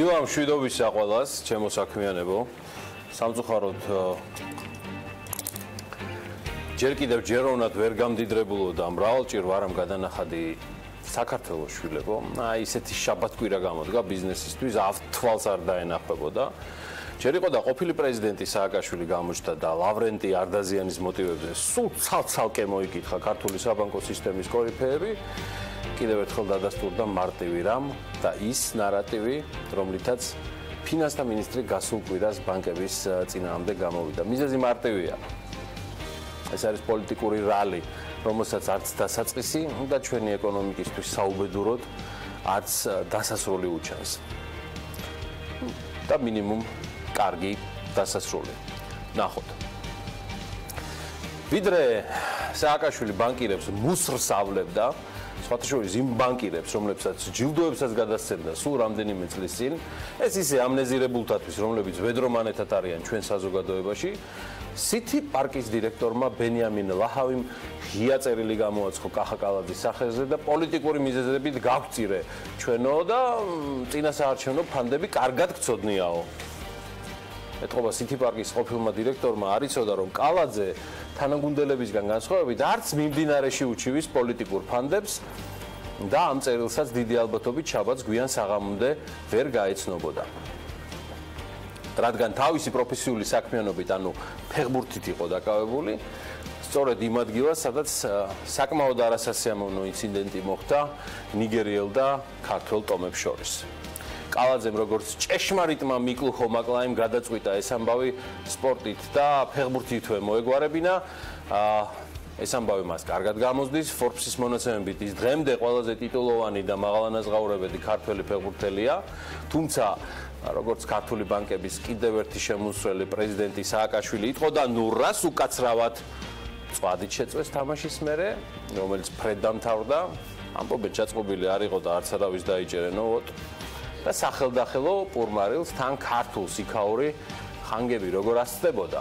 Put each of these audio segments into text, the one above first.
დილა მშვიდობისა ყველას, ჩემო საქმიანებო. სამწუხაროდ ჯერ კიდევ ჯეროვნად ვერ გამდიდრებულო და მრავალჭირ ვარამ გადანახადი საქართველოს შვილებო. აი ესეთი შაბათკვირა გამოდგა ბიზნესისთვის, თვალს არ დაენახებოდა. ჯერ იყო და ყოფილი პრეზიდენტი სააკაშვილი გამოჩნდა და ლავრენტი არდაზიანის მოტივებზე სულ ცალ-ცალკე მოიკითხა ქართული საბანკო სისტემის კორიფეები. კიდევ ერთხელ დადასტურდა მარტივი რამ და ის ნარატივი, რომლითაც ფინანსთა მინისტრი გასულ კვირას ბანკების წინააღმდეგ გამოვიდა. მიზეზი მარტივია. ეს არის პოლიტიკური რალი, რომელსაც არც დასაწყისი და ჩვენი ეკონომიკისთვის საუბედუროდ არც დასასრული უჩანს. და მინიმუმ კარგი დასასრული. ნახოთ. ვიდრე სააკაშვილი ბანკირებს მუსრს ავლებდა, სხვათა შორის იმ ბანკირებს, რომლებსაც ჯილდოებსაც გადასცემდა სულ რამდენიმე წლის წინ, ეს ისე ამნეზირებულთათვის, რომლებიც ვედრომანეთად არიან ჩვენ საზოგადოებაში, სითი პარკის დირექტორმა ბენიამინ ლაჰავიმ ღია წერილი გამოაცხო კახაკალაძის სახელზე და პოლიტიკური მიზეზებით გავწირე ჩვენო და წინასაარჩევნო ფანდები კარგად გწოდნიაო. ეთყობა სითი პარკის ყოფილმა დირექტორმა არ იცოდა, რომ კალაძე თანაგუნდელებისგან განსხვავებით არც მიმდინარეში უჩივის პოლიტიკურ ფანდებს და ამ წერილსაც დიდი ალბათობით შაბათს გვიან საღამომდე ვერ გაეცნობოდა. რადგან თავისი პროფესიული საქმიანობით, ანუ ფეხბურთით იყო დაკავებული, სწორედ იმ ადგილას, სადაც საკმაოდ არასასიამოვნო ინციდენტი მოხდა ნიგერიელ და ქართველ ტომებს შორის. კალაძემ როგორც ჭეშმარიტმა მიკლ ხომაკლაიმ გადაწყვიტა ეს ამბავი სპორტით და ფეხბურთითვე მოეგვარებინა. ეს ამბავი მას კარგად გამოსდის. Forbes-ის მონაცემებით ის დღემდე ყველაზე ტიტულოვანი და მაღალანაზღაურებადი ქართველი ფეხბურთელია. თუმცა როგორც ქართული ბანკების კიდევ ერთი შემოსვლელი პრეზიდენტი სააკაშვილი იყო და ნუ რას უკაცრავად წვადით შეწვეს თამაშის მერე, რომელიც ფრედ დამთავრდა. ამბობენ ჩაწყობილი არ იყო და არც არავის დაიჭერენო. და სახელდახელო პურმარილს თან ქართულ სიქაური ხანგები როგორ ასწდებოდა.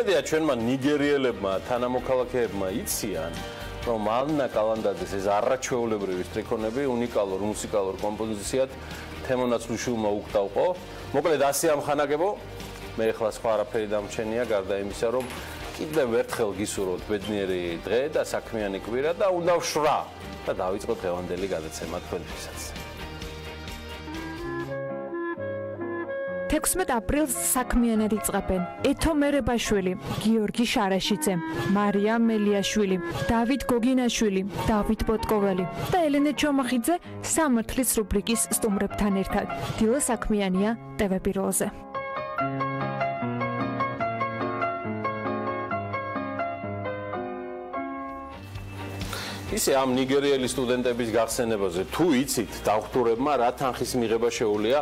იმედია ჩვენმა ნიგერიელებმა თანამოქალაქეებმა იციან, რომ ალნა კალანდაძეს ეს არაჩვეულებრივი სტრიქონები უნიკალურ მუსიკალურ კომპოზიციად თემონაცვლიშვილმა უკტავყო. მოკლედ ასე ამხანაგებო, მე ახლა სხვა არაფერი დამჩენია გარდა იმისა, რომ კიდევ ერთხელ გისურვოთ ბედნიერი დღე და საქმიანი კვირა და უნდა ვშვრა და დავიწყოთ დღევანდელი გადაცემა თქვენთვისაც. 16 აპრილს საქმიანად იწყებენ ეთო მერებაშვილი, გიორგი შარაშიძე, მარია მელიაშვილი, დავით გოგინაშვილი, დავით ბოტკოველი და ელენე ჩომახიძე სამართლის რუბრიკის სტუმრებთან ერთად. დილა საქმიანია TV Pirveli-ზე. ისე ამ ნიგერიელი სტუდენტების გახსენებაზე თუ იცით დაღთურებმა რა თანხის მიღება შეუძლია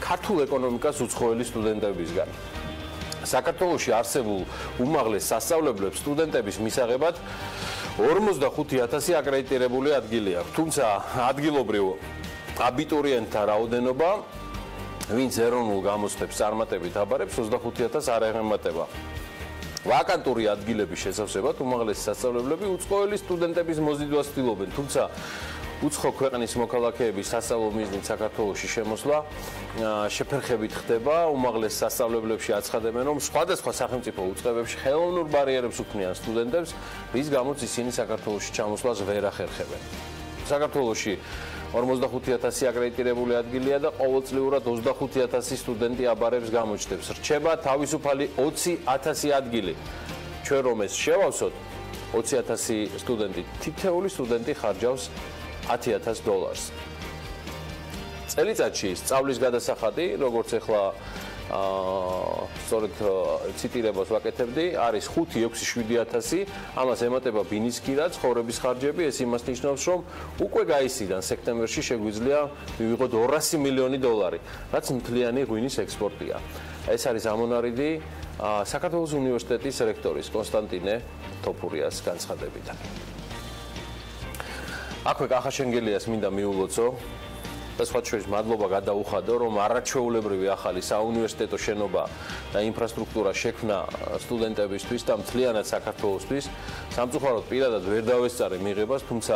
ქართულ ეკონომიკას უცხოელი სტუდენტებისგან. საქართველოში არსებულ უმაღლეს სასწავლებლებს სტუდენტების მისაღებად 45,000 აკრედიტირებული ადგილი აქვს. თუმცა ადგილობრივ აბიტურიენტთა რაოდენობა, ვინც ეროვნულ გამოცდებს წარმატებით აბარებს, 25,000 არ ეღემატება. ვაკანტური ადგილების შესავსებად უმაღლესი სასწავლებლები უცხოელი სტუდენტების მოზიდვას ცდილობენ, თუმცა უცხო ქვეყნის მოქალაქეების სასწავლო მიზნით საქართველოში შემოსვლა შეფერხებით ხდება. უმაღლეს სასწავლებლებში აცხადებენ, რომ სხვადასხვა სახელმწიფო უწყებებში ხელოვნურ ბარიერებს უქმნიან სტუდენტებს, რის გამოც ისინი საქართველოში ჩამოსვლას ვერ ახერხებენ. საქართველოში 45,000 აკრედიტირებული ადგილია და ყოველწლიურად 25,000 სტუდენტი აბარებს გამოჩნდებს. რჩება თავისუფალი 20,000 ადგილი. ჩვენ რომ ეს შევავსოთ, 20,000 სტუდენტი, თითეული სტუდენტი ხარჯავს $10,000. წელიწადში სწავლის გადასახადი, როგორც ახლა სწორედ ციტირებას ვაკეთებდი, არის 5, 6, 7,000, ამას ემატება ბინისკირა, ცხოვრების ხარჯები, ეს იმას ნიშნავს, რომ უკვე გაისიდან სექტემბერში შეგვიძლია მივიღოთ $200 მილიონი, რაც მთლიანი ღვინის ექსპორტია. ეს არის ამონარიდი საქართველოს უნივერსიტეტის რექტორის კონსტანტინე თოფურიას განცხადებიდან. აქვე კახაშენგელიას მინდა მიულოცო და სხვა შორის მადლობა გადაუხადო, რომ არაჩვეულებრივი ახალი საუნივერსიტეტო შენობა და ინფრასტრუქტურა შექმნა სტუდენტებისთვის და მთლიანად საქართველოსთვის. სამწუხაროდ პირადად ვერ დავესწარე მიღებას, თუმცა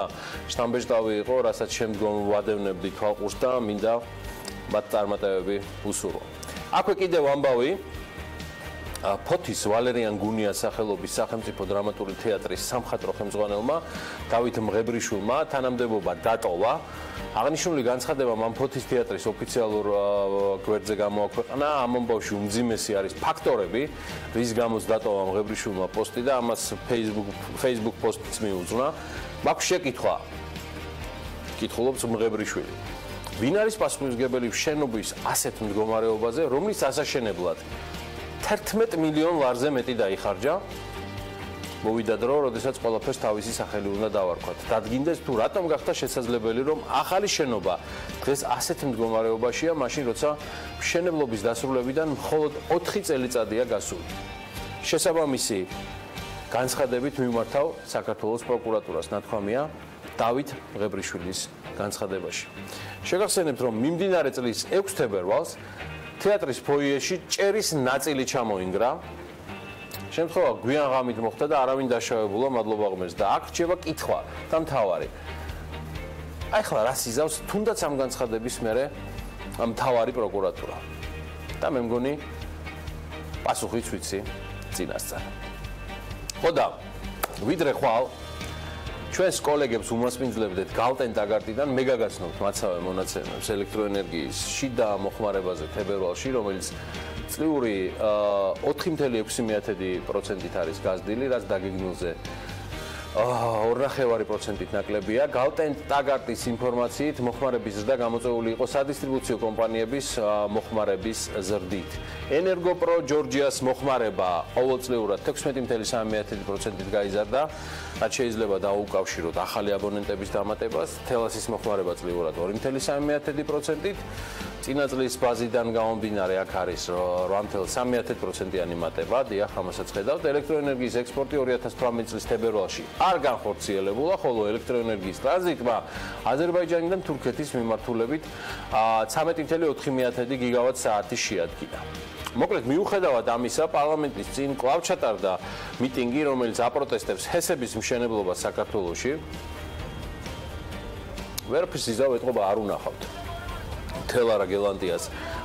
შთამბეჭდავი იყო, რასაც შემდგომ ვადევნებდი თვალყურს და მინდა მათ წარმატებები უსურვო. აქვე კიდევ ამბავი ფოთის ვალერიან გუნიას სახელობის სახელმწიფო დრამატული თეატრის სამხატვრო ხელმძღვანელმა დავით მღებრიშვილმა თანამდებობა დატოვა. აღნიშნული განცხადება მან ფოთის თეატრის ოფიციალურ გვერდზე გამოაქვეყნა. ამ ამბავში უმძიმესი არის ფაქტორები, რის გამოც დატოვა მღებრიშვილმა პოსტი და ამას Facebook პოსტიც მიუძღვნა. მაქვს შეკითხვა. კითხულობს მღებრიშვილი. ვინ არის პასუხისმგებელი შენობის ასეთ მდგომარეობაზე, რომლის ასაშენებლად 11 მილიონ ლარზე მეტი დაიხარჯა? მოვიდა დრო, როდესაც ყველაფერს თავისი სახელი უნდა დავარქვათ. დადგინდეს თუ რატომ გახდა შესაძლებელი, რომ ახალი შენობა დღეს ასეთ მდგომარეობაშია, მაშინ როცა მშენებლობის დასრულებიდან მხოლოდ 4 წელიწადია გასული. შესაბამისი განცხადებით მიმართავ საქართველოს პროკურატურას, ნათქვამია დავით მღებრიშვილის განცხადებაში. შეგახსენებთ, რომ მიმდინარე წლის 6 თებერვალს თეატრის ფოიეში ჭერის ნაწილი ჩამოინგრა. შემთხვევა გვიან ღამით მოხდა და არავინ დაშავებულა, მადლობა ღმერთს. და აქ რჩება კითხვა და მთავარი. აი ხლა რას იზავს თუნდაც ამ განცხადების მერე მთავარი პროკურატურა. და მე მგონი პასუხიც ვიცი წინასწარ. ხო და ვიდრე ხვალ ჩვენს კოლეგებს უმასპინძლებდეთ გალტენ ტაგარტიდან, მე გაგაცნობთ მაცავე მონაცემებს ელექტროენერგიის შიდა მოხმარებაზე თებერვალში, რომელიც წლიური 4.6%-ით არის გაზრდილი, რაც დაგეგმილზე 2.5%-ით ნაკლებია. გალტენ ტაგარტის ინფორმაციით მოხმარების ზრდა გამოწვეული იყო სადისტრიბუციო კომპანიების მოხმარების ზრდით. ენერგოპრო ჯორჯიას მოხმარება ყოველწლიურად 16.3%-ით გაიზარდა, რაც შეიძლება დაუკავშიროთ ახალი აბონენტების დამატებას. თელასის მოხმარება წლიურად 2.3%-ით. წინა წლის ბაზიდან გამომდინარე აქ არის 8.3%-იანი მატება, დიახ, ამასაც ხედავთ. ელექტროენერგიის ექსპორტი 2018 წლის თებერვალში არ განხორციელებულა, ხოლო ელექტროენერგიის ტრანზიტმა აზერბაიჯანიდან თურქეთის მიმართულებით 13.4 გიგავატ-საათი შეადგინა. მოკლედ მიუხედავად ამისა, პარლამენტის წინ კვლავ ჩატარდა მიტინგი, რომელიც აპროტესტებს ჰესების მშენებლობას საქართველოში. ვერაფერს იზავ ეთყობა არ უნახავთ. თელარა გელანდიას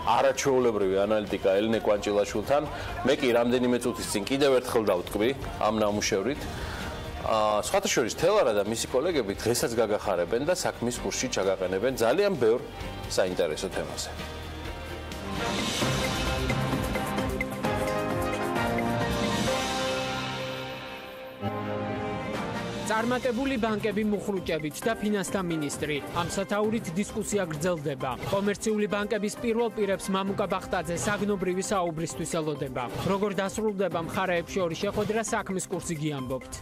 არაჩვეულებრივი ანალიტიკა ელენე კვანჭილაშვილთან. მე კი რამდენიმე წუთის წინ კიდევ ერთხელ დავტყვი ამ ნამუშევრით. სხვათა შორის თელარა და მისი კოლეგები დღესაც გაგახარებენ და საქმის კურსში ჩაგაყენებენ ძალიან ბევრ საინტერესო თემაზე. წარმატებული ბანკები მუხრუჭებით და ფინანსთა მინისტრი. ამ სათაურით დისკუსია გრძელდება. კომერციული ბანკების პირველ პირებს მამუკა ბახტაძე საგნობრივი საუბრისთვის ელოდება. როგორ დასრულდება მხარეებს შორის შეხვედრა, საქმის კურსი გიამბობთ.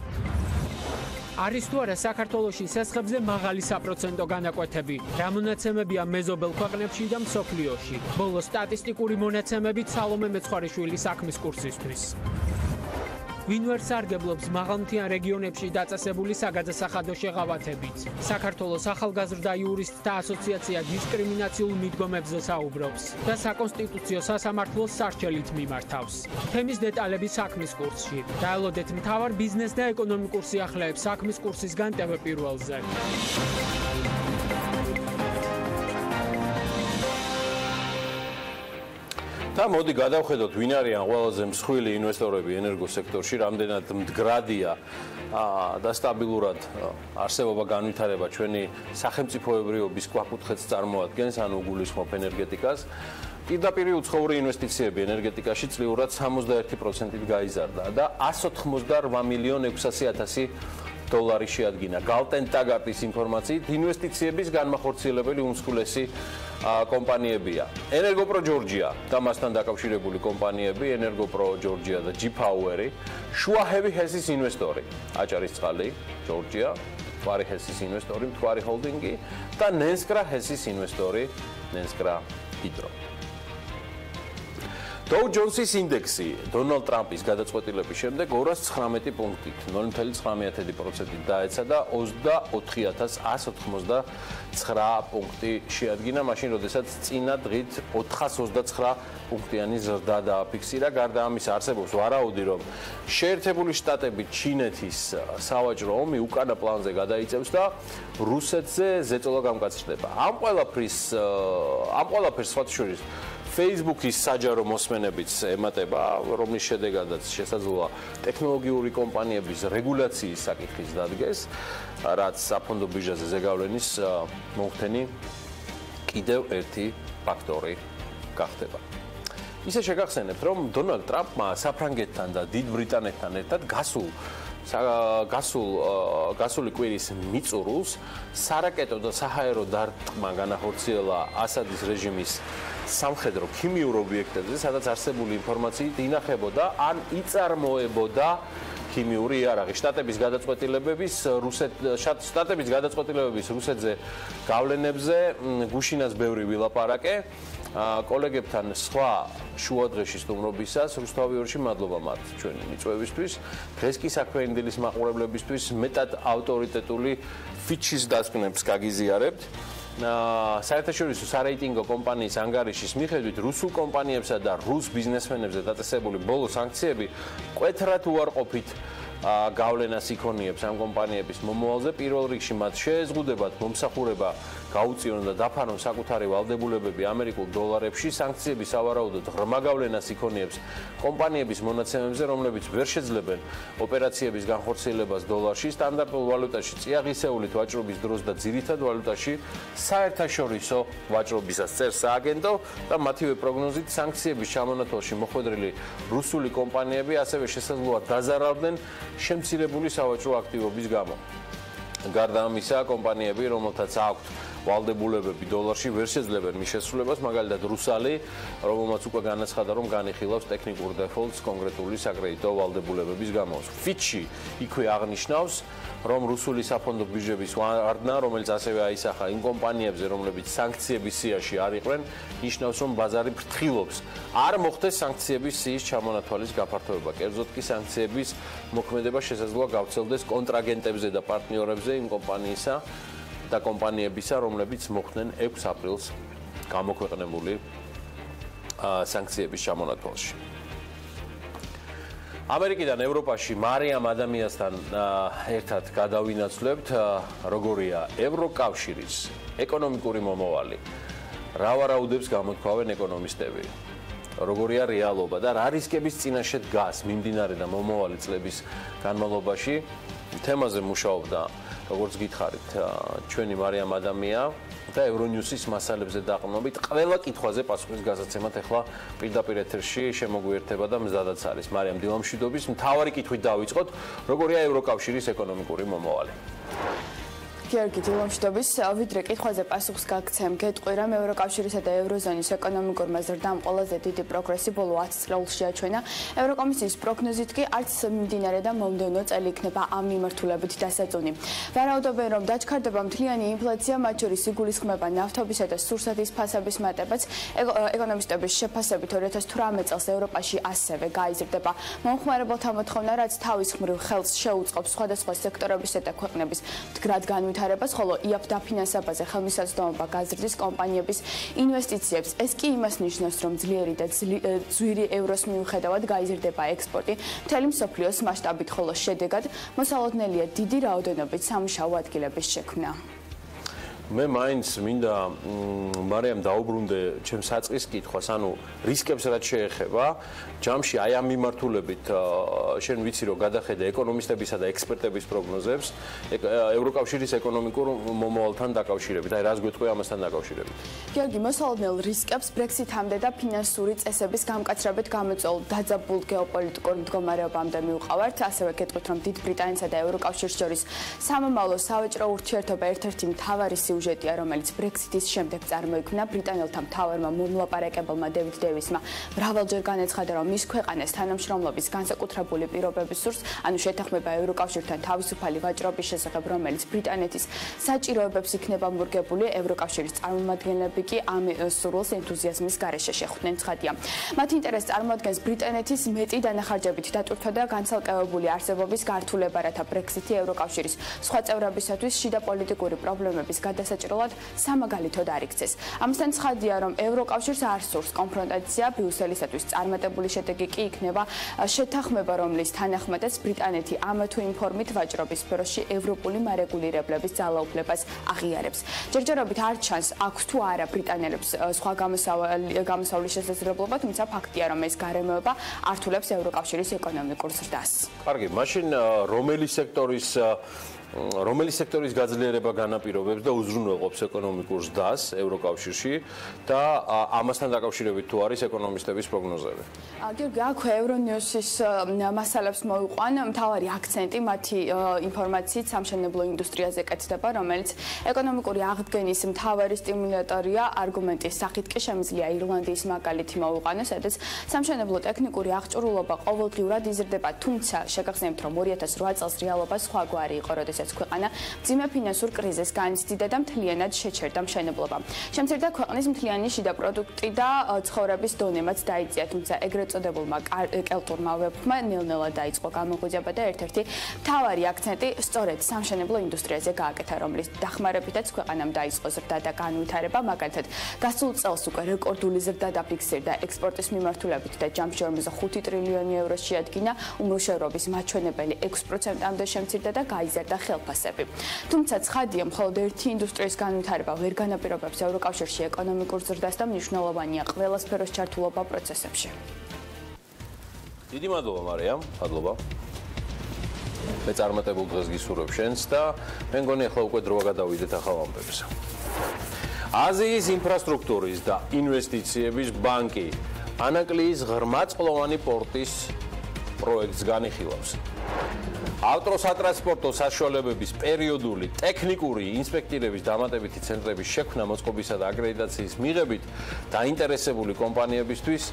არის თუ არა საქართველოში სესხებზე მაღალი საპროცენტო განაკვეთები. რა მონაცემებია მეზობელ ქვეყნებში და მსოფლიოში. ბოლო სტატისტიკური მონაცემებით სალომე მეცხვარიშვილის საქმის კურსისთვის. ვინ ვერ სარგებლობს მაღალმთიან რეგიონებში დაწესებული საგადასახადო შეღავათებით. საქართველოს ახალგაზრდა იურისტთა ასოციაცია დისკრიმინაციულ მიდგომებზე საუბრობს და საკონსტიტუციო სასამართლოს სარჩელით მიმართავს. თემის დეტალები საქმის კურსში. დაელოდეთ მთავარ ბიზნეს და ეკონომიკურ სიახლეებს საქმის კურსისგან TV პირველზე. და მოდი გადავხედოთ, ვინ არიან ყველაზე მსხვილი ინვესტორები ენერგოსექტორში, რამდენად მდგრადია და სტაბილურად არსებობა განვითარება ჩვენი სახელმწიფოებრიობის კვაკუთხეთს წარმოადგენს, ანუ გულისხმობ ენერგეტიკას. პირდაპირ უცხოური ინვესტიციები ენერგეტიკაში წლიურად 61%-ით გაიზარდა და 188.600.000 დოლარი შეადგინა. გალტენ ტაგარტის ინფორმაციით ინვესტიციების განმახორციელებელი უმსხვილესი კომპანიებია. ენერგოპრო ჯორჯია და მასთან დაკავშირებული კომპანიები, ენერგოპრო ჯორჯია და G-Power-ი, შუაჰევი ჰესის ინვესტორი, აჭარისწყალი, ჯორჯია, მთვარი ჰესის ინვესტორი, მთვარი ჰოლდინგი და ნენსკრა ჰესის ინვესტორი, ნენსკრა ჰიდრო. Dow Jones-ის ინდექსი დონალდ ტრამპის გადაწყვეტილების შემდეგ 219 პუნქტით, 0.9% დაეცა და 24189 პუნქტი შეადგინა, მაშინ როდესაც წინა დღით 429 პუნქტიანი ზრდა დააფიქსირა. გარდა ამისა, არსებობს ვარაუდი, რომ შეერთებული შტატები ჩინეთის სავაჭრო ომი უკანა პლანზე გადაიწევს და რუსეთზე ზეწოლა გამკაცრდება. ამ ყველაფერს სხვათა შორის Facebook-ის საჯარო მოსმენებიც ემატება, რომლის შედეგადაც შესაძლოა ტექნოლოგიური კომპანიების რეგულაციის საკითხის დადგეს, რაც საფონდო ბირჟაზე ზეგავლენის მომხდენი კიდევ ერთი ფაქტორი გახდება. ისე შეგახსენებთ, რომ დონალდ ტრამპმა საფრანგეთთან და დიდ ბრიტანეთთან ერთად გასული კვირის მიწურულს სარაკეტო და საჰაერო დარტყმა განახორციელა ასადის რეჟიმის სამხედრო ქიმიურ ობიექტებზე, სადაც არსებული ინფორმაციით ინახებოდა ან იწარმოებოდა ქიმიური იარაღი. შტატების გადაწყვეტილებების რუსეთზე გავლენებზე გუშინას ბევრი ვილაპარაკე. კოლეგებთან სხვა შუადღეში სტუმრობისას რუსთავიორში მადლობა მათ ჩვენი მიწვევისთვის. დღეს კი საქმიანი დილის მაყურებლებისთვის მეტად ავტორიტეტული ფიჩის დასკვნებს გაგიზიარებთ. საერთაშორისო სარეიტინგო კომპანიის ანგარიშის მიხედვით რუსულ კომპანიებსა და რუს ბიზნესმენებზე დაწესებული ბოლო სანქციები მკვეთრად უარყოფით გავლენას იქონიებს ამ კომპანიების მომავალზე. პირველ რიგში მათ შეეზღუდებათ მომსახურება გაუწიონ და დაფარონ საკუთარი ვალდებულებები ამერიკულ დოლარებში. სანქციები სავარაუდოდ ღრმა გავლენას იქონიებს კომპანიების მონაცემებზე, რომლებიც ვერ შეძლებენ ოპერაციების განხორციელებას დოლარში, სტანდარტულ ვალუტაში, წიაღისეულით ვაჭრობის დროს და ძირითად ვალუტაში საერთაშორისო ვაჭრობისას წერს სააგენტო და მათივე პროგნოზით სანქციების ჩამონათვალში მოხვედრილი რუსული კომპანიები ასევე შესაძლოა დაზარალდნენ შემცირებული სავაჭრო აქტივობის გამო. გარდა ამისა, კომპანიები, რომელთაც აქვთ ვალდებულებები დოლარში, ვერ შეძლებენ მის შესრულებას, მაგალითად რუსალი, რომელმაც უკვე განაცხადა, რომ განიხილავს ტექნიკურ დეფოლტს კონკრეტული საკრედიტო ვალდებულებების გამო. ფიჩი იქვე აღნიშნავს, რომ რუსული საფონდო ბირჟების ვარდნა, რომელიც ასევე აისახა იმ კომპანიებზე, რომლებიც სანქციების სიაში არ იყვნენ, ნიშნავს, რომ ბაზარი ფრთხილობს. არ მოხდეს სანქციების სიის ჩამონათვალის გაფართოება. კერძოდ კი სანქციების მოქმედება შესაძლოა გავრცელდეს კონტრაგენტებზე და პარტნიორებზე იმ კომპანიისა და კომპანიებისა, რომლებიც მოხდნენ 6 აპრილს გამოქვეყნებული სანქციების ჩამონათვალში. ამერიკიდან ევროპაში მარიამ ადამიანთან ერთად გადავინაცვლებთ, როგორია ევროკავშირის ეკონომიკური მომავალი. რა ვარაუდებს გამოთქვავენ ეკონომისტები? როგორია რეალობა და რა რისკების წინაშე დგას მიმდინარე და მომავალი წლების განმავლობაში? თემაზე მუშაობდა, როგორც გითხარით, ჩვენი მარიამ ადამია და ევრონიუსის მასალებზე დაყრდნობით ყველა კითხვაზე პასუხის გასაცემად ახლა პირდაპირ ეთერში შემოგვიერთება და მზადაც არის. მარიამ, დილა მშვიდობის, მთავარი კითხვით დავიწყოთ, როგორია ევროკავშირის ეკონომიკური მომავალი? გიორგი, დილა მშვიდობის, ვიდრე კითხვაზე პასუხს გაგცემ, გეტყვი, რომ ევროკავშირისა და ევროზონის ეკონომიკურმა ზრდამ ყველაზე დიდი პროგრესი ბოლო 10 წლებში შეაჩვენა. ევროკომისიის პროგნოზით კი არც მიმდინარე და მომდევნო წელი იქნება ამ მიმართულებით დასაწუნი. ვარაუდობენ, რომ დაჩქარდება მთლიანი ინფლაცია, მათ შორის იგულისხმება ნავთობისა და სურსათის ფასების მატებაც. ეკონომისტების შეფასებით 2018 წელს ევროპაში ასევე გაიზრდება. მომხმარებელთა მოთხოვნა, რაც თავის მხრივ ხელს შეუწყობს სხვადასხვა სექტორებისა და ქვეყნების მდგრად განვითარებას, ხოლო იაფ დაფინანსებაზე ხელმისაწვდომობა გაზრდის კომპანიების ინვესტიციებს. ეს კი იმას ნიშნავს, რომ ძლიერი და ძვირი ევროს მიუხედავად გაიზრდება ექსპორტი მთელი მსოფლიოს მასშტაბით, ხოლო შედეგად მოსალოდნელია დიდი რაოდენობით სამუშაო ადგილების შექმნა. მე მაინც მინდა მარიამ დაუბრუნდე ჩემს საწყის კითხვას, ანუ რისკებს რაც შეეხება, ჯამში აი ამ მიმართულებით შენ ვიცი რომ გადახედე ეკონომისტებისა და ექსპერტების პროგნოზებს ევროკავშირის ეკონომიკურ მომავალთან დაკავშირებით. აი რას გვეტყვი ამასთან დაკავშირებით? გიორგი, მოსალოდნელ რისკებს ბრექსიტამდე და ფინანსური წესების გამკაცრებით გამოწვეულ დაძაბულ გეოპოლიტიკურ მდგომარეობამდე მივყავართ. ასევე გეტყვით, რომ დიდ ბრიტანეთსა და ევროკავშირს შორის სამომავლო სავაჭრო ურთიერთობა ერთ-ერთი მთავარი სიუჟეტია, რომელიც Brexit-ის შემდეგ წარმოიქმნა. ბრიტანელთა მთავარმა მომლაპარაკებელმა დევიდ დევისმა მრავალჯერ განაცხადა, რომ მის ქვეყანას თანამშრომლობის განსაკუთრებული პირობები სურს, ანუ შეთანხმება ევროკავშირთან თავისუფალი ვაჭრობის შესახებ, რომელიც ბრიტანეთის საჭიროებებს იქნება მორგებული, ევროკავშირის წარმომადგენლები კი ამ სურვილს ენთუზიაზმის გარეშე შეხვდნენ. ცხადია, მათ ინტერესს წარმოადგენს ბრიტანეთის მეტი დანახარჯებით დატვირთვა და განცალკევებული არსებობის გართულება, რათა Brexit-ი ევროკავშირის სხვა წევრებისათვის შიდა პოლიტიკური პრობლემების გადასაჭრელად სამაგალითოდ არ იქცეს. ამასთან ცხადია, რომ ევროკავშირს არ სურს კონფრონტაცია, ბრიუსელისათვის წარმატებული შედეგი კი იქნება შეთანხმება, რომლის თანახმადაც ბრიტანეთი ამ თუ იმ ფორმით ვაჭრობის სფეროში ევროპული მარეგულირებლების ძალაუფლებას აღიარებს. ჯერჯერობით არ ჩანს აქვს თუ არა ბრიტანელებს სხვა გამოსავლის შესაძლებლობა, თუმცა ფაქტია, რომ ეს გარემოება ართულებს ევროკავშირის ეკონომიკურ ზრდას. კარგი, მაშინ რომელი სექტორის გაძლიერება განაპირობებს და უზრუნველყოფს ეკონომიკურ ზრდას ევროკავშირში და ამასთან დაკავშირებით თუ არის ეკონომისტების პროგნოზები? გიორგი, აქვე ევრონიუსის მასალებს მოვიყვან, მთავარი აქცენტი მათი ინფორმაციით სამშენებლო ინდუსტრიაზე კეთდება, რომელიც ეკონომიკური აღდგენის მთავარი სტიმულატორია. არგუმენტის სახით კი შემიძლია ირლანდიის მაგალითი მოვიყვანო, სადაც სამშენებლო ტექნიკური აღჭურვილობა ყოველდღიურად იზრდება, თუმცა შეგახსენებთ, რომ 2008 წელს რეალობა სხვაგვარი იყო, როდესაც ქვეყანა მძიმე ფინანსურ კრიზისს განიცდიდა და მთლიანად შეჩერდა მშენებლობა. შემცირდა ქვეყნის მთლიანი შიდა პროდუქტი და ცხოვრების დონემაც დაიწია, თუმცა ეგრეთ წოდებულმა კელტურმა ვებმა ნელ-ნელა დაიწყო გამოღვიძება და ერთ-ერთი მთავარი აქცენტი სწორედ სამშენებლო ინდუსტრიაზე გააკეთა, რომლის დახმარებითაც ქვეყანამ დაიწყო ზრდა და განვითარება, მაგალითად, გასულ წელს უკვე რეკორდული ზრდა დაფიქსირდა ექსპორტის მიმართულებით და ჯამშრომლზე 5 ტრილიონი ევრო შეადგინა, უმრუშევრობის მაჩვენებელი 6%-მდე შემცირდა და გაიზარდა ხელფასები. თუმცა ცხადია, მხოლოდ ერთი ინდუსტრიის განვითარება ვერ განაპირობებს ევროკავშირში ეკონომიკურ ზრდას და მნიშვნელოვანია ყველა სფეროს ჩართულობა პროცესებში. დიდი მადლობა, მარია, მადლობა. მე წარმატებულ დღეს გისურვებ შენს და მე მგონი ახლა უკვე დროა გადავიდეთ ახალ ამბებზე. აზიის ინფრასტრუქტურის და ინვესტიციების ბანკი ანაკლიის ღრმაწყლოვანი პორტის პროექტს განიხილავს. ავტოსატრანსპორტო საშუალებების პერიოდული ტექნიკური ინსპექტირების დამატებითი ცენტრების შექმნა მოწყობისა და აკრედიტაციის მიღებით დაინტერესებული კომპანიებისთვის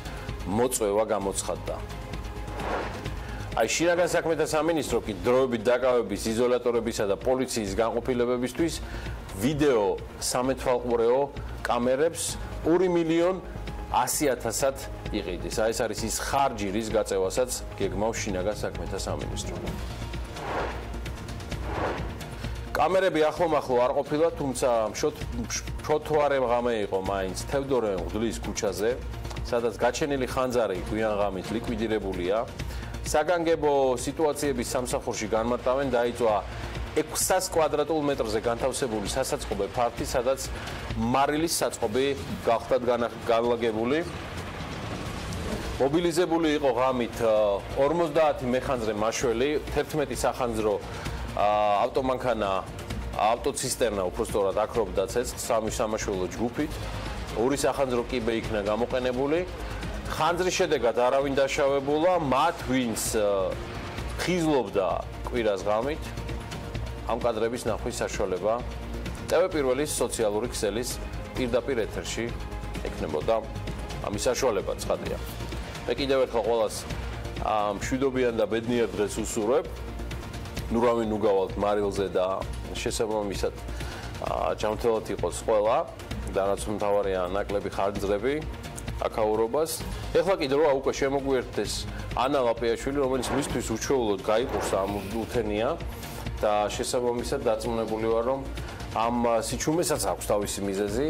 მოწვევა გამოცხადდა. აი შინაგან საქმეთა სამინისტრო კი დროებით დაკავების იზოლატორებისა და პოლიციის განყოფილებებისთვის ვიდეო სამეთვალყურეო კამერებს 2.100.000-ად იყიდის. აი ეს არის ის ხარჯი, რის გაწევასაც გეგმავს შინაგან საქმეთა სამინისტრო. კამერები ახლო-მახლო არ ყოფილა, თუმცა შოთვარე ღამე იყო მაინც თევდორე მღვდლის ქუჩაზე, სადაც გაჩენილი ხანძარი გვიან ღამით ლიკვიდირებულია. საგანგებო სიტუაციების სამსახურში განმარტავენ დაიწვა 600 კვადრატულ მეტრზე განთავსებული სასაწყობე ფართი, სადაც მარილის საწყობი გახლდათ განლაგებული. მობილიზებული იყო ღამით 50 მეხანძრე მაშველი, 11 სახანძრო ავტომანქანა, ავტოცისტერნა უბრალოდ აკრობდა ცეცხლს, 3 სამაშველო ჯგუფით, 2 სახანძრო კიბე იქნა გამოყენებული. ხანძრის შედეგად არავინ დაშავებულა, მათ ვინც ხიზლობდა კვირას ღამით, ამ კადრების ნახვის საშუალება TV Pirvelis სოციალური ქსელის პირდაპირ ეთერში ექნებოდა. ამის საშუალება ცხადია. მე კიდევ ერთხელ ყველას მშვიდობიან და ბედნიერ დღეს უსურვებ. ნუ რავინ უგავალთ მარილზე და შესაბამისად ჯანმრთელად იყოს ყველა და რაც მთავარია ნაკლები ხარჯები აკაურობას. ეხლა კიდევ რა უკვე შემოგვიერთდეს ანა ლაპიაშვილი, რომელიც მისთვის უჩვეულოდ გაიყურს ამ უთენია და შესაბამისად დაწუნებული ვარ, რომ ამ სიჩუმესაც აქვს თავისი მიზეზი.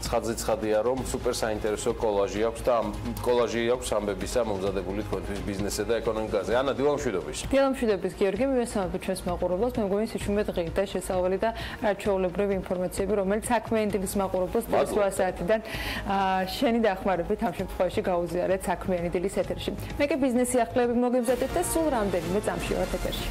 ცხადია, რომ სუპერ საინტერესო კოლაჟი აქვს და ამ კოლაჟი აქვს ამბებისა მომზადებული თქვენთვის ბიზნესზე და ეკონომიკაზე. ანა, დილა მშვიდობის. დილა მშვიდობის, გიორგი, მივესალმებით ჩვენს მაყურებელს. მე მგონი სიჩუმე დღით და შესავალი და არჩეულებრივი ინფორმაციები, რომელიც საქმიანი დილის მაყურებელს 8 საათიდან შენი დახმარებით ამ შემთხვევაში გაუზიარეთ საქმიანი დილის ეთერში. მე კი ბიზნესი ახლებები მოგემზადეთ და სულ რამდენიმე წამში ვართ ეთერში.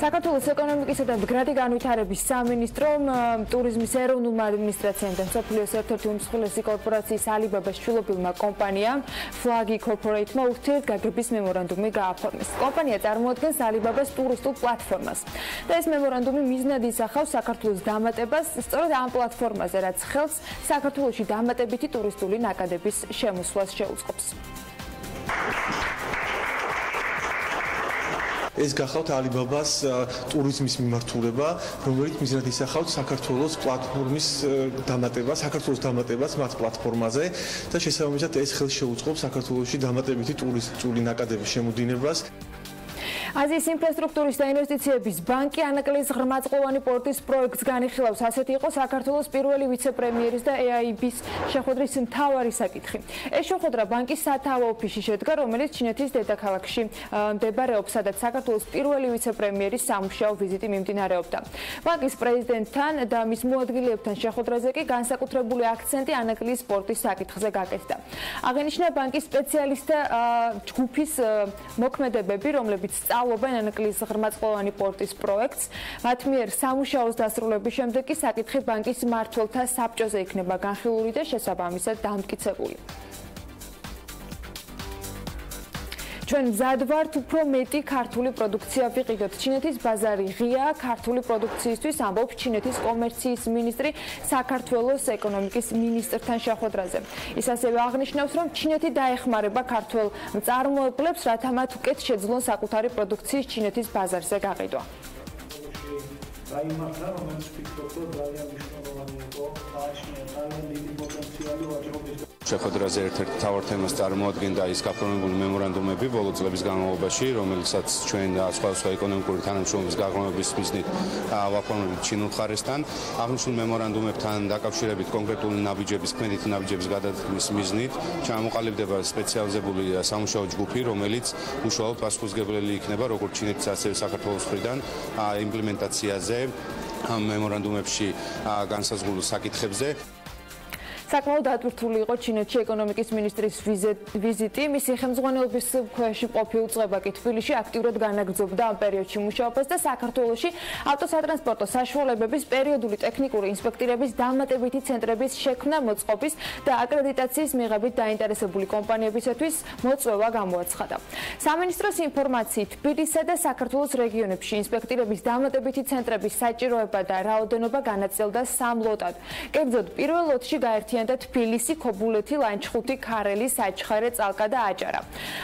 საქართველოს ეკონომიკისა და მდგრადი განვითარების სამინისტრომ ტურიზმის ეროვნულმა ადმინისტრაციამ და მსოფლიოს ერთ-ერთი უმსხვილესი კორპორაციის ალიბაბას შვილობილმა კომპანიამ Flagi Corporate-მა ურთიერთგაგების მემორანდუმი გააფორმეს. კომპანია წარმოადგენს ალიბაბას ტურისტულ პლატფორმას და ეს მემორანდუმი მიზნად ისახავს საქართველოს დამატებას სწორედ ამ პლატფორმაზე, რაც ხელს საქართველოში დამატებითი ტურისტული ნაკადების შემოსვლას შეუწყობს. ეს გახავთ ალიბაბას ტურიზმის მიმართულება, რომელიც მიზნად ისახავთ საქართველოს პლატფორმის დამატებას, საქართველოს დამატებას მათ პლატფორმაზე და შესაბამისად ეს ხელს შეუწყობს საქართველოში დამატებითი ტურისტული ნაკადების შემოდინებას. აზიის ინფრასტრუქტურის და ინვესტიციების ბანკი ანაკლიის ღრმაწყლოვანი პორტის პროექტს განიხილავს. ასეთი იყო საქართველოს პირველი ვიცე-პრემიერის და EIB-ის შეხვედრის მთავარი საკითხი. ეს შეხვედრა ბანკის სათავო ოფისში შედგა, რომელიც ჩინეთის დედაქალაქში მდებარეობს, სადაც საქართველოს პირველი ვიცე-პრემიერის სამუშაო ვიზიტი მიმდინარეობდა. ბანკის პრეზიდენტთან და მის მოადგილეებთან შეხვედრაზე კი განსაკუთრებული აქცენტი ანაკლიის პორტის საკითხზე გაკეთდა. აღინიშნა ბანკის სპეციალისტთა ჯგუფის მოქმედებები, რომლებიც სწავლობენ ანაკლიის ღრმაწყლოვანი პორტის პროექტს. მათ მიერ სამუშაოს დასრულების შემდეგ კი საკითხი ბანკის მმართველთა საბჭოზე იქნება განხილული და შესაბამისად დამტკიცებული. ჩვენ მზად ვართ უფრო მეტი ქართული პროდუქცია ვიყიდოთ. ჩინეთის ბაზარი ღია ქართული პროდუქციისთვის, ამბობს ჩინეთის კომერციის მინისტრი საქართველოს ეკონომიკის მინისტრთან შეხვედრაზე. ის ასევე აღნიშნავს, რომ ჩინეთი დაეხმარება ქართულ მწარმოებლებს, რათა მათ უკეთ შეძლონ საკუთარი პროდუქციის ჩინეთის ბაზარზე გაყიდვა. გაიმართლა, რომელიც ვფიქრობ, რომ ძალიან მნიშვნელოვანი იყო, აღნიშნა ძალიან დიდი პოტენციალი ვაჭრობის შეხვედრაზე ერთ-ერთ მთავარ თემას წარმოადგენდა ის გაფორმებული მემორანდუმები ბოლო წლების განმავლობაში, რომელსაც ჩვენ სხვადასხვა ეკონომიკური თანამშრომლობის გაღრმავების მიზნით ვაფორმებით ჩინურ ხარესთან. აღნიშნულ მემორანდუმებთან დაკავშირებით კონკრეტული ნაბიჯების, ქმედითი ნაბიჯების გადადგმის მიზნით ჩამოყალიბდება სპეციალიზებული სამუშაო ჯგუფი, რომელიც უშუალოდ პასუხისმგებელი იქნება როგორც ჩინეთის, ასევე საქართველოს მხრიდან იმპლემენტაციაზე ამ მემორანდუმებში განსაზღვრულ საკითხებზე. საკმაოდ დატვირთული იყო ჩინეთში ეკონომიკის მინისტრის ვიზიტი. მისი ხელმძღვანელობის ქვეშ მყოფი უწყება კი თბილისში აქტიურად განაგრძობდა ამ პერიოდში მუშაობას და საქართველოში ავტოსატრანსპორტო საშუალებების პერიოდული ტექნიკური ინსპექტირების დამატებითი ცენტრების შექმნა მოწყობის და აკრედიტაციის მიღებით დაინტერესებული კომპანიებისათვის მოწვევა გამოაცხადა. სამინისტროს ინფორმაციით თბილისსა და საქართველოს რეგიონებში ინსპექტირების დამატებითი ცენტრების საჭიროება და რაოდენობა განაწილდა 3 ლოტად. კერძოდ პირველ ლოტში გაერთიანდა თბილისი, ქობულეთი, ლანჩხუთი, ქარელი, საჩხარე, წალკა და აჭარა.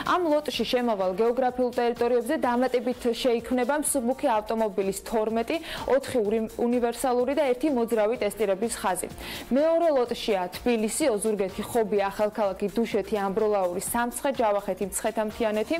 ამ ლოტში შემავალ გეოგრაფიულ ტერიტორიებზე დამატებით შეიქმნება მსუბუქი ავტომობილის 12, 4 უნივერსალური და 1 მოძრავი ტესტირების ხაზი. მეორე ლოტშია თბილისი, ოზურგეთი, ხობი, ახალქალაქი, დუშეთი, ამბროლაური, სამცხე, ჯავახეთი, მცხეთა-მთიანეთი.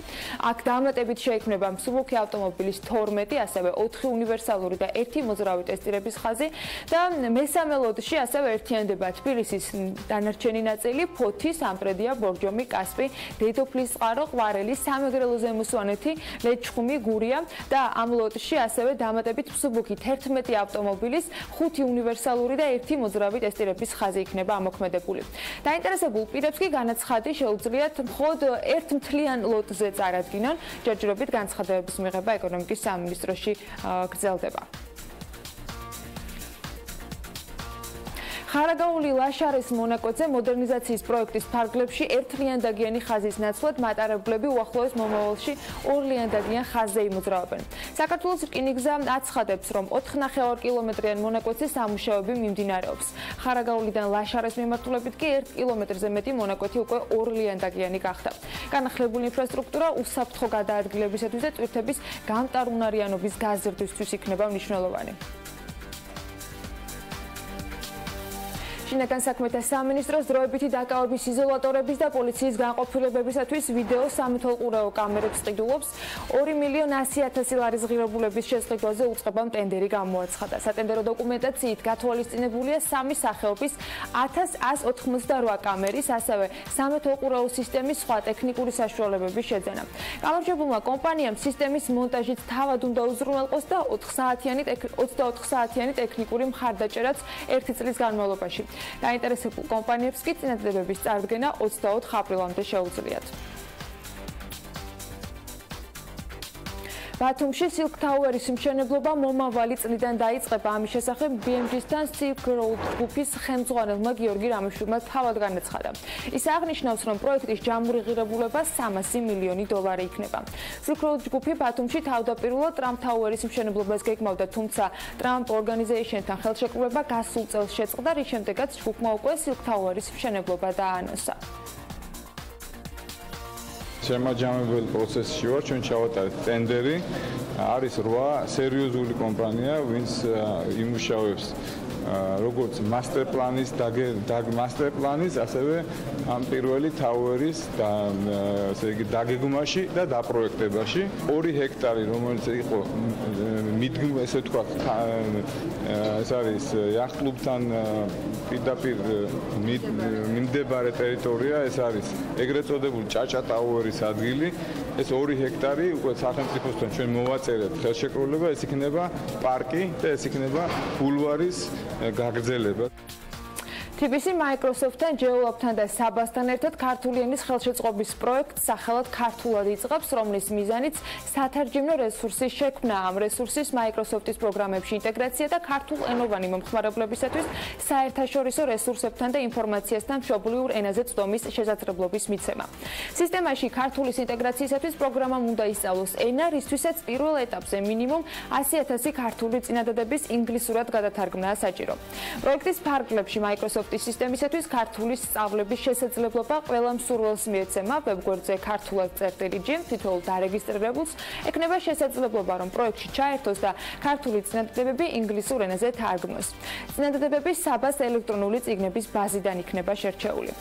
აქ დამატებით შეიქმნება მსუბუქი ავტომობილის 12, ასევე 4 უნივერსალური და 1 მოძრავი ტესტირების ხაზი და მესამე ლოტში ასევე ერთიანდება თბილისის დანარჩენი ნაწილი, ფოთი, სამტრედია, ბორჯომი, კასპი, დედოფლის წყარო, ყვარელი, სამეგრელო ზემოსვანეთი, ლეჩხუმი, გურია და ამ ლოტში ასევე დამატებით მსუბუქი 11 ავტომობილის, 5 უნივერსალური და 1 მოძრავი ტესტირების ხაზი იქნება ამოქმედებული. დაინტერესებულ პირებს კი განაცხადი შეუძლიათ მხოლოდ ერთ მთლიან ლოტზე წარადგინონ, ჯერჯერობით განცხადებების მიღება ეკონომიკის სამინისტროში გრძელდება. ხარაგაული ლაშარის მონაკვეთზე მოდერნიზაციის პროექტის ფარგლებში ერთლიანდაგიანი ხაზის ნაცვლად მატარებლები უახლოეს მომავალში ორლიანდაგიან ხაზზე იმოძრავებენ. საქართველოს რკინიგზა აცხადებს, რომ 4,5 კილომეტრიან მონაკვეთზე სამუშაოები მიმდინარეობს. ხარაგაულიდან ლაშარის მიმართულებით კი 1 კილომეტრზე მეტი მონაკვეთი უკვე ორლიანდაგიანი გახდა. განახლებული ინფრასტრუქტურა უსაფრთხო გადაადგილებისათვის და ტვირთების გამტარუნარიანობის გაზრდისთვის იქნება მნიშვნელოვანი. შინაგან საქმეთა სამინისტროს დროებითი დაკავების იზოლატორების და პოლიციის განყოფილებებისათვის ვიდეო სამეთვალყურეო კამერებს ყიდულობს. 2,100,000 ლარის ღირებულების შესყიდვაზე უწყებამ ტენდერი გამოაცხადა. სატენდერო დოკუმენტაციით გათვალისწინებულია 3 სახეობის 1188 კამერის, ასევე სამეთვალყურეო სისტემის სხვა ტექნიკური საშუალებების შეძენა. გამარჯვებულმა კომპანიამ სისტემის მონტაჟით თავად უნდა უზრუნველყოს და 24 საათიანი ტექნიკური მხარდაჭერაც 1 წლის განმავლობაში. დაინტერესებულ კომპანიებს კი წინადადების წარდგენა 24 აპრილამდე შეუძლიათ. ბათუმში Silk Tower-ის მშენებლობა მომავალი წლიდან დაიწყება. ამის შესახებ BMG-სთან Silk Road ჯგუფის ხელმძღვანელმა გიორგი რამიშვილმა თავად განაცხადა. ის აღნიშნავს, რომ პროექტის ჯამური ღირებულება 300 მილიონი დოლარი იქნება. Silk Road ჯგუფი ბათუმში თავდაპირველად Trump Tower-ის მშენებლობას გეგმავდა, თუმცა Trump Organization-თან ხელშეკრულება გასულ წელს შეწყდა, რის შემდეგაც ჯგუფმა უკვე Silk Tower-ის მშენებლობა დაანონსა. შემაჯამებელი პროცესში ვარ, ჩვენ ჩავატარეთ ტენდერი. არის 8 სერიოზული კომპანია, ვინც იმუშავებს როგორც მასტერ პლანის, ასევე ამ პირველი ტაუერის დაგეგმვაში და დაპროექტებაში. 2 ჰექტარი, რომელიც იყო ესე ვთქვათ, ეს არის იახტ-კლუბთან პირდაპირ მიმდებარე ტერიტორია, ეს არის ეგრეთ წოდებული ჭაჭა ტაუერის ადგილი. ეს 2 ჰექტარი უკვე სახელმწიფოსთან ჩვენ მოვაწერეთ ხელშეკრულება, ეს იქნება პარკი და ეს იქნება ბულვარის გაგრძელება. TBC Microsoft-თან, Geolab-თან და საბასთან ერთად ქართული ენის ხელშეწყობის პროექტს სახელად ქართულად იწყებს, რომლის მიზანიც სათარჯიმნო რესურსის შექმნა. ამ რესურსის Microsoft-ის პროგრამებში ინტეგრაცია და ქართულენოვანი მომხმარებლებისათვის საერთაშორისო რესურსებთან და ინფორმაციასთან მშობლიურ ენაზე წვდომის შესაძლებლობის მიცემა. სისტემაში ქართულის ინტეგრაციისათვის პროგრამამ უნდა ისწავლოს ენა, რისთვისაც პირველ ეტაპზე მინიმუმ 100,000 ქართული წინადადების ინგლისურად გადათარგმნაა საჭირო. პროექტის ფარგლებში Microsoft სისტემისათვის ქართულის სწავლების შესაძლებლობა ყველა მსურველს მიეცემა. ვებგვერდზე ქართულად წერტილი.g თითოეულ დარეგისტრირებულს ექნება შესაძლებლობა, რომ პროექტში ჩაერთოს და ქართული წინადადებები ინგლისურ ენაზე თარგმნოს. წინადადებები საბას ელექტრონული წიგნების ბაზიდან იქნება შერჩეული.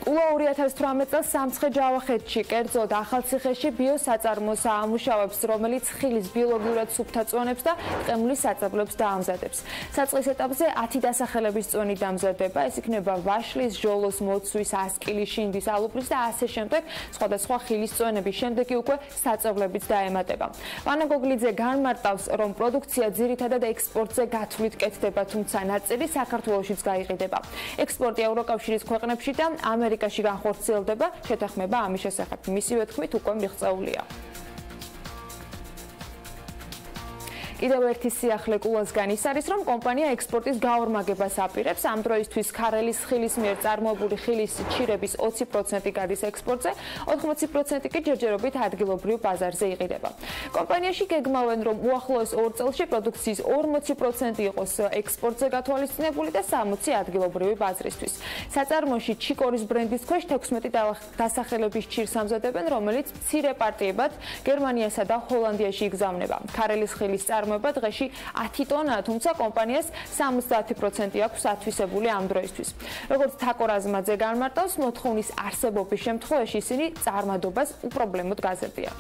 კულა 2018 წელს სამცხე-ჯავახეთში, კერძოდ ახალციხეში ბიოსაწარმოს აამუშავებს, რომელიც ხილის ბიოლოგიურად სუფთა წვენებს და ყემლის საწაბლებს დაამზადებს. საწყის ეტაპზე 10 დასახელების წვენი დამზადება, ეს იქნება ვაშლის, ჟოლოს, მოცვის, ასკილის, შინდის, ალუბლის და ასე შემდეგ სხვადასხვა ხილის წვენების. შემდეგი უკვე საწაბლებიც დაემატება. ვანა გოგლიძე განმარტავს, რომ პროდუქცია ძირითადად ექსპორტზე გათვლით კეთდება, თუმცა ნაწილი საქართველოშიც გაიყიდება. ექსპორტი ევროკავშირის ქვეყნებში და ამერიკაში განხორციელდება, შეთანხმება ამის შესახებ მისივე თქმით უკვე მიღწეულია. კიდევ ერთი სიახლე კულასგან ის არის, რომ კომპანია ექსპორტის გაორმაგებას აპირებს. ამ დროისთვის ქარელის ხილის მიერ წარმოებული ხილის ჩირების 20% გადის ექსპორტზე, 80% კი ჯერჯერობით ადგილობრივ ბაზარზე იყიდება. კომპანიაში გეგმავენ, რომ უახლოეს 2 წელში პროდუქციის 40% იყოს ექსპორტზე გათვალისწინებული და 60% ადგილობრივი ბაზრისთვის. საწარმოში ჩიკორის ბრენდის ქვეშ 16 დასახელების ჩირს ამზადებენ, რომელიც მცირე პარტიებად გერმანიასა და ჰოლანდიაში იგზავნება. ქარელის ხილის წარმოება დღეში 10 ტონაა, თუმცა კომპანიას 70% აქვს ათვისებული ამ დროისთვის. როგორც თაკო რაზმაძე განმარტავს, მოთხოვნის არსებობის შემთხვევაში ისინი წარმადობას უპრობლემოდ გაზრდიან.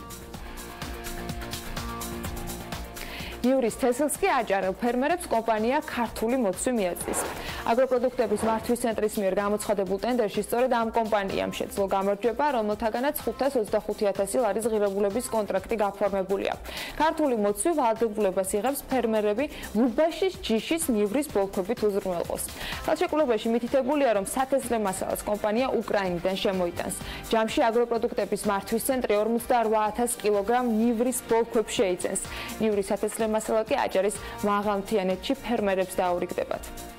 იურის თესლს კი აჭარელ ფერმერებს კომპანია ქართული მოცვი მიაწვის. აგროპროდუქტების მართვის ცენტრის მიერ გამოცხადებულ ტენდერში სწორედ ამ კომპანიამ შეძლო გამარჯვება, რომელთაგანაც 525,000 ლარის ღირებულების კონტრაქტი გაფორმებულია. ქართული მოცვი ვალდებულებას იღებს ფერმერები ლუბაშის, ჯიშის, ნივრის ბოლქვებით უზრუნველყოს. ხელშეკრულებაში მითითებულია, რომ სათესლე მასალას კომპანია უკრაინიდან შემოიტანს. ჯამში აგროპროდუქტების მართვის ცენტრი 48,000 კილოგრამ ნივრის ბოლქვებს შეიძენს. ნივრის სათესლე მასალა კი აჭარის მაღალმთიანეთში ფერმერებს დაურიგდებათ.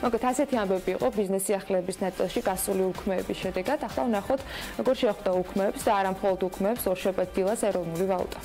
მოგეთ ასეთი ამბები იყო ბიზნეს სიახლეების ნაწილში გასული უქმეების შედეგად. ახლა ვნახოთ, როგორ შეხვდა უქმეებს და არა მხოლოდ უქმეებს ორშაბათ დილას ეროვნული ვალუტა.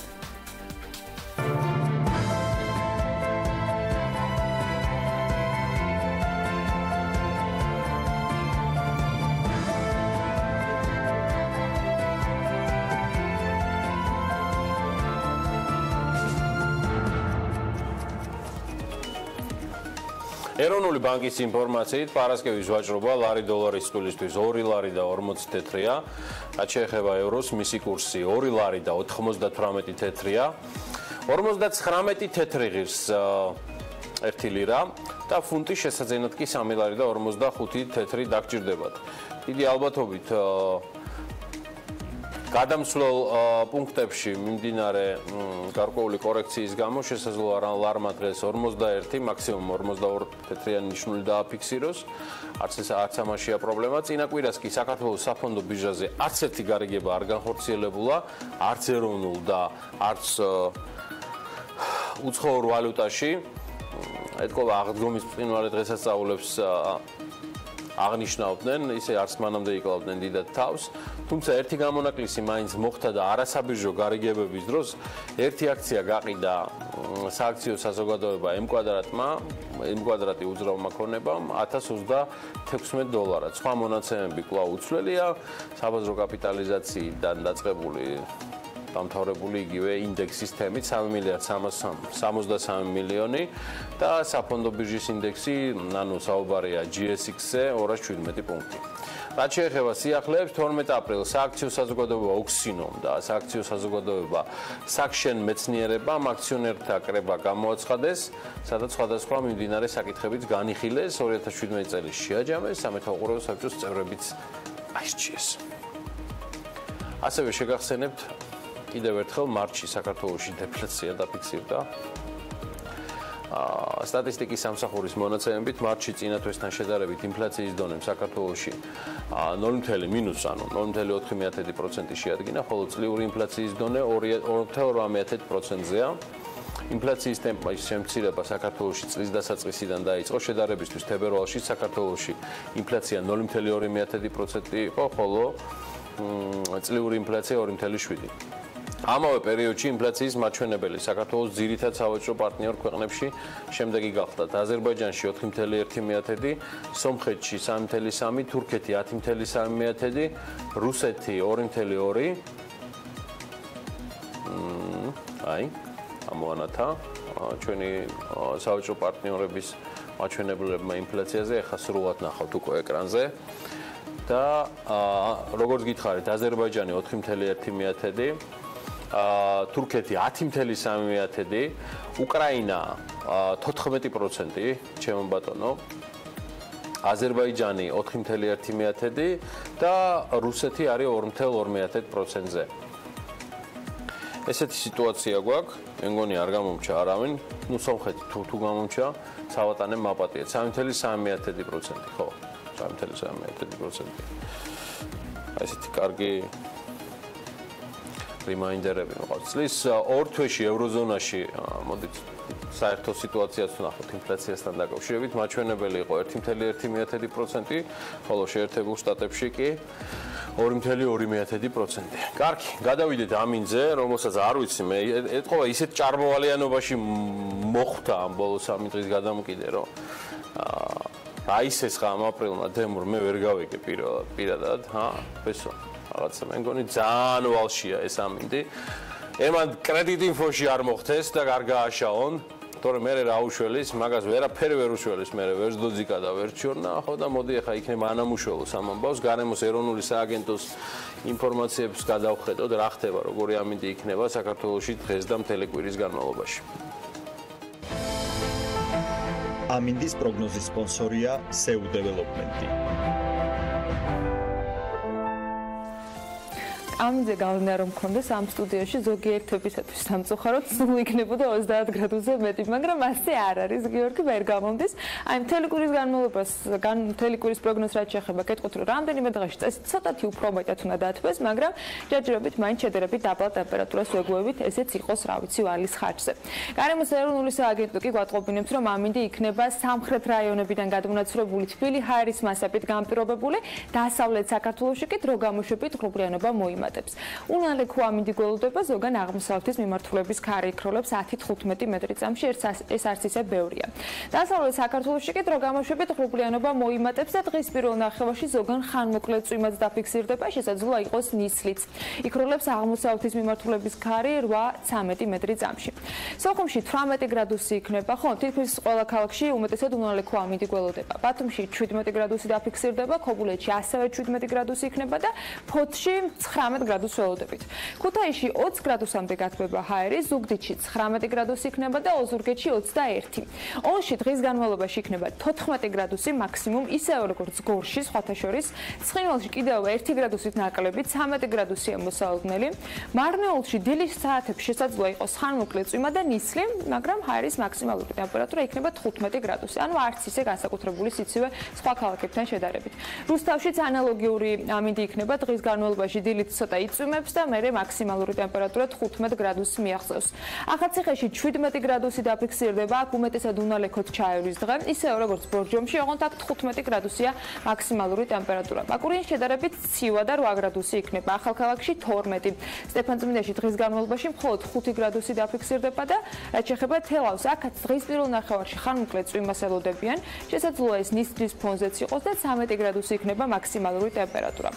ეროვნული ბანკის ინფორმაციით პარასკევის ვაჭრობა ლარი დოლარის წყვილისთვის 2 ლარი და 40 თეთრია, რაც შეეხება ევროს, მისი კურსი 2 ლარი და 98 თეთრია, 59 თეთრი ღირს 1 ლირა და ფუნტი შესაძენად კი 3 ლარი და 45 თეთრი დაგჭირდებათ. დიდი ალბათობით გადამცვლელ პუნქტებში მიმდინარე გარკვეული კორექციის გამო შესაძლოა ლარმა დღეს 41, მაქსიმუმ 42 თეთრიანი ნიშნული დააფიქსიროს. არც ამაშია პრობლემა. წინა კვირას კი საქართველოს საფონდო ბირჟაზე არც ერთი გარიგება არ განხორციელებულა, არც ეროვნულ და არც უცხოურ ვალუტაში. ეთქობა აღდგომის ბრწყინვალე დღესასწაულებს აღნიშნავდნენ, ისე არც მანამდე იკლავდნენ დიდად თავს. თუმცა ერთი გამონაკლისი მაინც მოხდა და არასაბირჟო გარიგებების დროს ერთი აქცია გაყიდა სააქციო საზოგადოება M-კვადრატი უძრავმა ქონებამ $1026. სხვა მონაცემები კვლავ უცვლელია, საბაზრო კაპიტალიზაციიდან დაწყებული დამთავრებული იგივე ინდექსის თემით 3,363 მილიონი და საფონდო ბირჟის ინდექსი, ანუ საუბარია GSX-ზე 217 პუნქტი. რაც შეეხება სიახლეებს, 12 აპრილს სააქციო საზოგადოება ოქსინომ და სააქციო საზოგადოება საქშენ მეცნიერებამ აქციონერთა კრება გამოაცხადეს, სადაც სხვადასხვა მიმდინარე საკითხებიც განიხილეს, 2017 წელი შეაჯამეს, სამეთაუყურო საბჭოს წევრებიც აირჩიეს. ასევე შეგახსენებთ კიდევ ერთხელ მარტში საქართველოში დეფლაცია დაფიქსირდა. სტატისტიკის სამსახურის მონაცემებით მარტში წინა თვესთან შედარებით ინფლაციის დონემ საქართველოში 0.4% შეადგინა, ხოლო წლიური ინფლაციის დონე 2.8%-ზეა. ინფლაციის ტემპის შემცირება საქართველოში წლის დასაწყისიდან დაიწყო. შედარებისთვის თებერვალში საქართველოში ინფლაცია 0.2% იყო, ხოლო წლიური ინფლაცია 2.7%. ამავე პერიოდში ინფლაციის მაჩვენებელი საქართველოს ძირითად სავაჭრო პარტნიორ ქვეყნებში შემდეგი გახლდათ: აზერბაიჯანში 4.1%, სომხეთში 3.3%, თურქეთი 10.3%, რუსეთი 2.2%. ამოვანათა ჩვენი სავაჭრო პარტნიორების მაჩვენებლებმა ინფლაციაზე, ახლა სრულად ნახავთ უკვე ეკრანზე. და როგორც გითხარით, აზერბაიჯანი 4.1%, თურქეთი 10.3%, უკრაინა 14%, ჩემო ბატონო, აზერბაიჯანი 4.1% და რუსეთი არის 2.2%-ზე. ესეთი სიტუაცია გვაქვს, მე მგონი არ გამომჩა არავინ, ნუ სომხეთი თუ გამომჩა, ცალატანე მაპატია 3.3%, ხო? 3.3%. ესეთი კარგი რიმაინდერები მოყავთ. წლის ორ თვეში ევროზონაში, მოდით საერთო სიტუაციაც ვნახოთ ინფლაციასთან დაკავშირებით, მაჩვენებელი იყო 1.1%, ხოლო შეერთებულ შტატებში კი 2.2%. კარგი, გადავიდეთ ამინზე, რომელსაც არ ვიცი მე, ეთქობა ისეთ ჭარბოვალიანობაში მოხვდა ამ ბოლო 3 დღის გადამკიდე, რომ აისეს ხა ამ აპრილმა დემურ მე ვერ გავიგე პირადად, ბესო. რაღაცა მე მგონი ძალიან ვალშია ეს ამინდი. ემან კრედიტ ინფოში არ მოხდეს და არ გააშაონ, თორემ მე რა უშველის, მაგას ვერაფერი ვერ უშველის, მე ვერც დოძიკა და ვერც ჩორნა, ხო და მოდი ახლა იქნება ანამუშველოს ამ ამბავს, გარემოს ეროვნული სააგენტოს ინფორმაციებს გადავხედოთ, რა ხდება, როგორი ამინდი იქნება საქართველოში დღეს და მთელი კვირის განმავლობაში. ამინდის პროგნოზის სპონსორია SEU Development. ამინზე გავლენა რომ მქონდეს ამ სტუდიაში ზოგიერთებისათვის სამწუხაროდ სულ იქნებოდა 30 გრადუსზე მეტი, მაგრამ ასე არ არის, გიორგი, ვერ გამომდის. აი მთელი კვირის განმავლობას, მთელი კვირის პროგნოზს რაც შეეხება, გეტყვით რომ რამდენიმე დღეში წესი ცოტათი უფრო მეტად უნდა დათბეს, მაგრამ ჯერჯერობით მაინც შედარებით დაბალ ტემპერატურას ვეგუებით, ესეც იყოს, რა ვიცი, ვალის ხარჯზე. გარემოს ეროვნული სააგენტო კი გვატყობინებს, რომ ამინდი იქნება სამხრეთ რაიონებიდან გადმონაცვლებული თბილი ჰაერის მასებით განპირობებული, დასავლეთ საქართველოში კი დრო გამოშვებით ღრუბლიანობა მოიმატებს. უნალექო ამინდი გველოდება ზოგან აღმოსავლეთის მიმართულების ქარი იქროლებს 10-15 მეტრიწამში, ეს არც ისე ბევრია. დასავლეთ საქართველოში კი დრო გამოშვებით ღრუბლიანობა მოიმატებს და დღის პირველ ნახევარში ზოგან ხანმოკლე წვიმაც დაფიქსირდება, შესაძლოა იყოს ნისლიც. იქროლებს აღმოსავლეთის მიმართულების ქარი 8-13 მეტრიწამში. სოხუმში 18 გრადუსი იქნება, ხო, თითქმის ყველა ქალაქში უმეტესად უნალექო ამინდი გველოდება. ბათუმში 17 გრადუსი დაფიქსირდება, ქობულეთში ასევე 17 გრადუსი იქნება და ფოთში 19 15 გრადუს ველოდებით. ქუთაისში 20 გრადუსამდე გათბება ჰაერი, ზუგდიდში 19 გრადუსი იქნება და ოზურგეთში 21. ონში დღის განმავლობაში იქნება 14 გრადუსი მაქსიმუმ, ისევე როგორც გორში, სხვათა შორის. ცხინვალში კიდევ 1 გრადუსით ნაკლები, 13 გრადუსია მოსალოდნელი. მარნეულში დილის საათებში შესაძლოა იყოს ხანმოკლე წვიმა და ნისლი, მაგრამ ჰაერის მაქსიმალური ტემპერატურა იქნება 15 გრადუსი. ანუ არც ისე განსაკუთრებული სიცივე სხვა ქალაქებთან შედარებით. რუსთავშიც ანალოგიური ამინდი იქნება, დღის განმავლობაში დილით ცოტა იწვიმებს და მერე მაქსიმალური ტემპერატურა 15 გრადუსს მიაღწევს. ახალციხეში 17 გრადუსი დაფიქსირდება, აქ უმეტესად უნალექოთ ჩაევრის დღე, ისევე როგორც ბორჯომში, ოღონდ აქ 15 გრადუსია მაქსიმალური ტემპერატურა. ბაკურიანში შედარებით ცივა და 8 გრადუსი იქნება, ახალქალაქში 12. სტეფანწმინდაში დღის განმავლობაში მხოლოდ 5 გრადუსი დაფიქსირდება და რაც შეეხება თელავს, აქაც დღის პირველ ნახევარში ხანმოკლე წვიმას ელოდებიან, შესაძლოა ეს ნისლის ფონზეც იყოს და 13 გრადუსი იქნება მაქსიმალური ტემპერატურა.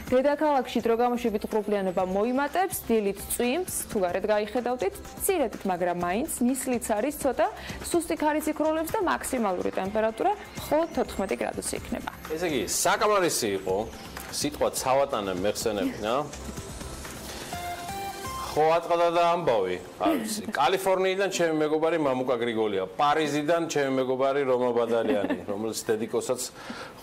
დედაქალაქში დროგამოშებით ღრუბლიანობა მოიმატებს, დილით წვიმს, თუ გარეთ გაიხედავდით, მცირედით, მაგრამ მაინც ნისლიც არის ცოტა, სუსტი ქარიც იქროლებს და მაქსიმალური ტემპერატურა მხოლოდ 14 გრადუსი იქნება. ესე იგი, საკამარისი იყო სიტყვა ცავატანე მეხსენებინა. ხო ატყდა და ამბავი. კალიფორნიიდან ჩემი მეგობარი მამუკა გრიგოლია, პარიზიდან ჩემი მეგობარი რომა ბადალიანი, რომელიც დედიკოსაც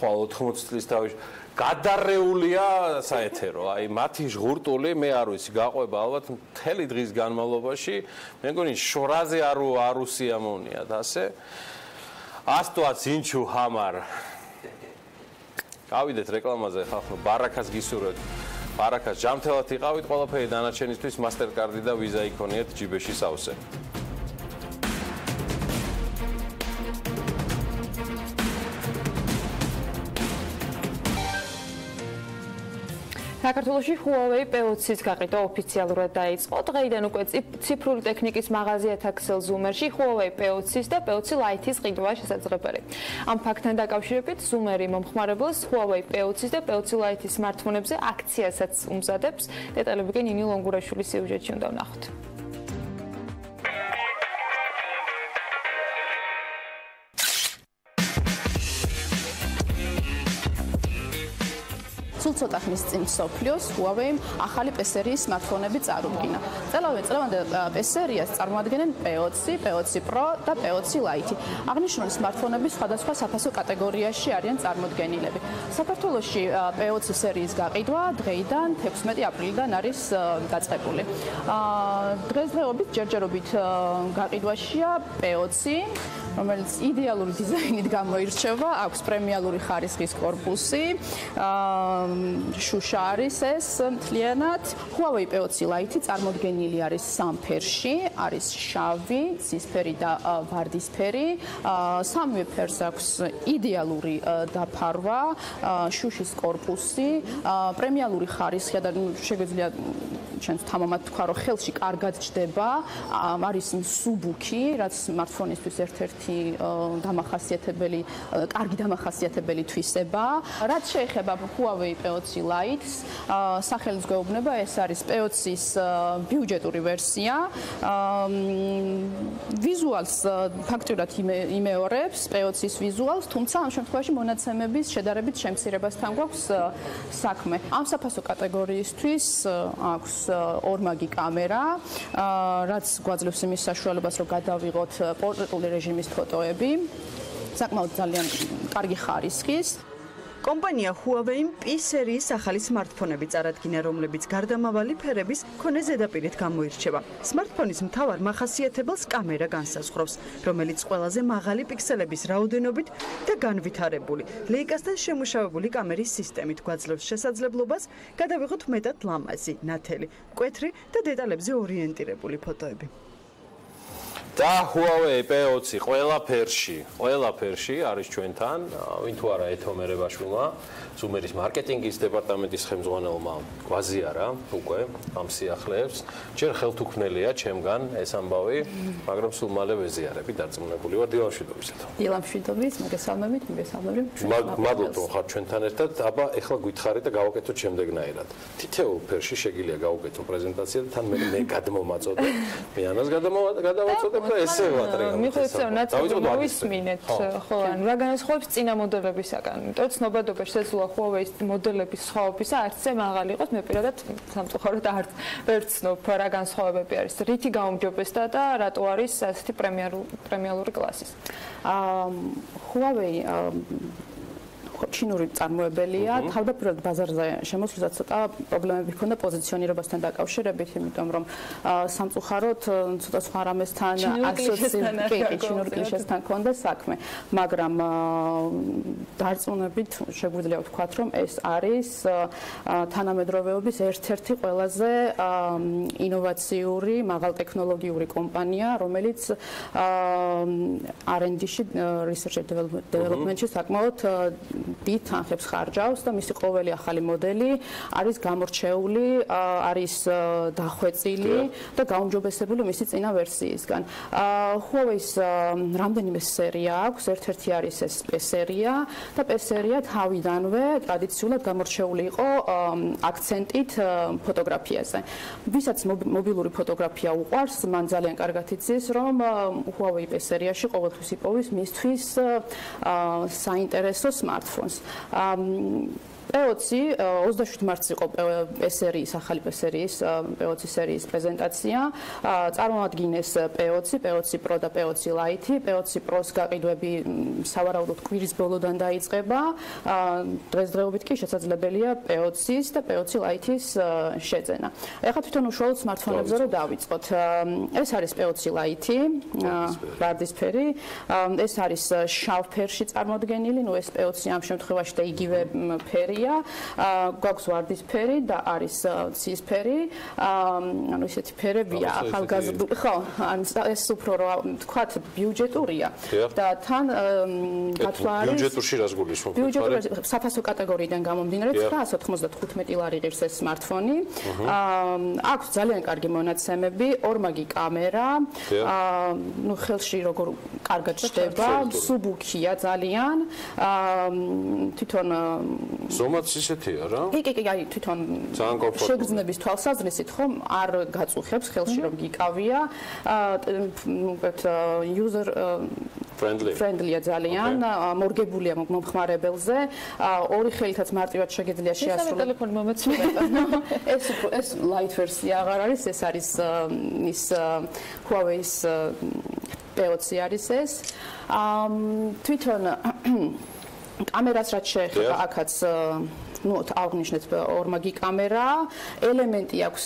ხვალ 80 წლის თავში გადარეულია საეთერო. აი მათი ჟღურტული მე არ ვიცი, გაყვება ალბათ მთელი დღის განმავლობაში. მე მგონი შორაზე არ უსიამოვნიათ ასე. ასტვაც ინჩუ ჰამარ. გავიდეთ რეკლამაზე ხალხო, ბარაკას გისურვებთ. ბარაკას ჯამთელად იყავით, ყველაფერი დანარჩენისთვის მასტერკარდი და ვიზა იქონიეთ ჯიბეში სავსე. საქართველოში Huawei P20-ის გაყიდვა ოფიციალურად დაიწყო. დღეიდან უკვე ციფრული ტექნიკის მაღაზია ეთაქსელ ზუმერში Huawei P20-ის და P20 Lite-ის ყიდვა შესაძლებელი. ამ ფაქტთან დაკავშირებით ზუმერი მომხმარებელს Huawei P20-ის და P20 Lite-ის სმარტფონებზე აქციასაც უმზადებს. დეტალები კი ნინი ლონგურაშვილის სიუჟეტში უნდა ვნახოთ. სულ ცოტა ხნის წინ მსოფლიოს Huawei-მ ახალი P-სერიის სმარტფონები წარუდგინა. წელოვე P-სერიას წარმოადგენენ P20, P20 Pro და P20 Lite. აღნიშნული სმარტფონები სხვადასხვა საფასო კატეგორიაში არიან წარმოდგენილები. საქართველოში P20 სერიის გაყიდვა დღეიდან 16 აპრილიდან არის დაწყებული. დღესდღეობით ჯერჯერობით გაყიდვაშია P20, რომელიც იდეალური დიზაინით გამოირჩევა, აქვს პრემიალური ხარისხის კორპუსი, შუშა არის ეს მთლიანად. Huawei P20 Lite წარმოდგენილი არის სამ ფერში, არის შავი, ცისფერი და ვარდისფერი. სამივე ფერს აქვს იდეალური დაფარვა, შუშის კორპუსი, პრემიალური ხარისხი და შეგვიძლია ჩვენს თამამად თქვა, რომ ხელში კარგად ჯდება, არის მსუბუქი, რაც სმარტფონისთვის ერთ-ერთი დამახასიათებელი, კარგი დამახასიათებელი თვისება. რაც შეეხება Huawei P20 Lite-ს, სახელის გვეუბნება, ეს არის P20-ის ბიუჯეტური ვერსია. ვიზუალს ფაქტურად იმეორებს P20-ის ვიზუალს, თუმცა ამ შემთხვევაში მონაცემების შედარებით შემცირებასთან გვაქვს საქმე. ამ საფასო კატეგორიისთვის აქვს ორმაგი კამერა, რაც გვაძლევს იმის საშუალებას, რომ გადავიღოთ პორტრეტული რეჟიმის ფოტოები, საკმაოდ ძალიან კარგი ხარისხის. კომპანია Huawei-მ P-სერიის ახალი სმარტფონები წარადგინა, რომლებიც გარდამავალი ფერების მქონე ზედაპირით გამოირჩევა. სმარტფონის მთავარ მახასიათებელს კამერა განსაზღვრავს, რომელიც ყველაზე მაღალი პიქსელების რაოდენობით და განვითარებული ლეიკასთან შემუშავებული კამერის სისტემით გვაძლევს შესაძლებლობას გადავიღოთ მეტად ლამაზი, ნათელი, მკვეთრი და დეტალებზე ორიენტირებული ფოტოები. და Huawei P20 ყველა ფერში არის ჩვენთან, ვინ თუ არა ეთომერებაშვილმა, ზუმერის მარკეტინგის დეპარტამენტის ხელმძღვანელმა გვაზიარა უკვე ამ სიახლეებს. ჯერ ხელთუქმნელია ჩემგან ეს ამბავი, მაგრამ სულ მალე ვეზიარები დარწმუნებული ვარ. დილა მშვიდობისათო. დილა მშვიდობის, მოგესალმებით, მადლობთ რომ ხართ ჩვენთან ერთად. აბა ეხლა გითხარით და გავაკეთოთ შემდეგნაირად. თითოეულ ფერში შეგიძლია გავუკეთო პრეზენტაცია და თან მე გადმომაწოდე. მე ანას გადავაწოდე ესე ვატრე. მიხოცა ნაწილი მოვისმინეთ, ხო, ანუ რა განასხვავებს წინა მოდელებისაგან. იმიტომ ცნობადობა შესაძლოა Huawei-ის მოდელების სხვაობისა არც ზე მაღალი იყოს, მე პირადად სამწუხაროდ არ ვერცნობ რა განსხვავებები არის. რითი გაუმჯობესდა და რატო არის ასეთი პრემიალური კლასის? Huawei ჩინური წარმოებელია, თავდაპირველად ბაზარზე შემოსვლისას ცოტა პრობლემები ჰქონდა პოზიციონირებასთან დაკავშირებით, იმიტომ რომ სამწუხაროდ ცოტა სხვა რამესთან ჩინურ კლიშესთან ჰქონდა საქმე, მაგრამ დარწმუნებით შეგვიძლია ვთქვათ, რომ ეს არის თანამედროვეობის ერთ-ერთი ყველაზე ინოვაციური, მაღალტექნოლოგიური კომპანია, რომელიც R&D-ში, Research and Development-ში საკმაოდ დიდ თანხებს ხარჯავს და მისი ყოველი ახალი მოდელი არის გამორჩეული, არის დახვეწილი და გაუმჯობესებული მისი წინა ვერსიისგან. Huawei-ის რამდენიმე სერია აქვს, ერთ-ერთი არის ეს P სერია და P სერია თავიდანვე ტრადიციულად გამორჩეული იყო აქცენტით ფოტოგრაფიაზე. ვისაც მობილური ფოტოგრაფია უყვარს, მან ძალიან კარგად იცის, რომ Huawei P სერიაში ყოველთვის იპოვის მისთვის საინტერესო smartphones. P20 27 მარტს იყო P სერიის, ახალი P სერიის P20 სერიის პრეზენტაცია. წარმოადგენს P20, P20 Pro და P20 Lite. P20 Pro-ს გაყიდვები სავარაუდოდ კვირის ბოლოდან დაიწყება. დღესდღეობით კი შესაძლებელია P20-ის და P20 Lite-ის შეძენა. ეხლა თვითონ უშუალოდ smartphone-ებზე რომ დავიწყოთ. ეს არის P20 Lite, ვარდისფერი. ეს არის შავ ფერში წარმოდგენილი, ნუ ეს P20 ამ შემთხვევაში და იგივე ფერია. გვაქვს ვარდისფერი და არის ცისფერი. ანუ ისეთი ფერებია ახალგაზრდული, ხო, ეს უფრო რა ვთქვათ, ბიუჯეტურია და თან გათვლა არის ბიუჯეტურში რას გულისხმობთ? ბიუჯეტური საფასო კატეგორიიდან გამომდინარე 995 ლარი ღირს ეს smartphone-ი. აქვს ძალიან კარგი მონაცემები, ორმაგი კამერა, ნუ ხელში როგორ კარგად ჩდება, სუბუქია ძალიან. თვითონ ზომაც ისეთია რა? კი, აი თვითონ შეგრძნების თვალსაზრისით ხომ არ გაწუხებს ხელში რომ გიკავია. user friendly-ია ძალიან, მორგებულია მომხმარებელზე. ორი ხელითაც მარტივად შეგიძლია შეასრულოს. ტელეფონი მომეცნიერება. ეს light version აღარ არის, ეს არის ის Huawei-ის P20 არის ეს. თვითონ კამერას რაც შეეხება აქაც ну აღნიშნეთ ორმაგი კამერა, ელემენტი აქვს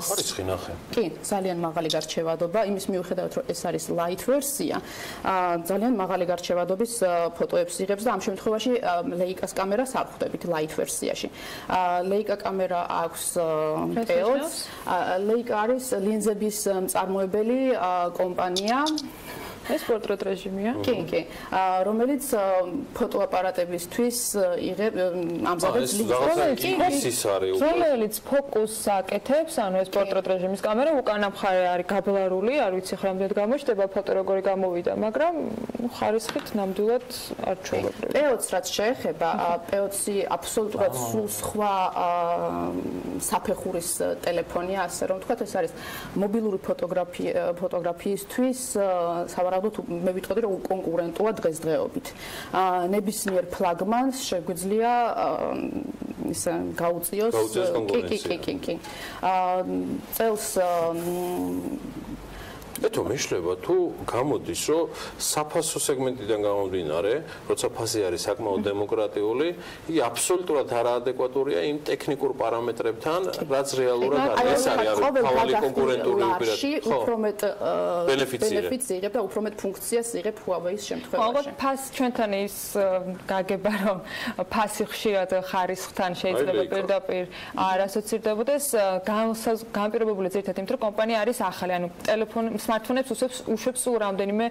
ხარისხი ნახე. კი, ძალიან მაღალი გარჩევადობა, იმის მიუხედავად რომ ეს არის light version, ძალიან მაღალი გარჩევადობის ფოტოებს იღებს და ამ შემთხვევაში Leica-ს კამერას არ ხვდებით light version-ში. Leica კამერა აქვს P20, Leica არის ლინზების მწარმოებელი კომპანია. ეს პორტრეტ რეჟიმია? კი, რომელიც ფოტოაპარატებისთვის ამზადებს ლინზებს. რომელიც ფოკუსს აკეთებს, ანუ ეს პორტრეტ რეჟიმის კამერა უკანა მხარე არის გაბლარული, არ ვიცი რამდენად გამოჩნდება ფოტო როგორი გამოვიდა, მაგრამ ხარისხით ნამდვილად არ ჩვეულებრივია. P20 რაც შეეხება, P20 აბსოლუტურად სულ სხვა საფეხურის ტელეფონია, ასე რომ ვთქვათ, ეს არის მობილური ფოტოგრაფიისთვის სავარაუდოდ მე ვიტყოდი რომ კონკურენტოა დღესდღეობით. ნებისმიერ ფლაგმანს შეგვიძლია ის გაუწიოს. კი. წელს ეთო მეშლება თუ გამოდის რომ საფასო სეგმენტიდან გამომდინარე, როცა ფასი არის საკმაოდ დემოკრატიული, იგი აბსოლუტურად არაადეკვატურია იმ ტექნიკურ პარამეტრებთან, რაც რეალურად არის. ეს არის თავი კონკურენტული უპირატესობა. უფრო მეტ ბენეფიტს იღებ და უფრო მეტ ფუნქციას იღებ Huawei-ის შემთხვევაში. ხო, ფას ჩვენთან ის გაგება რომ ფასი ხშირად ხარისხთან შეიძლება პირდაპირ არ ასოცირდებოდეს, განპირობებული ზირთად იმიტომ რომ კომპანია არის ახალი, ანუ ტელეფონი smartphone-ებს უშვებს სულ რამდენიმე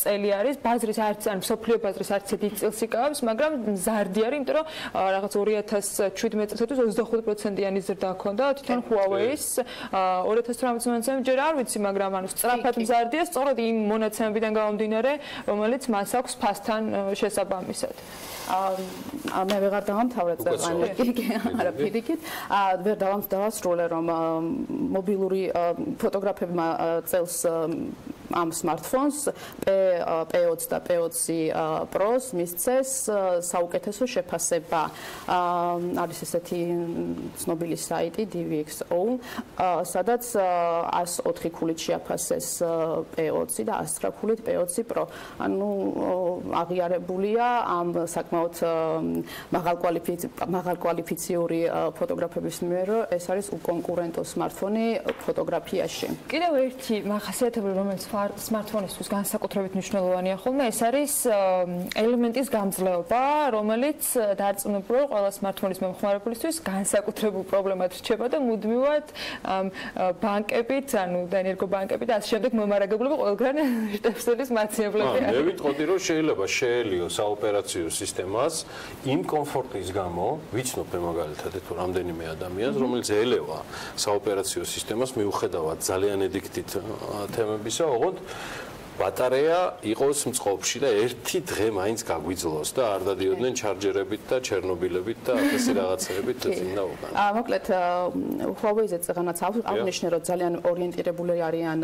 წელი არის, ბაზრის არც ან მსოფლიო ბაზრის არც დიდ წილს იკავებს, მაგრამ მზარდი არის, იმიტომ რომ რაღაც 2017 წელს 25%-იანი ზრდა ჰქონდა თვითონ Huawei-ის 2018 მონაცემები ჯერ არ ვიცი, მაგრამ ანუ სწრაფად მზარდია, სწორედ იმ მონაცემებიდან გამომდინარე, რომელიც მას აქვს ფასთან შესაბამისად. მე ვეღარ დავამთავრე წერყანი, არა პირიქით, ვერ დავასრულე რომ მობილური ფოტოგრაფებმა წელს ამ smartphones P20 და P20 Pro-ს მისცეს საუკეთესო შეფასება. არის ესეთი ცნობილი საიტი DVXO, სადაც 104 ქულით შეაფასეს P20 და 109 ქულით P20 Pro. ანუ აღიარებულია ამ საკმაოდ მაღალკვალიფიციური ფოტოგრაფების მიერ, რომ ეს არის უკონკურენტო smartphone ფოტოგრაფიაში. კიდევ ერთი მახასიათებელი, რომელიც smartphone-ისთვის განსაკუთრებით მნიშვნელოვანია ხოლმე, ეს არის ელემენტის გამძლეობა, რომელიც დარწმუნებული ყველა smartphone-ის მომხმარებლისთვის განსაკუთრებულ პრობლემად რჩება და მუდმივად ბანკებით, ანუ და ენერგობანკებით და ასე შემდეგ მომარაგებლები ყველგან შტებსელის მაცემებლები არის. მე ვიტყოდი, რომ შეიძლება შეელიო საოპერაციო სისტემას იმ კომფორტის გამო, ვიცნობ მაგალითად თუ რამდენიმე ადამიანს, რომელიც ელევა საოპერაციო სისტემას მიუხედავად ძალიან ედიქტით თემებისა, ოღონდ ბატარეა იყოს მწყობში და ერთი დღე მაინც გაგვიძლოს და არ დადიოდნენ ჩარჯერებით და ჩერნობილებით და ასეთი რაღაცებით წინა უკან. მოკლედ Huawei-ზე წეგანაც აღნიშნე, რომ ძალიან ორიენტირებული არიან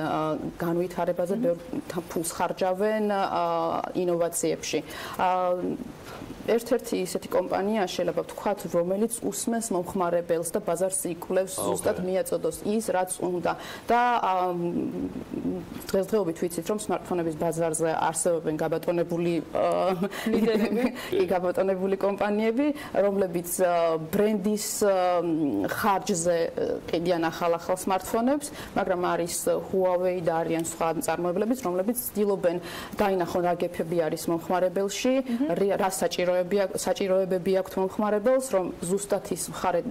განვითარებაზე, ბევრ ფულს ხარჯავენ ინოვაციებში. ერთ-ერთი ისეთი კომპანია შეიძლება ვთქვათ, რომელიც უსმენს მომხმარებელს და ბაზარს იკვლევს ზუსტად მიაწოდოს ის, რაც უნდა. და დღესდღეობით ვიცით, რომ smartphone-ების ბაზარზე არსებობენ გაბატონებული ლიდერები, გაბატონებული კომპანიები, რომლებიც ბრენდის ხარჯზე ყიდიან ახალ smartphone-ებს, მაგრამ არის Huawei და არიან სხვა მწარმოებლებიც, რომლებიც ცდილობენ დაინახონ რა გეფები არის მომხმარებელში, რა საჭიროებები აქვთ მომხმარებელს, რომ ზუსტად ის მხარე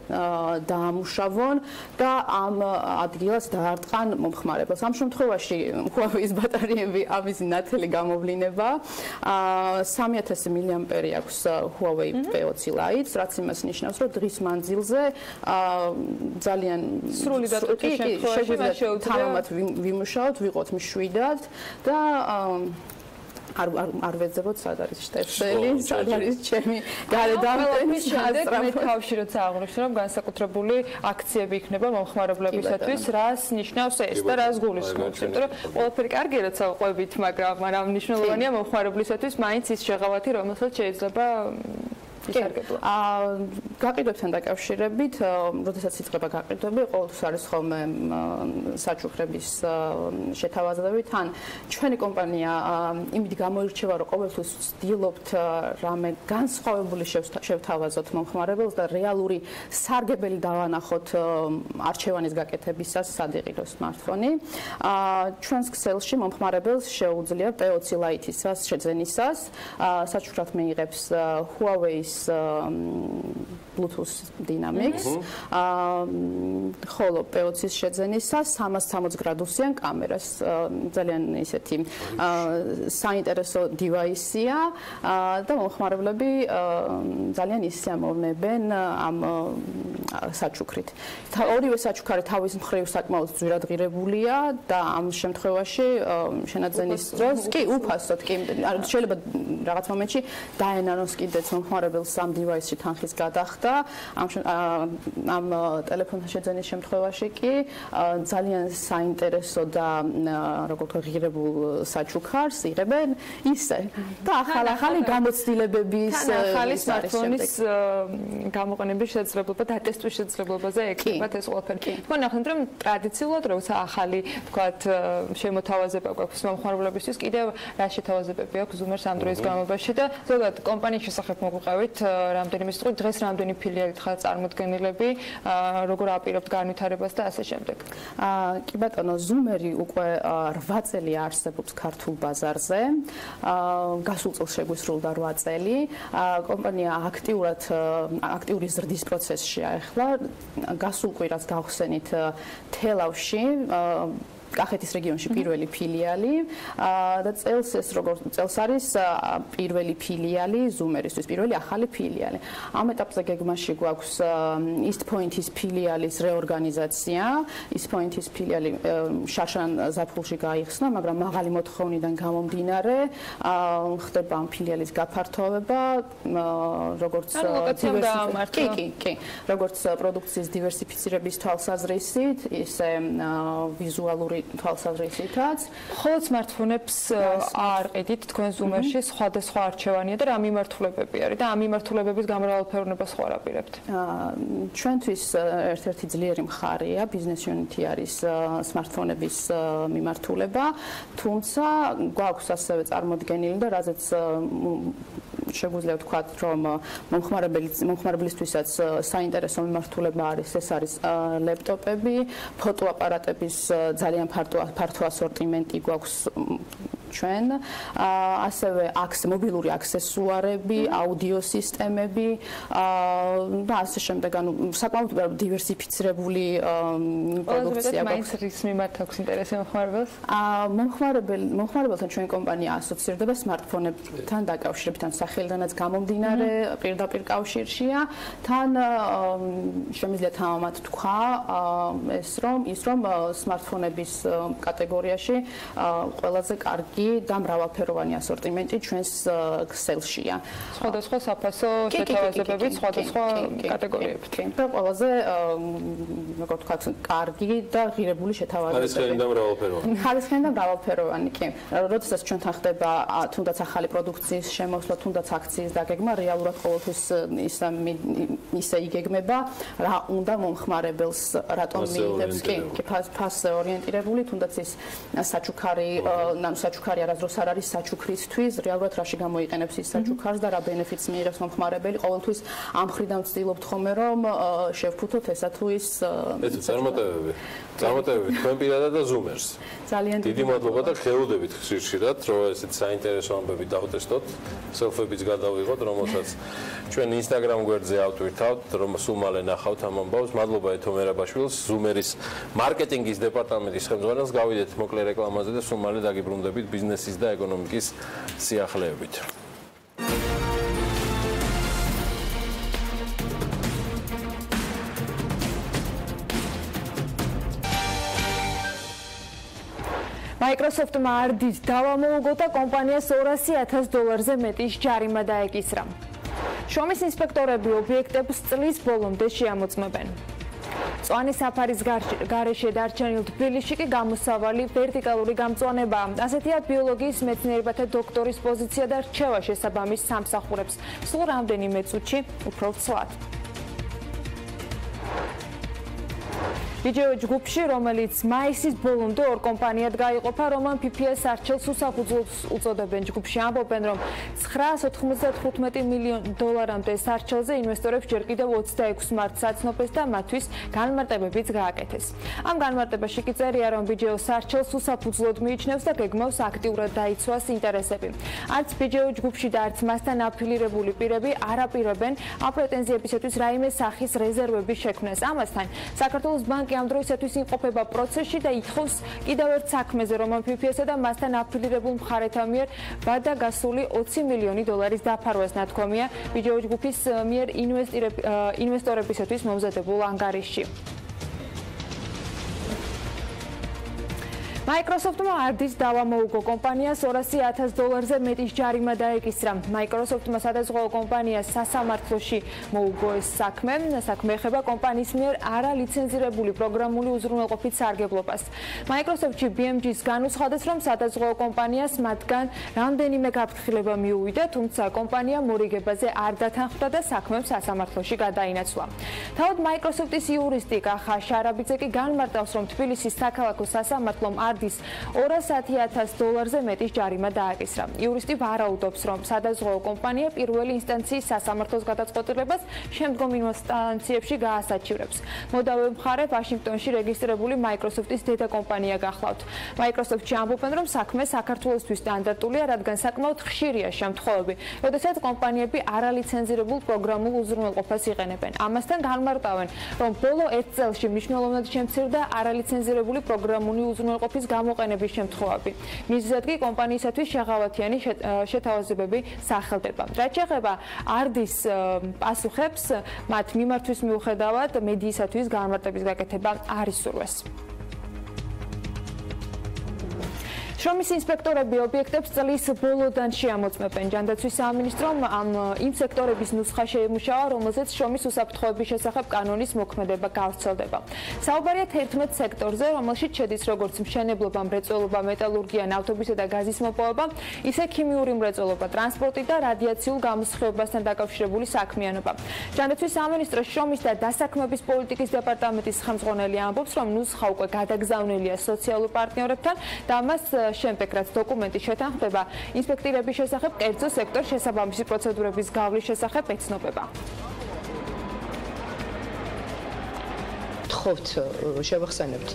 დაამუშავონ და ამ ადგილას დაარტყან მომხმარებელს. ამ შემთხვევაში Huawei-ის ბატარეები ამის ნათელი გამოვლინება. 3000 მAh აქვს Huawei P20 Lite-ს, რაც იმას ნიშნავს, რომ დღის მანძილზე ძალიან სრული დატვირთვის შემთხვევაში მას შეუძლია ვიმუშაოთ, ვიყოთ მშვიდად და არ ვეძებოთ სად არის შტებსელი, სად არის ჩემი გარედამტვრის შემდეგ მე თავში როცა აღვნიშნე, რომ განსაკუთრებული აქციები იქნება მომხმარებლებისათვის, რას ნიშნავს ეს და რას გულისხმობს, იმიტომ რომ ყველაფერი კარგია, როცა ყვებით, მაგრამ მნიშვნელოვანია მომხმარებლისათვის მაინც ის შეღავათი, რომელსაც შეიძლება გაყიდვებთან დაკავშირებით, როდესაც იწყება გაყიდვები, ყოველთვის არის ხოლმე საჩუქრების შეთავაზებები. თან ჩვენი კომპანია იმით გამოირჩევა, რომ ყოველთვის ვცდილობთ რამე განსხვავებული შევთავაზოთ მომხმარებელს და რეალური სარგებელი დავანახოთ არჩევანის გაკეთებისას, სად იყიდოს smartphone-ი. ჩვენს ქსელში მომხმარებელს შეუძლია P20 Lite-ის შეძენისას, საჩუქრად მიიღებს Huawei-ის Bluetooth Dynamics, ხოლო P20-ის შეძენისას 360 გრადუსიან კამერას, ძალიან ისეთი საინტერესო დივაისია და მომხმარებლები ძალიან ისიამოვნებენ ამ საჩუქრით. ორივე საჩუქარი თავის მხრივ საკმაოდ ძვირადღირებულია და ამ შემთხვევაში შენაძენის დროს კი უფასოდ კი შეიძლება რაღაც მომენტში დაენანოს კიდეც მომხმარებელს ამ დივაისში თანხის გადახდა. ამ ტელეფონთან შეძენის შემთხვევაში კი ძალიან საინტერესო და როგორ ვთქვათ ღირებულ საჩუქარს იღებენ ისე და ახალი გამოცდილებების ახალი smartphone-ის გამოყენების შესაძლებლობა და ტესტის შესაძლებლობაზე ეკრიბათ ეს ყველაფერი. თქვენ ნახეთ რომ ტრადიციულად როცა ახალი ვთქვათ შემოთავაზება გვაქვს მომხმარებლებისთვის, კიდევ რა შეთავაზებები აქვს Zoom-ს ამ დროის განმავლობაში და ზოგადად კომპანიის შესახებ მოგვიყევით რამდენიმე სიტყვით, დღეს რამდენი ფილიალი ხარ წარმოდგენილები, როგორ აპირებთ განვითარებას და ასე შემდეგ. კი ბატონო, Zoom-ერი უკვე 8 წელი არსებობს ქართულ ბაზარზე. გასულ წელს შეგვისრულდა 8 წელი. კომპანია აქტიური ზრდის პროცესშია ახლა. გასულ კვირას გავხსენით თელავში კახეთის რეგიონში პირველი ფილიალი და წელს ეს როგორ წელს არის პირველი ფილიალი Zoom-ერისთვის, პირველი ახალი ფილიალი. ამ ეტაპზე გეგმაში გვაქვს East Point-ის ფილიალის რეორგანიზაცია. East Point-ის ფილიალი შარშან ზაფხულში გაიხსნა, მაგრამ მაღალი მოთხოვნიდან გამომდინარე ხდება ამ ფილიალის გაფართოვება, როგორც როგორც პროდუქციის დივერსიფიცირების თვალსაზრისით, ისე ვიზუალური თვალსაზრისითაც. ხოლო smartphone-ებს არ ყიდით თქვენ Zoom-ში სხვადასხვა არჩევანია და რა მიმართულებები არის და ამ მიმართულებების გამრავალფეროვნებას ხო არ აპირებთ? ჩვენთვის ერთ-ერთი ძლიერი მხარეა business unit-ი არის smartphone-ების მიმართულება, თუმცა გვაქვს ასევე წარმოდგენილი და რაზეც შეგვიძლია ვთქვათ, რომ მომხმარებლისთვისაც საინტერესო მიმართულება არის, ეს არის ლეპტოპები, ფოტოაპარატების ძალიან ფართო ასორტიმენტი გვაქვს ჩვენ, ასევე მობილური აქსესუარები, აუდიო სისტემები და ასე შემდეგ, ანუ საკმაოდ დივერსიფიცირებული პროდუქცია გვაქვს. რის მიმართ აქვს ინტერესი მომხმარებელს? მომხმარებელთან ჩვენი კომპანია ასოცირდება smartphone-ებთან დაკავშირებით, ან სახელიდანაც გამომდინარე, პირდაპირ კავშირშია. თან შემიძლია თამამად თქვა ის რომ smartphone-ების კატეგორიაში ყველაზე კარგი და მრავალფეროვანი ასორტიმენტი ჩვენს ქსელშია. სხვადასხვა საფასო შეთავაზებებით, სხვადასხვა კატეგორიებით. და ყველაზე, როგორ ვთქვათ, კარგი და ღირებული შეთავაზებები. ხარისხიანი და მრავალფეროვანი. ხარისხიანი და მრავალფეროვანი, კი. როდესაც ჩვენთან ხდება თუნდაც ახალი პროდუქციის შემოსვლა, თუნდაც აქციის დაგეგმა, რეალურად ყოველთვის ისე იგეგმება, რა უნდა მომხმარებელს, რატომ მიიღებს, კი, ფასზე ორიენტირებული, თუნდაც ის საჩუქარი არასდროს არ არის საჩუქრისთვის, რეალურად რაში გამოიყენებს ის საჩუქარს და რა ბენეფიტს მიიღებს მომხმარებელი. ყოველთვის ამ მხრიდან ვცდილობთ ხოლმე, რომ შევფუთოთ ესა თუ ის წარმატებები თქვენ პირადად და Zoom-ers. ძალიან დიდი მადლობა და ხელოდებით ხშირად, რომ ესეთ საინტერესო ამბები დავტესტოთ, სელფებიც გადავიღოთ, რომელსაც ჩვენ Instagram გვერდზე ავტვირთავთ, რომ სულ მალე ნახავთ ამ ამბავს. მადლობა ეთო მერაბაშვილს, Zoom-eris მარკეტინგის დეპარტამენტის ხელმძღვანელს. გავიდეთ მოკლე რეკლამაზე და სულ მალე დაგიბრუნდებით ბიზნესის და ეკონომიკის სიახლეებით. Microsoft-მა არდის დავა მოუგო და კომპანიას $200,000-ზე მეტის ჯარიმა დაეკისრა. შრომის ინსპექტორები ობიექტებს წლის ბოლომდე შეამოწმებენ. მწვანე საფარის გარეშე დარჩენილ თბილისში კი გამოსავალი ვერტიკალური გამწვანებაა. ასეთია ბიოლოგიის მეცნიერებათა დოქტორის პოზიცია და რჩევა შესაბამის სამსახურებს. სულ რამდენიმე წუთში უფრო ვცვლად. ვიდეო ჯგუფში, რომელიც მაისის ბოლომდე ორ კომპანიად გაიყოფა, რომან PPS არჩევს უსაფუძვლოს უწოდებენ. ჯგუფში ამბობენ, რომ $995 მილიონ სარჩელზე ინვესტორებს ჯერ კიდევ 26 მარტს აცნობეს და მათთვის განმარტებებიც გააკეთეს. ამ განმარტებაში კი წერია, რომ ვიდეო სარჩელს უსაფუძვლოდ მიიჩნევს და გეგმავს აქტიურად დაიცვას ინტერესები. არც ვიდეო ჯგუფში და არც მასთან აფილირებული პირები არ აპირებენ ამ პრეტენზიებისათვის რაიმე სახის რეზერვების შექმნას. ამასთან, საქართველოს ბანკი ამ დროისათვის იმყოფება პროცესში და ითხოვს კიდევ ერთ საქმეზე, რომან PPS-ა და მასთან აფილირებულ მხარეთა მიერ ვადა გასული $20 მილიონი დაფარვას ნათქვამია ვიდეო ჯგუფის მიერ ინვესტორებისათვის მომზადებულ ანგარიშში. Microsoft-მა არდის დავა მოუგო კომპანიას $200,000-ზე მეტის ჯარიმა დაეკისრა. Microsoft-მა სადაზღვეო კომპანიას სასამართლოში მოუგო ეს საქმე. საქმე ეხება კომპანიის მიერ არალიცენზირებული პროგრამული უზრუნველყოფის სარგებლობას. Microsoft-ში BMG-ს განუცხადეს, რომ სადაზღვეო კომპანიას მათგან რამდენიმე გაფრთხილება მიუვიდა, თუმცა კომპანია მორიგებაზე არ დათანხმდა და საქმემ სასამართლოში გადაინაცვლა. თავად Microsoft-ის იურისტი კახა შარაბიძე კი განმარტავს, რომ თბილისის საქალაქო სასამართლომ $200,000-ზე მეტის ჯარიმა დააკისრა. იურისტი ვარაუდობს, რომ სადაზღვეო კომპანია პირველი ინსტანციის სასამართლოს გადაწყვეტილებას შემდგომ ინსტანციებში გაასაჩივრებს. მოდავე მხარე ვაშინგტონში რეგისტრირებული Microsoft-ის დედა კომპანია გახლავთ. Microsoft-ში ამბობენ, რომ საქმე საქართველოსთვის სტანდარტულია, რადგან საკმაოდ ხშირია შემთხვევები, როდესაც კომპანიები არალიცენზირებულ პროგრამულ უზრუნველყოფას იყენებენ. ამასთან განმარტავენ, რომ ბოლო 1 წელში მნიშვნელოვნად შემცირდა არალიცენზირებული პროგრამული უზრუნველყოფის გამოყენების შემთხვევები. მიზეზად კი კომპანიისათვის შეღავათიანი შეთავაზებები სახელდება. რაც შეეხება არდის პასუხებს, მათ მიმართვის მიუხედავად მედიისათვის განმარტების გაკეთება არ ისურვეს. შრომის ინსპექტორები ობიექტებს წლის ბოლოდან შეამოწმებენ. ჯანდაცვის სამინისტრომ იმ სექტორების ნუსხა შეიმუშავა, რომელზეც შრომის უსაფრთხოების შესახებ კანონის მოქმედება გავრცელდება. საუბარია 11 სექტორზე, რომელშიც შედის როგორც მშენებლობა, მრეწველობა, მეტალურგია, ნავთობისა და გაზის მოპოვება, ისე ქიმიური მრეწველობა, ტრანსპორტი და რადიაციულ გამოსხივებასთან დაკავშირებული საქმიანობა. ჯანდაცვის სამინისტროს შრომის და დასაქმების პოლიტიკის დეპარტამენტის ხელმძღვანელი ამბობს, რომ ნუსხა უკვე გადაგზავნილია სოციალურ პარტნიორებთან და მას შემდეგ, რაც დოკუმენტი შეთანხმდება, ინსპექტირების შესახებ კერძო სექტორ შესაბამისი პროცედურების გავლის შესახებ ეცნობება. ხოვთ შევახსენებთ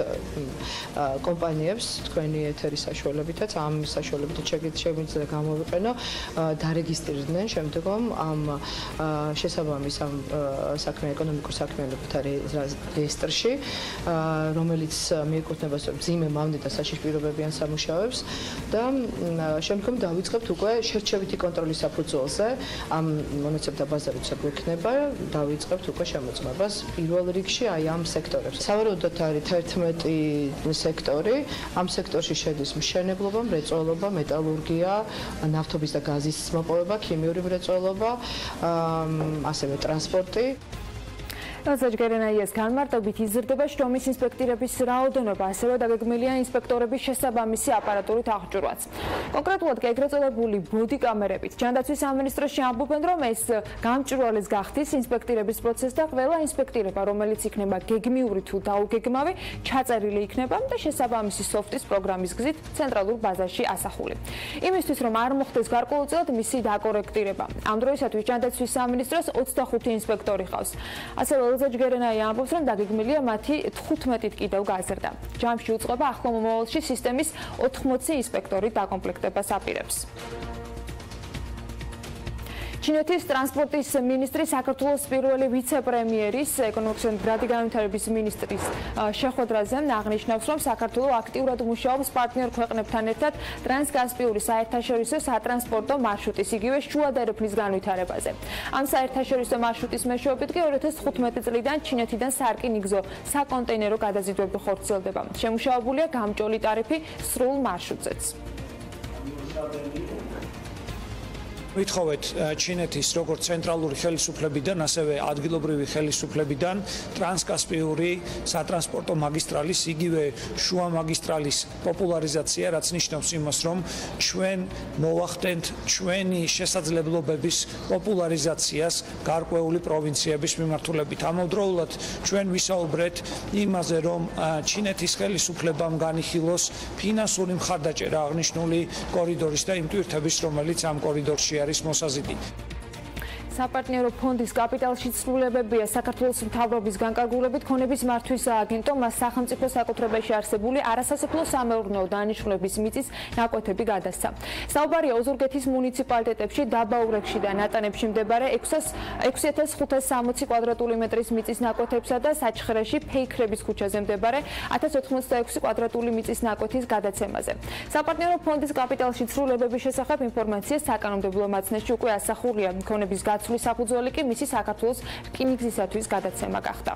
კომპანიებს თქვენი ეთერის საშუალებითაც ამ საშუალებითაც შეგვიძლია გამოვიყენო დარეგისტრირდნენ შემდგომ ამ შესაბამის ამ ეკონომიკურ საქმიანობათა რეესტრში რომელიც მიეკუთვნება მძიმე მავნე და საშიში პირობებიან სამუშაოებს და შემდგომ დავიწყებთ უკვე შერჩევითი კონტროლის საფუძველზე ამ მონაცემთა ბაზა როცა გვექნება დავიწყებთ უკვე შემოწმებას პირველ რიგში აი ამ სავარაუდოდ არის 11 სექტორი. ამ სექტორში შედის მშენებლობა, მრეწველობა, მეტალურგია, ნავთობის და გაზის მოპოვება, ქიმიური მრეწველობა, ასევე ტრანსპორტი. Საჯგერენაიას განმარტებით იზრდება შრომის ინსპექტირების რაოდენობა, ასევე დაგეგმილია ინსპექტორების შესაბამისი აპარატურით აღჭურვაც. კონკრეტულად კი ეგრეთ წოდებული ბოდი კამერებით. ჯანდაცვის სამინისტროში ამბობენ, რომ ეს გამჭვირვალეს გახდის ინსპექტირების პროცესი და ყველა ინსპექტირება, რომელიც იქნება გეგმიური თუ დაუგეგმავი, ჩაწერილი იქნება და შესაბამისი სოფტის პროგრამის გზით ცენტრალურ ბაზაში ასახული. იმისთვის, რომ არ მოხდეს გარკვეულწილად მისი დაკორექტირება. ამ დროისათვის ჯანდაცვის სამინისტროს 25 ინსპექტორი ყავს. ასევე საჯგერენაია ამბობს, რომ დაგეგმილია მათი 15-ით კიდევ გაზრდა. ჯამში უწყება ახლო მომავალში სისტემის 80 ინსპექტორი დაკომპლექტებას აპირებს. ჩინეთის ტრანსპორტის მინისტრი საქართველოს პირველი ვიცე-პრემიერის ეკონომიკის მდგრადი განვითარების მინისტრის შეხვედრაზე აღნიშნავს, რომ საქართველო აქტიურად მუშაობს პარტნიორ ქვეყნებთან ერთად ტრანსკასპიური საერთაშორისო სატრანსპორტო მარშრუტის იგივე შუა დერეფნის განვითარებაზე. ამ საერთაშორისო მარშრუტის მეშვეობით კი 2015 წლიდან ჩინეთიდან სარკინიგზო საკონტეინერო გადაზიდვები ხორციელდება. შემუშავებულია გამჭოლი ტარიფი სრულ მარშრუტზეც. ვითხოვეთ ჩინეთის როგორც ცენტრალური ხელისუფლებიდან, ასევე ადგილობრივი ხელისუფლებიდან ტრანსკასპიური სატრანსპორტო მაგისტრალის, იგივე შუა მაგისტრალის პოპულარიზაცია, რაც ნიშნავს იმას, რომ ჩვენ მოვახდენთ ჩვენი შესაძლებლობების პოპულარიზაციას გარკვეული პროვინციების მიმართულებით. ამავდროულად ჩვენ ვისაუბრეთ იმაზე, რომ ჩინეთის ხელისუფლებამ განიხილოს ფინანსური მხარდაჭერა აღნიშნული კორიდორის და იმ ტვირთების, რომელიც ამ კორიდორში არის მოსაზიდი. საპარტნიორო ფონდის კაპიტალში ცვლილებებია საქართველოს მთავრობის განკარგულებით ქონების მართვის სააგენტომ სახელმწიფო საკუთრებაში არსებული არასასოფლო სამეურნეო დანიშნულების მიწის ნაკვეთები გადასცა. საუბარია ოზურგეთის მუნიციპალიტეტებში დაბაურებში და ნატანებში მდებარე 6560 კვადრატული მეტრის მიწის ნაკვეთებსა და საჩხერეში ფეიქრების ქუჩაზე მდებარე 1086 კვადრატული მიწის ნაკვეთის გადაცემაზე. საპარტნიორო ფონდის კაპიტალში ცვლილებების შესახებ ინფორმაცია საკანონმდებლო მაცნეში უკვე ასახულია. ქონების გაცვლის საფუძველი კი მისი საქართველოს რკინიგზისათვის გადაცემა გახდა.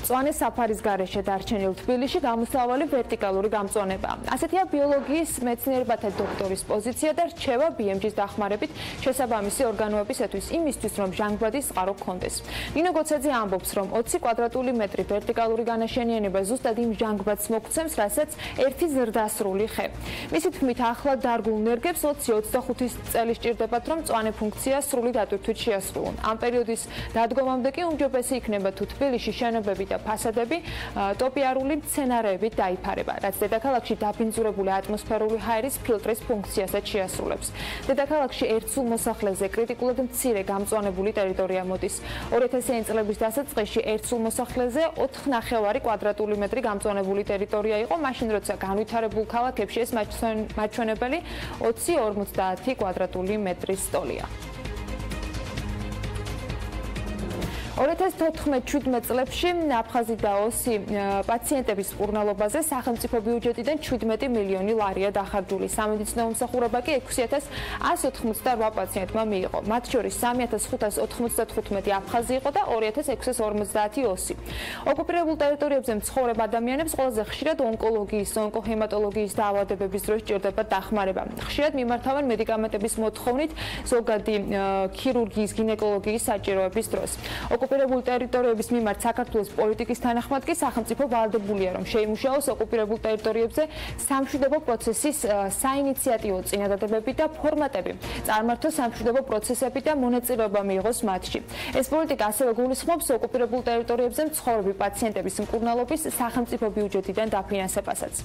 მწვანე საფარის გარეშე დარჩენილ თბილისში გამოსავალი ვერტიკალური გამწვანებაა. ასეთია ბიოლოგიის მეცნიერებათა დოქტორის პოზიცია და რჩევა BMG-ის დახმარებით შესაბამისი ორგანოებისათვის იმისთვის, რომ ჟანგბადის წყარო გქონდეს. ნინო გოცაძე ამბობს, რომ 20 კვადრატული მეტრი ვერტიკალური განაშენიანება ზუსტად იმ ჟანგბადს მოგცემს, რასაც ერთი ზრდასრული ხე. მისი თქმით, ახლად დარგულ ნერგებს 20-25 წელი სჭირდებათ, რომ მწვანე ფუნქცია სრული დატვირთვით შეასრულონ. ამ პერიოდის დადგომამდე კი უმჯობესი იქნება თუ თბილისში შენობები ფასადები ტოპიარული მცენარეებით დაიფარება, რაც დედაქალაქში დაბინძურებული ატმოსფერული ჰაერის ფილტრის ფუნქციასაც შეასრულებს. დედაქალაქში ერთ სულ მოსახლეზე კრიტიკულად მცირე გამწვანებული ტერიტორია მოდის. 2000 წლების დასაწყისში ერთ სულ მოსახლეზე 4.5 კვადრატული მეტრი გამწვანებული ტერიტორია იყო, მაშინ როცა განვითარებულ ქალაქებში ეს მაჩვენებელი 20-50 კვადრატული მეტრის ტოლია. 2014-17 წლებში აფხაზი და ოსი პაციენტების მკურნალობაზე სახელმწიფო ბიუჯეტიდან 17 მილიონი ლარია დახარჯული. სამედიცინო ომსახურება კი 6188 პაციენტმა მიიღო. მათ შორის 3595 აფხაზი იყო და 2650 ოსი. ოკუპირებულ ტერიტორიებზე მცხოვრებ ადამიანებს ყველაზე ხშირად ონკოლოგიის, ონკოჰემატოლოგიის დაავადებების დროს ჭირდება დახმარება. ხშირად მიმართავენ მედიკამენტების მოთხოვნით ზოგადი ქირურგიის, გინეკოლოგიის საჭიროების დროს. ოკუპირებულ ტერიტორიების მიმართ საქართველოს პოლიტიკის თანახმად კი სახელმწიფო ვალდებულია, რომ შეიმუშაოს ოკუპირებულ ტერიტორიებზე სამშვიდობო პროცესის საინიციატივო წინადადებები და ფორმატები, წარმართოს სამშვიდობო პროცესები და მონაწილეობა მიიღოს მათში. ეს პოლიტიკა ასევე გულისხმობს ოკუპირებულ ტერიტორიებზე მცხოვრები პაციენტების მკურნალობის სახელმწიფო ბიუჯეტიდან დაფინანსებასაც.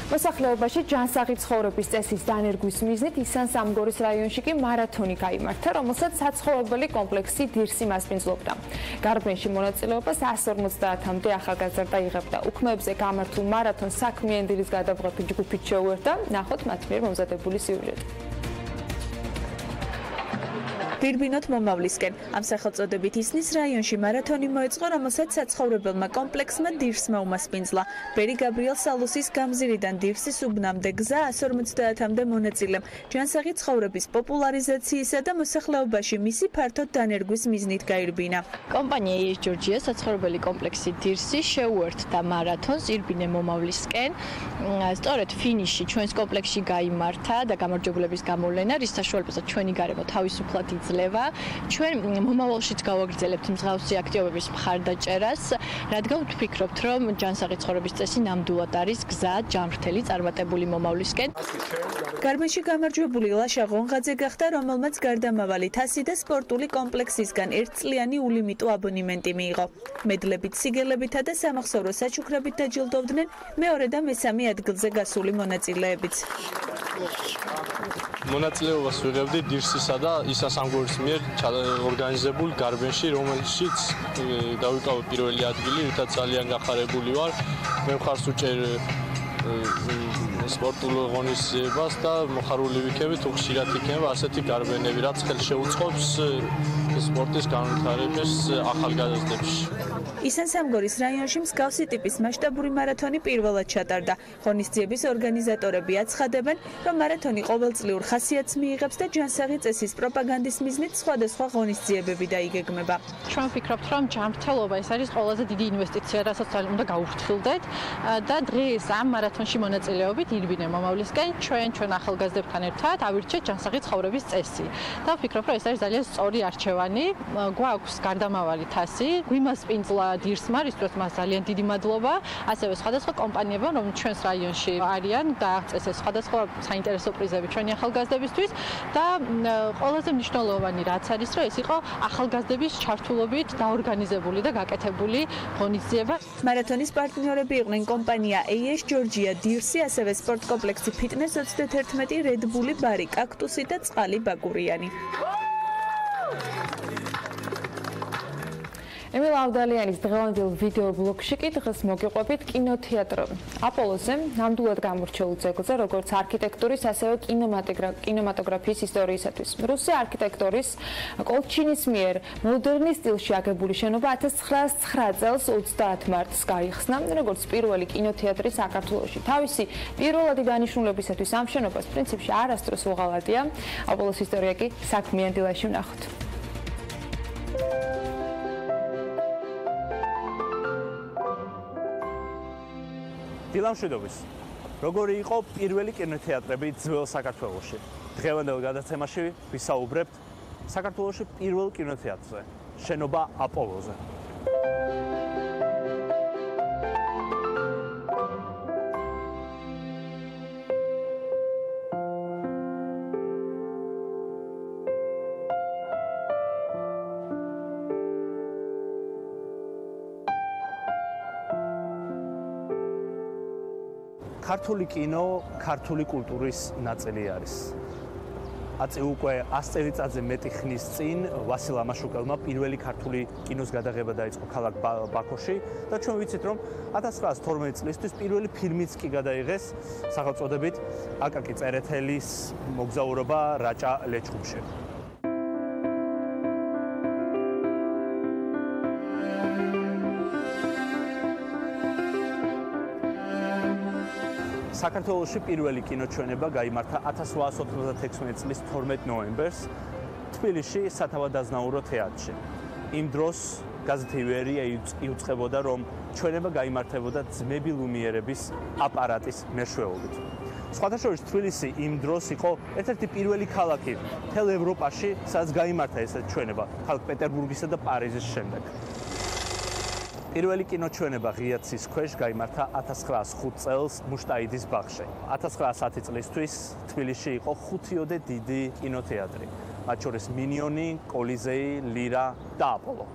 მოსახლეობაში ჯანსაღი ცხოვრების წესის დანერგვის მიზნით ისან-სამგორის რაიონში კი მარათონი გაიმართა, რომელსაც საცხოვრებელი კომპლექსი დირსი მასპინძლობდა. გარბენში მონაწილეობას 150-მდე ახალგაზრდა იღებდა. უქმეებზე გამართულ მარათონს საქმიანი დილის გადაწყობით ჯგუფით შეუერთდა. ნახოთ მათ მიერ მომზადებული სიუჟეტი. პირბინოთ მომავლისკენ. ამ სახელწოდებით ისნის რაიონში მარათონი მოეწყო, რომელსაც საცხოვრებელმა კომპლექსმა დირსმა უმასპინძლა. ბერი გაბრიელ სალუსის გამზირიდან დირსის უბნამდე გზა 150-მდე მონაწილემ ჯანსაღი ცხოვრების პოპულარიზაციისა და მოსახლეობაში მისი ფართოდ დანერგვის მიზნით გაირბინა. კომპანია ES ჯორჯია საცხოვრებელი კომპლექსი დირსი შეუერთდა მარათონს ირბინე მომავლისკენ. სწორედ ფინიში ჩვენს კომპლექსში გაიმართა და გამარჯვებულების გამოვლენა, რის საშუალებაზეც ჩვენი გარემო თავისუფლად ძლევა. ჩვენ მომავალშიც გავაგრძელებთ მსგავსი აქტივობების მხარდაჭერას, რადგან ვფიქრობთ, რომ ჯანსაღი ცხოვრების წესი ნამდვილად არის გზა ჯანმრთელი წარმატებული მომავლისკენ. გარბენში გამარჯვებული ლაშა ღონღაძე გახდა, რომელმაც გარდამავალი თასი და სპორტული კომპლექსისგან ერთწლიანი ულიმიტო აბონემენტი მიიღო. მედლებით, სიგელებითა და სამახსოვრო საჩუქრებით დაჯილდოვდნენ მეორე და მესამე ადგილზე გასული მონაწილეებიც. მონაწილეობას ვიღებდი დირსისა და ისან-სამგორის მიერ ორგანიზებულ გარბენში, რომელშიც დავიკავე პირველი ადგილი, რითაც ძალიან გახარებული ვარ. მე მხარს უჭერ სპორტულ ღონისძიებას და მოხარული ვიქებით, უხშირად იქნება ასეთი გარბენები, რაც ხელს შეუწყობს სპორტის განვითარებას ახალგაზრდებში. ისან-სამგორის რაიონში მსგავსი ტიპის მასშტაბური მარათონი პირველად ჩატარდა. ღონისძიების ორგანიზატორები აცხადებენ, რომ მარათონი ყოველწლიურ ხასიათს მიიღებს და ჯანსაღი წესის პროპაგანდის მიზნით სხვადასხვა ღონისძიებები დაიგეგმება. ჩვენ ვფიქრობთ, რომ ჯანმრთელობა ეს არის ყველაზე დიდი ინვესტიცია, რასაც უნდა გავუფრთხილდეთ და დღეს ამ მარათონში მონაწილეობით ირბინე მომავლისკენ ჩვენ ახალგაზრდებთან ერთად ავირჩეთ ჯანსაღი ცხოვრების წესი. და ვფიქრობ, რომ ეს არის ძალიან სწორი არჩევანი. გვაქვს გარდამავალი თასი, გვიმასპინძლა დირსმა, რისთვის მას ძალიან დიდი მადლობა, ასევე სხვადასხვა კომპანიებმა, რომ ჩვენს რაიონში არიან და აღწესეს სხვადასხვა საინტერესო პრიზები ჩვენი ახალგაზრდებისთვის და ყველაზე მნიშვნელოვანი რაც არის, რომ ეს იყო ახალგაზრდების ჩართულობით დაორგანიზებული და გაკეთებული ღონისძიება. მარათონის პარტნიორები იყვნენ კომპანია ES ჯორჯია დირსი, ასევე სპორტ კომპლექსი ფიტნეს 31, რედბული ბარი, კაქტუსი და წყალი ბაგურიანი. ემილ ავდალიანის დღევანდელ ვიდეო ბლოგში კი დღეს მოგიყვებით კინოთეატრები. აპოლოზე ნამდვილად გამორჩეულ ძეგლზე, როგორც არქიტექტურის, ასევე კინემატოგრაფიის ისტორიისათვის. რუსი არქიტექტორის კოლჩინის მიერ მოდერნის სტილში აგებული შენობა 1909 წელს 30 მარტს გაიხსნა, როგორც პირველი კინოთეატრი საქართველოში. თავისი პირველადი დანიშნულებისათვის ამ შენობას პრინციპში არასდროს უღალატია. აპოლოს ისტორია კი საქმიანი დილაში ვნახოთ. დილა მშვიდობის. როგორი იყო პირველი კინოთეატრები ძველ საქართველოში? დღევანდელ გადაცემაში ვისაუბრებთ საქართველოში პირველ კინოთეატრზე, შენობა აპოლოზე. ქართული კინო ქართული კულტურის ნაწილი არის. აწი უკვე 100 წელიწადზე მეტი ხნის წინ ვასილ ამაშუკელმა პირველი ქართული კინოს გადაღება დაიწყო ქალაქ ბაქოში და ჩვენ ვიცით, რომ 1912 წლისთვის პირველი ფილმიც კი გადაიღეს სახელწოდებით აკაკი წერეთელის მოგზაურობა რაჭა ლეჩხუმში. საქართველოში პირველი კინოჩვენება გაიმართა 1896 წლის 12 ნოემბერს თბილისში სათავადაზნაურო თეატრში. იმ დროს გაზეთი ვერია იუწყებოდა, რომ ჩვენება გაიმართებოდა ძმები ლუმიერების აპარატის მეშვეობით. სხვათა შორის თბილისი იმ დროს იყო ერთ-ერთი პირველი ქალაქი მთელ ევროპაში, სადაც გაიმართა ესეთი ჩვენება, ქალაქ პეტერბურგისა და პარიზის შემდეგ. პირველი კინოჩვენება ღია ცის ქვეშ გაიმართა 1905 წელს მუშტაიდის ბაღში. 1910 წლისთვის თბილისში იყო 5-ოდე დიდი კინოთეატრი, მათ შორის მინიონი, კოლიზეი, ლირა და აპოლო.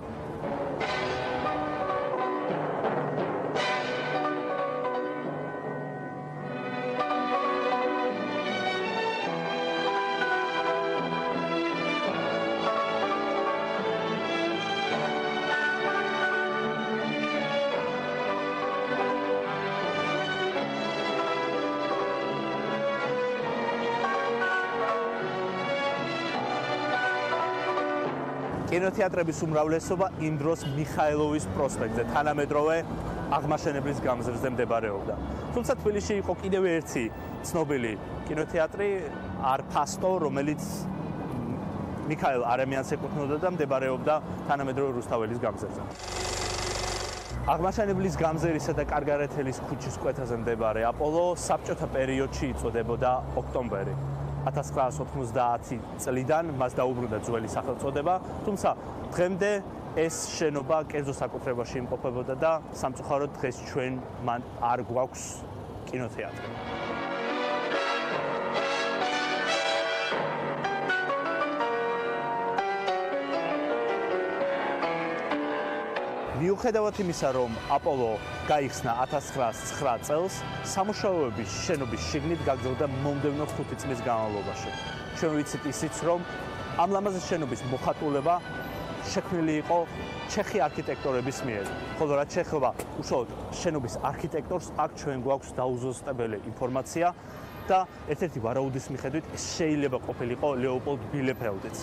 კინოთეატრების უმრავლესობა იმ დროს მიხაილოვის პროსპექტზე, თანამედროვე აღმაშენებლის გამზირზე მდებარეობდა. თუმცა თბილისში იყო კიდევ ერთი ცნობილი კინოთეატრი, არფასტო, რომელიც მიხაილ არამიანს ეკუთვნოდა და მდებარეობდა თანამედროვე რუსთაველის გამზირზე. აღმაშენებლის გამზირისა და კარგარეთელის ქუჩის კვეთაზე მდებარე აპოლო საბჭოთა პერიოდში იწოდებოდა ოქტომბერი. 1990 წლიდან მას დაუბრუნდა ძველი სახელწოდება, თუმცა დღემდე ეს შენობა კერძო საკუთრებაში იმყოფებოდა და სამწუხაროდ დღეს ჩვენ მან არ გვაქვს კინოთეატრი. მიუხედავად იმისა, რომ აპოლო გაიხსნა 1909 წელს, სამუშაოები შენობის შიგნით გაგრძელდა მომდევნო 5 წლის განმავლობაში. ჩვენ ვიცით ისიც, რომ ამ ლამაზი შენობის მოხატულება შექმნილი იყო ჩეხი არქიტექტორების მიერ. ხოლო რაც შეეხება უშუალოდ შენობის არქიტექტორს, აქ ჩვენ გვაქვს დაუზუსტებელი ინფორმაცია და ერთ-ერთი ვარაუდის მიხედვით ეს შეიძლება ყოფილიყო ლეოპოლდ ბილეფელდიც.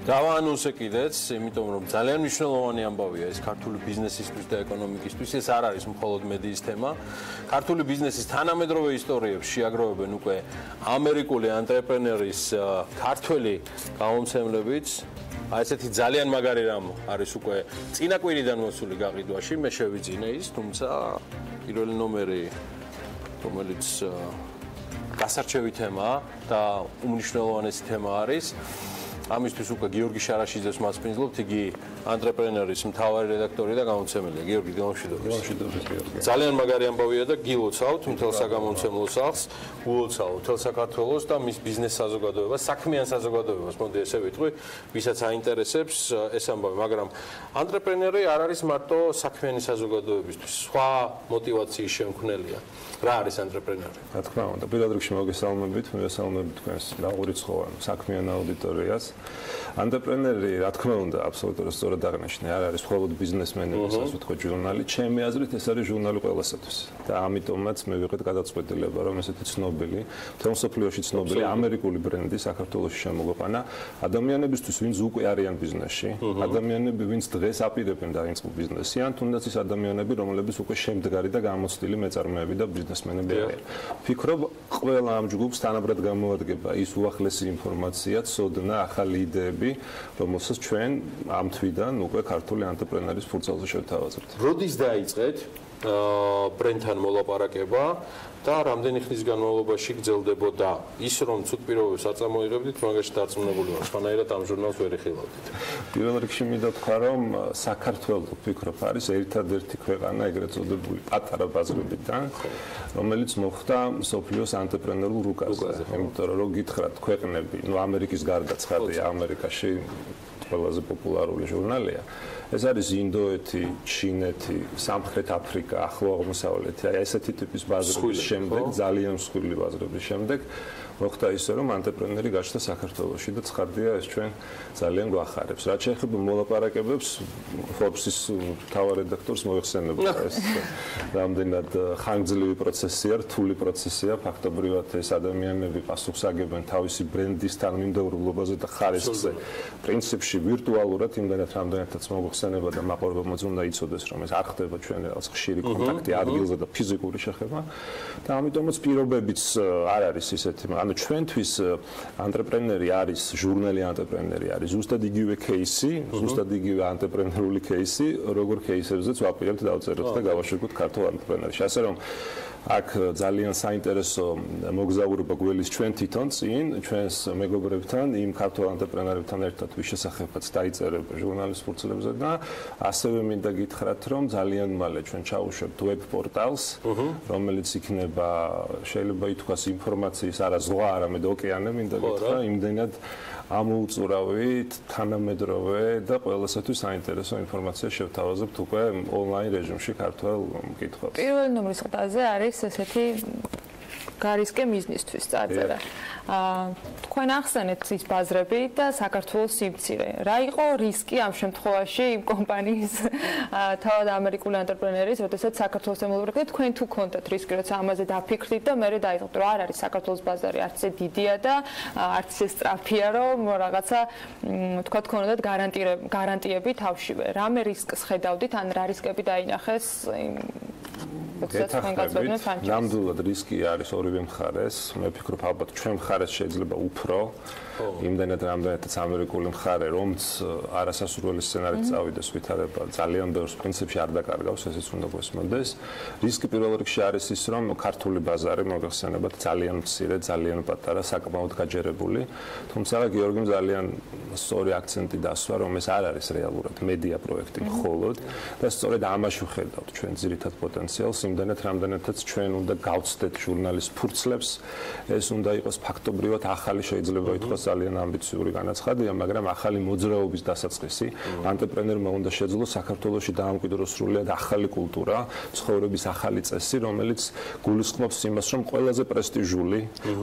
დავაანონსე კიდეც, იმიტომ რომ ძალიან მნიშვნელოვანი ამბავია ეს ქართული ბიზნესისთვის და ეკონომიკისთვის, ეს არ არის მხოლოდ მედიის თემა. ქართული ბიზნესის თანამედროვე ისტორიებს შეაგროვებენ უკვე ამერიკული ანტრეპრენერის ქართველი გამომცემლებიც. აი ესეთი ძალიან მაგარი რამ არის უკვე წინა კვირიდან მოსული გაყიდვაში, მე შევიძინე ის, თუმცა პირველი ნომერი, რომელიც გასარჩევი თემაა და უმნიშვნელოვანესი თემა არის. ამისთვის უკვე გიორგი შარაშიძეს მასპინძლობთ, იგი ანტრეპრენერის მთავარი რედაქტორი და გამომცემელია. გიორგი, დილამშვიდობთ. ძალიან მაგარი ამბავია და გილოცავთ მთელ საგამომცემლო სახლს, ულოცავთ მთელ საქართველოს და მის ბიზნეს საზოგადოებას, საქმიან საზოგადოებას, მოდი ესე ვიტყვი, ვისაც აინტერესებს ეს ამბავი, მაგრამ ანტრეპრენერი არ არის მარტო საქმიანი საზოგადოებისთვის, სხვა мотиваციის შემქმნელია. რა არის ანტრეპრენერი? რა თქმა უნდა, პირველ რიგში მოგესალმებით, მივესალმებით თქვენს რაყურიცხოვან საქმიან აუდიტორიას. ანტრეპრენერი, რა თქმა უნდა, აბსოლუტურად სწორად აღნიშნე, არ არის მხოლოდ ბიზნესმენების ასე ვთქვათ ჟურნალი, ჩემი აზრით ეს არის ჟურნალი ყველასათვის. და ამიტომაც მე ვიღეთ გადაწყვეტილება, რომ ესეთი ცნობილი, მთელ მსოფლიოში ცნობილი ამერიკული ბრენდი საქართველოში შემოგვეყანა ადამიანებისთვის, ვინც უკვე არიან ბიზნესში, ადამიანები, ვინც დღეს აპირებენ დაიწყო ბიზნესი, ან თუნდაც ის ადამიანები, რომლებიც უკვე შემდგარი და გამოცდილი მეწარმეები და ბიზნესმენები არიან. ვფიქრობ, ყველა ამ ჯგუფს თანაბრად გამოადგება ის უახლესი ინფორმაცია, ცოდნა, ახალი იდეები, რომელსაც ჩვენ ამ თვიდან უკვე ქართული ანტრეპრენერის ფურცელზე შევთავაზებთ. როდის დაიწყეთ ბრენდთან მოლაპარაკება და რამდენი ხნის განმავლობაში გრძელდებოდა ის, რომ ცუდ პირობებს არ წამოიღებდით, მაგაში დარწმუნებული ვარ, სხვანაირად ამ ჟურნალს ვერ იხილავდით. პირველ რიგში მინდა თქვა, რომ საქართველოს ვფიქრობ არის ერთადერთი ქვეყანა ეგრეთ წოდებული პატარა ბაზრებიდან, რომელიც მოხვდა მსოფლიოს ანტრეპრენერულ რუკაზე. იმიტომ რომ გითხრათ ქვეყნები, ნუ ამერიკის გარდა ცხადია, ამერიკაში ყველაზე პოპულარული ჟურნალია. ეს არის ინდოეთი, ჩინეთი, სამხრეთ აფრიკა, ახლო აღმოსავლეთი. აი ესეთი ტიპის ბაზრების შემდეგ, ძალიან მსხვილი ბაზრების შემდეგ მოხდა ისე, რომ ანტრეპრენერი გაჩნდა საქართველოში და ცხადია ეს ჩვენ ძალიან გვახარებს. რაც შეეხება მოლაპარაკებებს, Forbes-ის მთავარ რედაქტორს მოიხსენებოდა ეს რამდენად ხანგრძლივი პროცესია, რთული პროცესია, ფაქტობრივად ეს ადამიანები პასუხს აგებენ თავისი ბრენდის თანმიმდევრულობაზე და ხარისხზე. პრინციპში ვირტუალურად იმდენად რამდენადაც მოიხსენება და მაყურებელმა უნდა იცოდეს, რომ ეს არ ხდება ჩვენ რაღაც ხშირი კონტაქტი ადგილზე და ფიზიკური შეხება და ამიტომაც პირობებიც არ არის ისეთი ანუ ჩვენთვის ანტრეპრენერი არის ჟურნალი ანტრეპრენერი არის ზუსტად იგივე кейსი, ზუსტად იგივე ანტრეპრენერული кейსი, როგორ кейსებზეც ვაპირებთ დავწეროთ და გავაშვებთ ქართულ ანტრეპრენერში. ასე რომ აქ ძალიან საინტერესო მოგზაურობა გველის ჩვენ თვითონ წინ ჩვენს მეგობრებთან, იმ ქართულ ანტრეპრენერებთან ერთად ვის შესახებაც დაიწერება ჟურნალის ფურცლებზე და ასევე მინდა გითხრათ, რომ ძალიან მალე ჩვენ ჩავუშვებთ ვებ პორტალს, რომელიც იქნება შეიძლება ითქვას ინფორმაციის არა ზღვა, არამედ ოკეანე, მინდა გითხრა, იმდენად ამოუწურავი, თანამედროვე და ყველასათვის საინტერესო ინფორმაცია შევთავაზებთ უკვე ონლაინ რეჟიმში ქართულ მკითხვებს. პირველი ნომრის ყდაზე არის ესეთი გარისკე მიზნისთვის წარწერა. თქვენ ახსენეთ ის ბაზრები და საქართველოს სიმცირე. რა იყო რისკი ამ შემთხვევაში იმ კომპანიის თავად ამერიკული ანტრეპრენერის, როდესაც საქართველოს ემოვლებდა თქვენ თუ კონდათ რისკი, როცა ამაზე დაფიქრდით და მე დაიწყოთ, რომ არ არის საქართველოს ბაზარი არც ისე დიდია და არც ისე სწრაფია, რომ რაღაცა თქვა თქვენოდათ გარანტიები თავშივე. რამე რისკს ხედავდით, ან რა რისკები დაინახეს ნამდვილად რისკი არის ორივე მხარეს. მე ვფიქრობ, ალბათ ჩვენ მხარეს შეიძლება უფრო იმდენად რამდენადაც ამერიკული მხარე, რომც არასასურველი სცენარით წავიდეს ვითარება, ძალიან ბევრს პრინციპში არ დაკარგავს, ესეც უნდა გვესმოდეს. რისკი პირველ რიგში არის ის, რომ ქართული ბაზარი მოგეხსენებათ ძალიან მცირე, ძალიან პატარა, საკმაოდ გაჯერებული, თუმცა გიორგიმ ძალიან სწორი აქცენტი დასვა, რომ ეს არ არის რეალურად მედია პროექტი მხოლოდ და სწორედ ამაში ვხედავთ ჩვენ ძირითად პოტენციალს, იმდენად რამდენადაც ჩვენ უნდა გავცდეთ ჟურნალის ფურცლებს, ეს უნდა იყოს ფაქტობრივად ახალი შეიძლება ითქვას ძალიან ამბიციური განაცხადია, მაგრამ ახალი მოძრაობის დასაწყისი ანტრეპრენერმა უნდა შეძლოს საქართველოში დაამკვიდროს სრულად ახალი კულტურა, ცხოვრების ახალი წესი, რომელიც გულისხმობს იმას, რომ ყველაზე პრესტიჟული,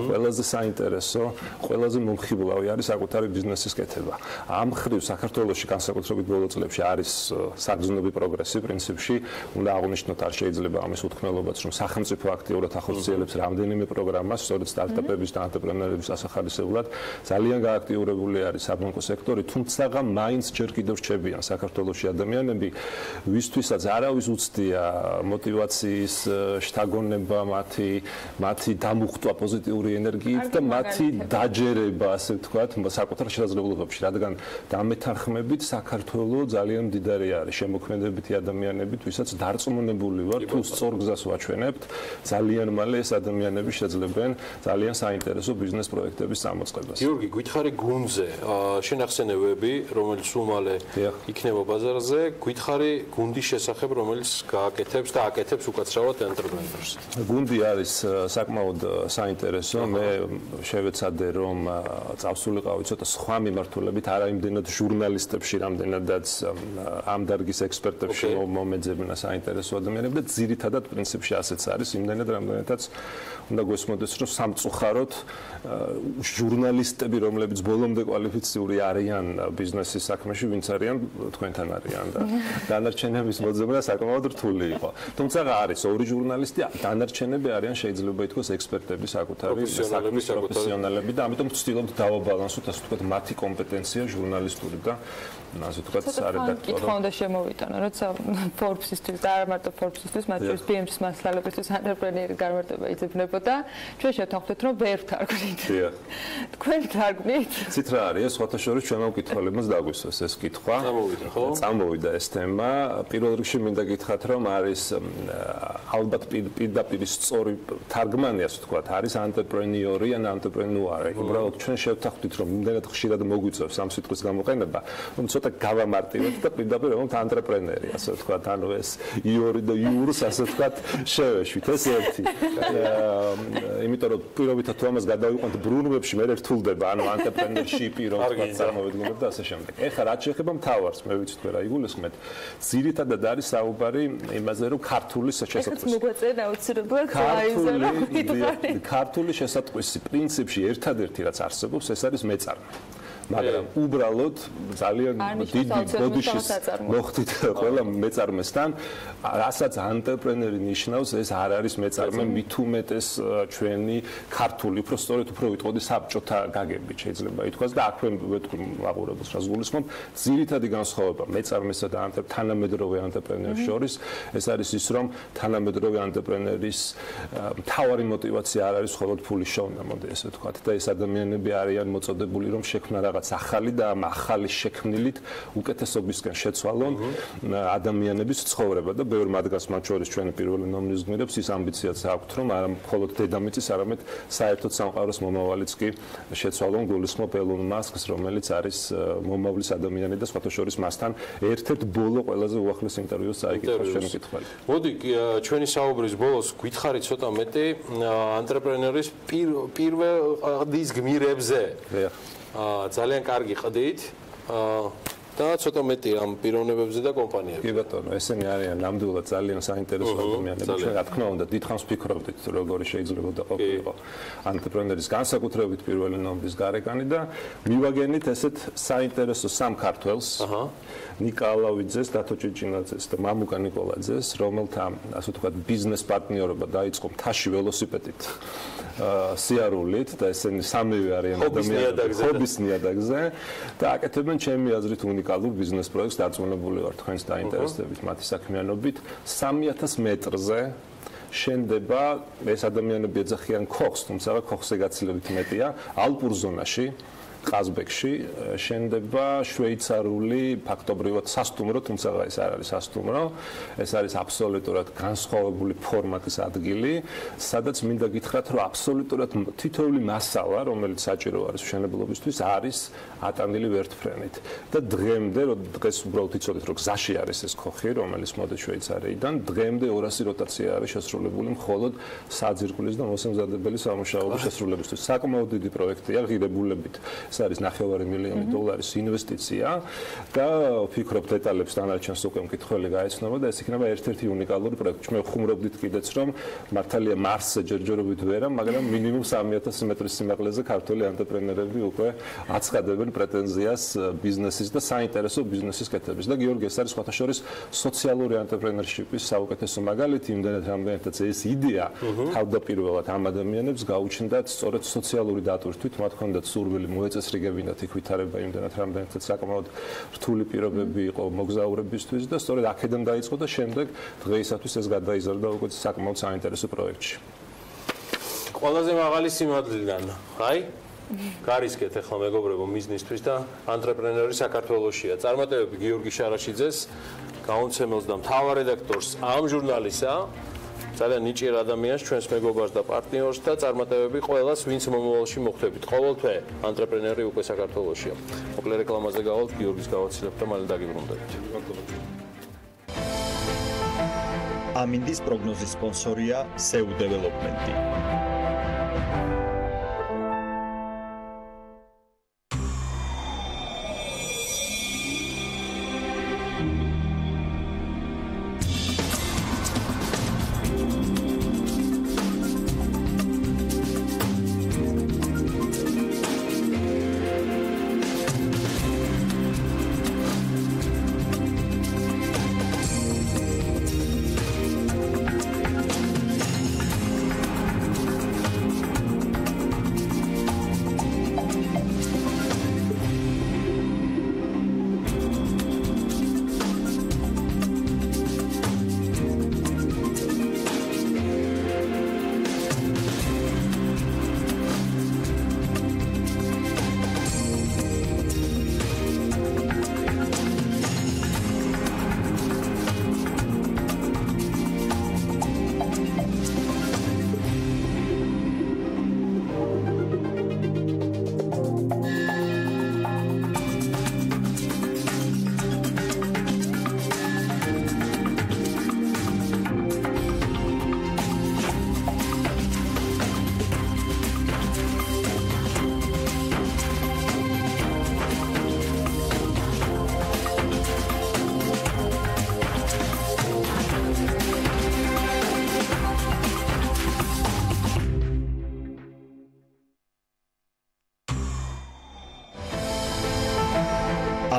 ყველაზე საინტერესო, ყველაზე მომხიბლავი არის საკუთარი ბიზნესის კეთება. ამ ხრივ საქართველოში განსაკუთრებით ბოლო წლებში არის საგრძნობი პროგრესი პრინციპში, უნდა აღვნიშნოთ არ შეიძლება ამის უთქმელობაც, რომ სახელმწიფო აქტიურად ახორციელებს რამდენიმე პროგრამას, სწორედ სტარტაპების და ანტრეპრენერების ასახალისებლად. ძალიან გააქტიურებული არის საბანკო სექტორი, თუმცა მაინც ჯერ კიდევ რჩებიან საქართველოში ადამიანები, ვისთვისაც არავის უცდია мотиваციის შთაგონება, მათი დამუხტვა პოზიტიური ენერგიით და მათი დაჯერება, ასე ვთქვათ, საკუთარ შესაძლებლობებში, რადგან დამეთანხმებით საქართველოს ძალიან მდიდარი არის შემოქმედებითი ადამიანებით, ვისაც დარწმუნებული ვარ, თუ სწორ გზას ვაჩვენებთ, ძალიან მალე ეს ადამიანები შეძლებენ ძალიან საინტერესო ბიზნეს პროექტების წამოწყებას. გიორგი, გითხარი გუნდზე, შენახსენებები, რომელიც უმალე იქნება ბაზარზე, გითხარი გუნდის შესახებ, რომელიც გააკეთებს და აკეთებს უკაცრავად ანტრეპრენერს. გუნდი არის საკმაოდ საინტერესო. მე შევეცადე, რომ წავსულიყავი ცოტა სხვა მიმართულებით, არა იმდენად ჟურნალისტებში, რამდენადაც ამ დარგის ექსპერტებში მომეძებნა საინტერესო ადამიანები და ძირითადად პრინციპში ასეც არის, იმდენად რამდენადაც უნდა გვესმოდეს, რომ სამწუხაროდ ჟურნალისტები, რომლებიც ბოლომდე კვალიფიციური არიან ბიზნესის საქმეში, ვინც არიან თქვენთან არიან და დანარჩენების მოძებნა საკმაოდ რთული იყო. თუმცა არის ორი ჟურნალისტი, დანარჩენები არიან შეიძლება ითქვას ექსპერტები, საკუთარი საქმის პროფესიონალები და ამიტომ ვცდილობთ დავაბალანსოთ, ასე ვთქვათ, მათი კომპეტენცია ჟურნალისტური და ასე ვთქვათ, სარედაქტორო. კითხვა უნდა შემოვიტანო, როცა Forbes-ისთვის და არა მარტო Forbes-ისთვის, მათ შორის BMG-ის მასალალებისთვის ანტრეპრენერი განმარტება იძებნებოდა. ჩვენ შევთანხმდით, რომ ვერ ვთარგმნით. თქვენ თარგმნით? ცით რა არის, სხვათა შორის ჩვენმა მკითხველებმაც დაგვისვეს ეს კითხვა. წამოვიდა, ხო? წამოვიდა ეს თემა. პირველ რიგში მინდა გითხრათ, რომ არის ალბათ პირდაპირ სწორი თარგმანი, ასე ვთქვათ, არის ანტრეპრენიორი ან ანტრეპრენუარი. უბრალოდ ჩვენ შევთანხმდით, რომ იმდენად ხშირად მოგვიწევს ამ სიტყვის გამოყენება, რომ ცოტა გავამარტივებთ და პირდაპირ რომ ანტრეპრენერი, ასე ვთქვათ, ანუ ეს იორი და იურს, ასე ვთქვათ, შევეშვით. ეს ერთი. იმიტომ რომ პირობითად თუ ამას გადავიყვანთ ბრუნვებში, მე რთულდება, ანუ entrepreneurship-ი რომ ვთქვათ, წარმოვიდგინოთ და ასე შემდეგ. ეხლა რაც შეეხება მთავარს, მე ვიცით რა იგულისხმეთ. ძირითადად არის საუბარი იმაზე, რომ ქართული შესაძლებელი. ეხლა მოგვეწერეთ აუცილებლად ლაივზე რა ვიტყვი. ქართული შესაძლებელი პრინციპში ერთადერთი რაც არსებობს, ეს არის მეწარმე. მაგრამ უბრალოდ ძალიან დიდი ბოდიშის მოხდით ყველა მეწარმესთან, რასაც ანტრეპრენერი ნიშნავს, ეს არ არის მეწარმე, მით უმეტეს ჩვენი ქართული, უფრო სწორედ უფრო ვიტყოდი საბჭოთა გაგებით შეიძლება ითქვას და აქვე ვეთქვი აღურებულს რაც გულისხმობ, ძირითადი განსხვავება მეწარმესა და თანამედროვე ანტრეპრენერის შორის, ეს არის ის, რომ თანამედროვე ანტრეპრენერის მთავარი мотиваცია არ არის მხოლოდ ფულის შოვნა, მოდი ესე ვთქვათ, და ეს ადამიანები არიან მოწოდებული, რომ შექმნა რაღაც ახალი და ამ ახალი შექმნილით უკეთესობისკენ შეცვალონ ადამიანების ცხოვრება და ბევრ მათგანს მათ შორის ჩვენი პირველი ნომრის გმირებს ის ამბიციაც აქვთ, რომ არა მხოლოდ დედამიწის, არამედ საერთოდ სამყაროს მომავალიც კი შეცვალონ, გულისხმობ ელონ მასკს, რომელიც არის მომავლის ადამიანი და სხვათა შორის მასთან ერთ-ერთ ბოლო ყველაზე უახლეს ინტერვიუს წაიკითხა ჩვენი კითხვები. მოდი ჩვენი საუბრის ბოლოს გითხარი ცოტა მეტი ანტრეპრენერის პირველის გმირებზე. ძალიან კარგი ყდით და ცოტა მეტი ამ პიროვნებებზე და კომპანიებზე. კი ბატონო, ესენი არიან ნამდვილად ძალიან საინტერესო ადამიანები. ჩვენ რა თქმა უნდა დიდხანს ვფიქრობდით, როგორი შეიძლება ყოფილიყო ანტრეპრენერის განსაკუთრებით პირველი ნომრის გარეკანი და მივაგენით ესეთ საინტერესო სამ ქართველს. ნიკა ალავიძეს, დათო ჭიჭინაძეს და მამუკა ნიკოლაძეს, რომელთა ასე ვთქვათ ბიზნეს პარტნიორობა დაიწყო მთაში ველოსიპედით სიარულით და ესენი სამივე არიან ადამიანები ჰობის ნიადაგზე და აკეთებენ ჩემი აზრით უნიკალურ ბიზნეს პროექტს დარწმუნებული ვარ თქვენს დაინტერესებით მათი საქმიანობით 3000 მეტრზე შენდება ეს ადამიანები ეძახიან ქოხს, თუმცა ქოხზე გაცილებით მეტია ალპურ ზონაში ყაზბეგში შენდება შვეიცარიული ფაქტობრივად სასტუმრო, თუმცა ეს არ არის სასტუმრო, ეს არის აბსოლუტურად განსხვავებული ფორმატის ადგილი, სადაც მინდა გითხრათ, რომ აბსოლუტურად თითოეული მასალა, რომელიც საჭირო არის მშენებლობისთვის, არის ატანილი ვერტფრენით. და დღემდე, დღეს უბრალოდ იცოდეთ, რომ გზაში არის ეს ქოხი, რომელიც მოდის შვეიცარიიდან, დღემდე 200 როტაცია არის შესრულებული მხოლოდ საძირკვლის და მოსამზადებელი სამუშაოების შესრულებისთვის. საკმაოდ დიდი პროექტია, ღირებულებით. ეს არის $9,000,000 ინვესტიცია და ვფიქრობ დეტალებს დანარჩენს უკვე მკითხველი გაეცნობა და ეს იქნება ერთ-ერთი უნიკალური პროექტი. მე ხუმრობდით კიდეც რომ მართალია მარსზე ჯერჯერობით ვერა, მაგრამ მინიმუმ 3000 მეტრის სიმაღლეზე ქართული ანტრეპრენერები უკვე აცხადებენ პრეტენზიას ბიზნესის და საინტერესო ბიზნესის კეთების. და გიორგი, ეს არის სხვათა შორის სოციალური ანტრეპრენერშიპის საუკეთესო მაგალითი, იმდენად რამდენადაც ეს იდეა თავდაპირველად ამ ადამიანებს გაუჩნდათ სწორედ სოციალური დატვირთვით, მათ ჰქონდათ სურვილი მოეწესრიგებინათ იქ ვითარება იმდენად რამდენადაც საკმაოდ რთული პირობები იყო მოგზაურებისთვის და სწორედ აქედან დაიწყო და შემდეგ დღეისათვის ეს გადაიზარდა უკვე საკმაოდ საინტერესო პროექტში. ყველაზე მაღალი სიმადლიდან, აი გარისკეთ ახლა მეგობრებო მიზნისთვის და ანტრეპრენერი საქართველოსია. წარმატებები გიორგი შარაშიძეს, გაუნცემელს და მთავარ რედაქტორს ამ ჟურნალისა. ძალიან ნიჭიერ ადამიანს, ჩვენს მეგობარს და პარტნიორს და წარმატებები ყველას, ვინც მომავალში მოხვდებით. ყოველთვე ანტრეპრენერი უკვე საქართველოსია. მოკლე რეკლამაზე გავალთ, გიორგის გავაცილებთ და მალე დაგიბრუნდებით. ამინდის პროგნოზის სპონსორია SEU Development-ი.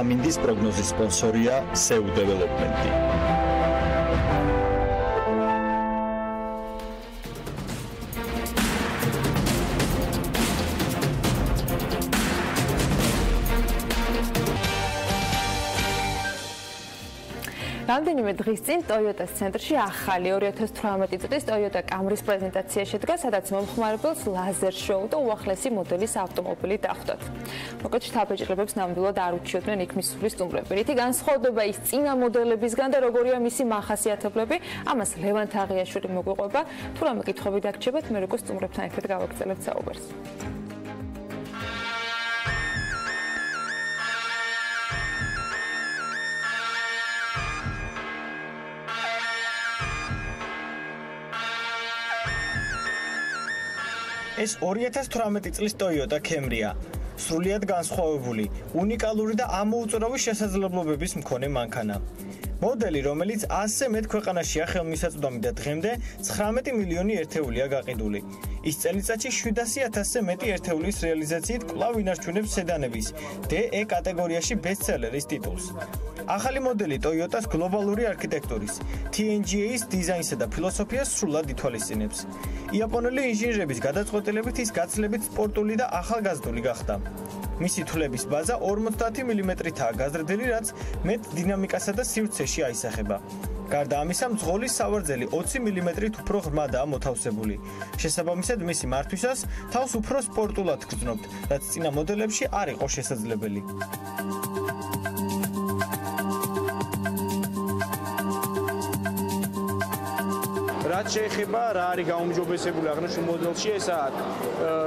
ამინდის პროგნოზის სპონსორია SEU დეველოპმენტი. რამდენიმე დღის წინ Toyota-ს ცენტრში ახალი 2018 წლის Toyota Camry-ის პრეზენტაცია შედგა, სადაც მომხმარებელს ლაზერ შოუ და უახლესი მოდელის ავტომობილი დახვდათ. მოკლედ შთაბეჭდილებებს ნამდვილად არ უჩიოდნენ იქ მისვლის სტუმრები. რითი განსხვავდება ის წინა მოდელებისგან და როგორია მისი მახასიათებლები, ამას ლევან თაღიაშვილი მოგვიყვება. თუ რამე კითხვები დაგჭირებათ, მე როგორც სტუმრებთან ერთად გავაგრძელებთ საუბარს. ეს 2018 წლის Toyota Camry-ა. სრულიად განსხვავებული, უნიკალური და ამოუწურავი შესაძლებლობების მქონე მანქანა. მოდელი, რომელიც 100-ზე მეტ ქვეყანაშია ხელმისაწვდომი და დღემდე 19 მილიონი ერთეულია გაყიდული. ის წელიწადში 700.000-ზე მეტი ერთეულის რეალიზაციით კვლავ ინარჩუნებს სედანების DE კატეგორიაში ბესტსელერის ტიტულს. ახალი მოდელი Toyota-ს გლობალური არქიტექტურის, TNGA-ის დიზაინსა და ფილოსოფიას სრულად ითვალისწინებს. იაპონელი ინჟინრების გადაწყვეტილებით ის გაცილებით სპორტული და ახალგაზრდული გახდა. მისი თვლების ბაზა 50 მმ-ითაა გაზრდილი, რაც მეტ დინამიკასა და სივრცეში აისახება. გარდა ამისა, მძღოლის სავარძელი 20 მმ-ით უფრო ღრმადაა მოთავსებული. შესაბამისად, მისი მართვისას თავს უფრო სპორტულად გრძნობთ, რაც წინა მოდელებში არ იყო შესაძლებელი. რაც შეეხება რა არის გაუმჯობესებული აღნიშნულ მოდელში, ესაა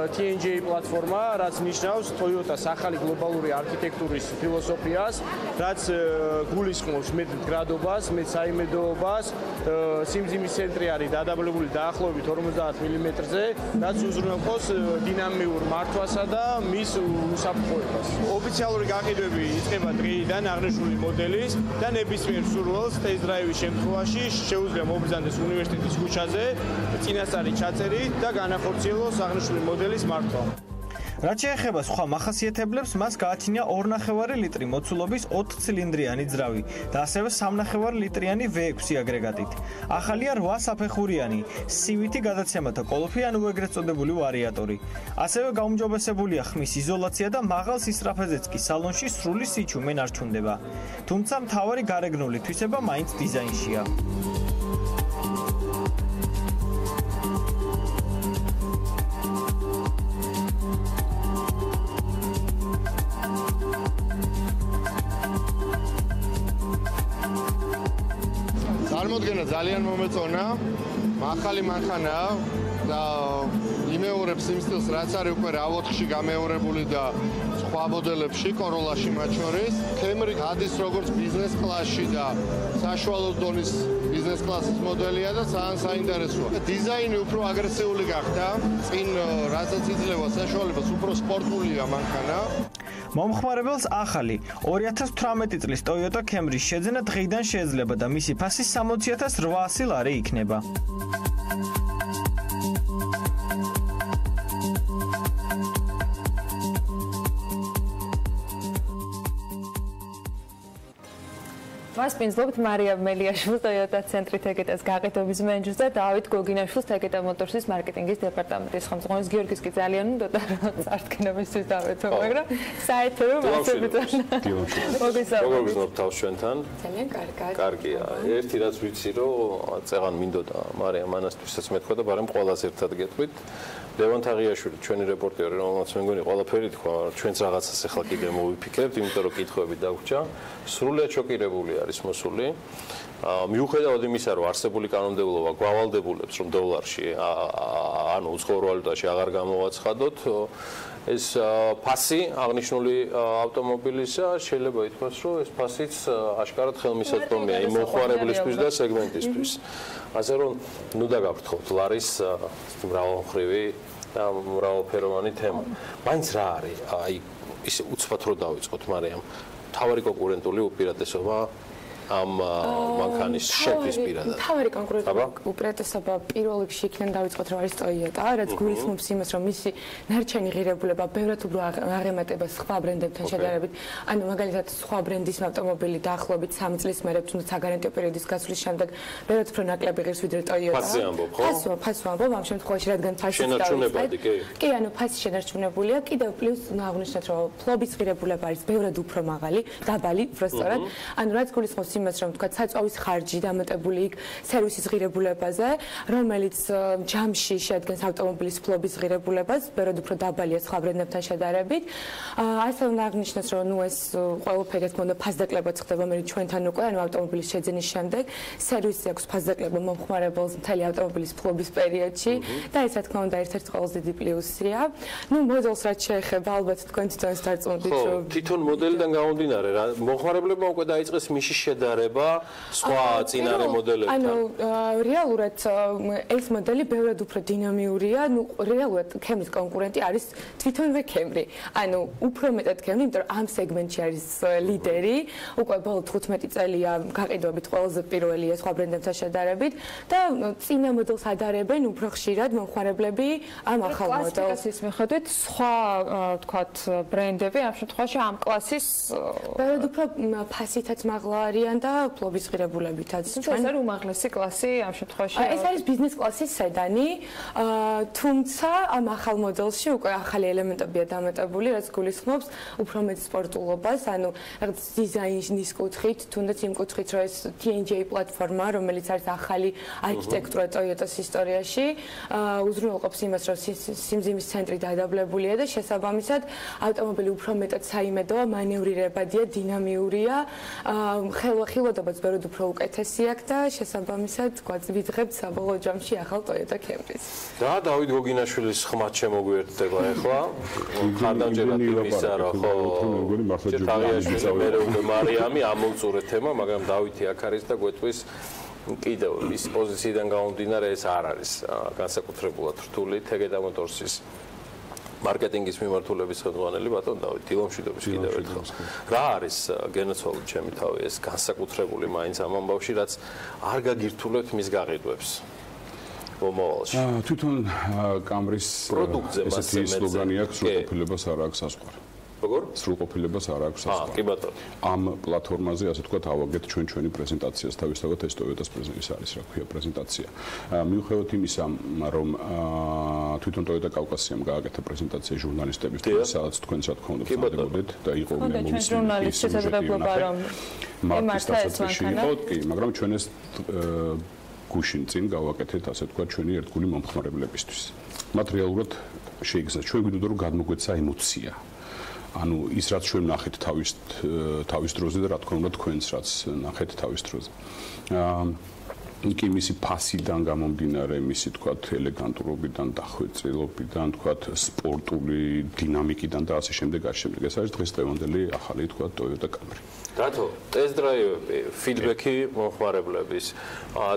TNGA პლატფორმა, რაც ნიშნავს Toyota-ს ახალი გლობალური არქიტექტურის ფილოსოფიას, რაც გულისხმობს მეტ მდგრადობას, მეტ საიმედოობას, სიმძიმის ცენტრი არის დადაბლებული დაახლოებით 50 მმ-ზე, რაც უზრუნველყოფს დინამიურ მართვასა და მის უსაფრთხოებას. ოფიციალური გაყიდვები იწყება დღიდან აღნიშნული მოდელის და ნებისმიერ მსურველს ტესტ-დრაივის შემთხვევაში შეუძლია მობრძანდეს უნივერსიტეტის ქუჩაზე, წინასწარი ჩაწერით და განახორციელოს აღნიშნული მოდელის მართვა. რაც შეეხება სხვა მახასიათებლებს, მას გააჩნია 2.5 ლიტრი მოცულობის 4 ცილინდრიანი ძრავი და ასევე 3.5 লিტრიანი V6 აგრეგატით. ახალია 8 საფეხურიანი სივითი გადაცემათა კოლოფი, ანუ ეგრეთ წოდებული ვარიატორი. ასევე გაუმჯობესებულია ხმის იზოლაცია და მაღალ სისწრაფეზეც კი სალონში სრული სიჩუმე ნარჩუნდება. თუმცა მთავარი გარეგნული თვისება მაინც დიზაინშია. წარმოდგენა ძალიან მომეწონა, ახალი მანქანაა და იმეორებს იმ სტილს, რაც არის უკვე RAV4-ში გამეორებული და სხვა მოდელებში, Corolla-ში მათ შორის. Camry გადის როგორც ბიზნეს კლასში და საშუალო დონის ბიზნეს კლასის მოდელია და ძალიან საინტერესოა. დიზაინი უფრო აგრესიული გახდა, წინ რასაც იძლევა საშუალებას, უფრო სპორტულია მანქანა. მომხმარებელს ახალი 2018 წლის Toyota Camry შეძენა დღიდან შეიძლება და მისი ფასი 60.800 ლარი იქნება. მას პინძლობთ მარიამ მელიაშვილს Toyota ცენტრით ეგეტას გაყიდვების მენეჯერს და დავით გოგინაშვილს ეგეტა მოტორსის მარკეტინგის დეპარტამენტის ხელმძღვანელს. გიორგის კი ძალიან უნდოდა წარდგენებისთვის დავეთო, მაგრამ საერთოდ მოგესალმებით თავს ჩვენთან. ძალიან კარგად. კარგია. ერთი რაც ვიცი, რომ წეღან მინდოდა მარიამ ანასთვისაც მეთქვა და ბარემ ყველას ერთად გეტყვით. ლევან თაღიაშვილი, ჩვენი რეპორტერი, რომელსაც მე მგონი ყველაფერი თქვა, ჩვენც რაღაცას ახლა კიდე მოვიფიქრებთ, იმიტომ რომ კითხვები დაგვრჩა. სრულიად შოკირებული არის მოსული. მიუხედავად იმისა, რომ არსებული კანონმდებლობა გვავალდებულებს, რომ დოლარში, ანუ უცხოურ ვალუტაში აღარ გამოვაცხადოთ, ეს ფასი აღნიშნული ავტომობილისა შეიძლება ითქვას, რომ ეს ფასიც აშკარად ხელმისაწვდომია იმ მომხმარებლისთვის და სეგმენტისთვის. ასე რომ, ნუ დაგაფრთხოთ ლარის მრავალმხრივი და მრავალფეროვანი თემა. მაინც რა არის? აი, ისე უცბად რო დავიწყოთ, მარიამ, თავარი კონკურენტული უპირატესობა ამ მანქანის შეფის პირადად? თავარი კონკრეტული უპირატესობა პირველ რიგში იქნება დავიწყოთ რომ არის Toyota, რაც გულისხმობს იმას, რომ მისი ნარჩენი ღირებულება ბევრად უფრო აღემატება სხვა ბრენდებთან შედარებით. ანუ მაგალითად სხვა ბრენდის ავტომობილი დაახლოებით 3 წლის მერე თუნდაც საგარანტიო პერიოდის გასვლის შემდეგ ბევრად უფრო ნაკლები ღირს ვიდრე Toyota. ფასზე ამბობ, ხო? ფასზე ამბობ, ამ შემთხვევაში რადგან ფასი შენარჩუნებადი, კი? კი, ანუ ფასი შენარჩუნებულია, კიდევ პლუს აღნიშნეთ, რომ ფლობის ღირებულება არის ბევრად უფრო მაღალი, დაბალი, უბრალოდ. ანუ რაც გულისხმობს იმას, რომ თქვა საწვავის ხარჯი დამატებული იქ სერვისის ღირებულებაზე, რომელიც ჯამში შეადგენს ავტომობილის ფლობის ღირებულებას, ბევრად უფრო დაბალია სხვა ბრენდებთან შედარებით. ასე უნდა აღნიშნოს, რომ ნუ ეს ყველაფერი ეს მოდა ფასდაკლებაც ხდება მე ჩვენთან უკვე, ანუ ავტომობილის შეძენის შემდეგ სერვისი აქვს ფასდაკლება მომხმარებელს მთელი ავტომობილის ფლობის პერიოდში და ეს რა თქმა უნდა ერთ-ერთი ყველაზე დიდი პლუსია. ნუ მოდელს რაც შეეხება, ალბათ თქვენ თვითონაც დარწმუნდით, რომ თვითონ მოდელიდან გამომდინარე რა მომხმარებლებმა უკვე დაიწყეს მისი შედარება სხვა წინარე მოდელებთან. ანუ რეალურად ეს მოდელი ბევრად უფრო დინამიურია, ნუ რეალურად Camry-ის კონკურენტი არის თვითონვე Camry. ანუ უფრო მეტად Camry, იმიტომ რომ ამ სეგმენტში არის ლიდერი, უკვე ბოლო 15 წელია გაყიდვებით ყველაზე პირველია სხვა ბრენდებთან შედარებით და წინა მოდელს ადარებენ უფრო ხშირად მომხმარებლები ამ ახალ მოდელს. კლასიფიკაციის მიხედვით სხვა თქვათ ბრენდები ამ შემთხვევაში ამ კლასის ბევრად უფრო ფასითაც მაღლა არიან და ფლობის ღირებულებითაც. ეს არის უმაღლესი კლასი ამ შემთხვევაში. ეს არის ბიზნეს კლასის სედანი, თუმცა ამ ახალ მოდელში უკვე ახალი ელემენტებია დამატებული, რაც გულისხმობს უფრო მეტ სპორტულობას, ანუ რაღაც დიზაინის კუთხით, თუნდაც იმ კუთხით, რომ ეს TNGA პლატფორმა, რომელიც არის ახალი არქიტექტურა Toyota-s ისტორიაში, უზრუნველყოფს იმას, რომ სიმძიმის ცენტრი დადაბლებულია და შესაბამისად ავტომობილი უფრო მეტად საიმედოა, მანევრირებადია, დინამიურია, ხილვადობაც ბევრად უფრო უკეთესი აქვს და შესაბამისად გვაძვიძღებთ საბოლოო ჯამში ახალ Toyota Camry-ს. და დავით გოგინაშვილის ხმაც შემოგვიერთდება ახლა. ხანდამჯერად იმისა, რომ ხო ჯეთაღიაშვილი მერეუნე მარიამი ამოვწურეთ თემა, მაგრამ დავითი აქ არის და გვეტყვის კიდევ ის პოზიციიდან გამომდინარე ეს არ არის განსაკუთრებულად რთული TGD Motors-ის მარკეტინგის მიმართულების ხელმძღვანელი ბატონ დავით დილამშვიდობის კიდევ ერთხელ. რა არის გენოცვალოთ ჩემი თავი ეს განსაკუთრებული მაინც ამ ამბავში, რაც არ გაგირთულებთ მის გაყიდვებს? მომავალში. თვითონ Camry-ის ესეთი სლოგანი აქვს, სრულყოფილებას არ აქვს საზღვარი. როგორ? სრულყოფილებას არ აქვს საზღვარი. კი ბატონო. ამ პლატფორმაზე ასე თქვა ავაგეთ ჩვენი პრეზენტაციას თავისთავად ეს Toyota-s პრეზენტაცია არის, რა ქვია პრეზენტაცია. მიუხედავად იმისა, რომ თვითონ Toyota Caucasiam გააკეთა პრეზენტაცია ჟურნალისტებისთვის, სადაც თქვენც რა თქმა უნდა ფსდებოდეთ და იყო ჩვენ ჟურნალისტ შესაძლებლობა რომ ემართა ეს მანქანა. კი, მაგრამ ჩვენ ეს გუშინ წინ გავაკეთეთ ასე თქვა ჩვენი ერთგული მომხმარებლებისთვის. მათ რეალურად შეიგზა ჩვენ გვინდოდა რომ გადმოგვეცა ემოცია. ანუ ის რაც ჩვენ ნახეთ თავის დროზე და რა თქმა უნდა თქვენც რაც ნახეთ თავის დროზე. კი მისი ფასიდან გამომდინარე, მისი თქვათ ელეგანტურობიდან, დახვეწილობიდან, თქვათ სპორტული დინამიკიდან და ასე შემდეგ, ეს არის დღესდღეობრივი ახალი თქვათ Toyota Camry. რატო? ტესტ-დრაივები, ფიდბექი მომხმარებლების,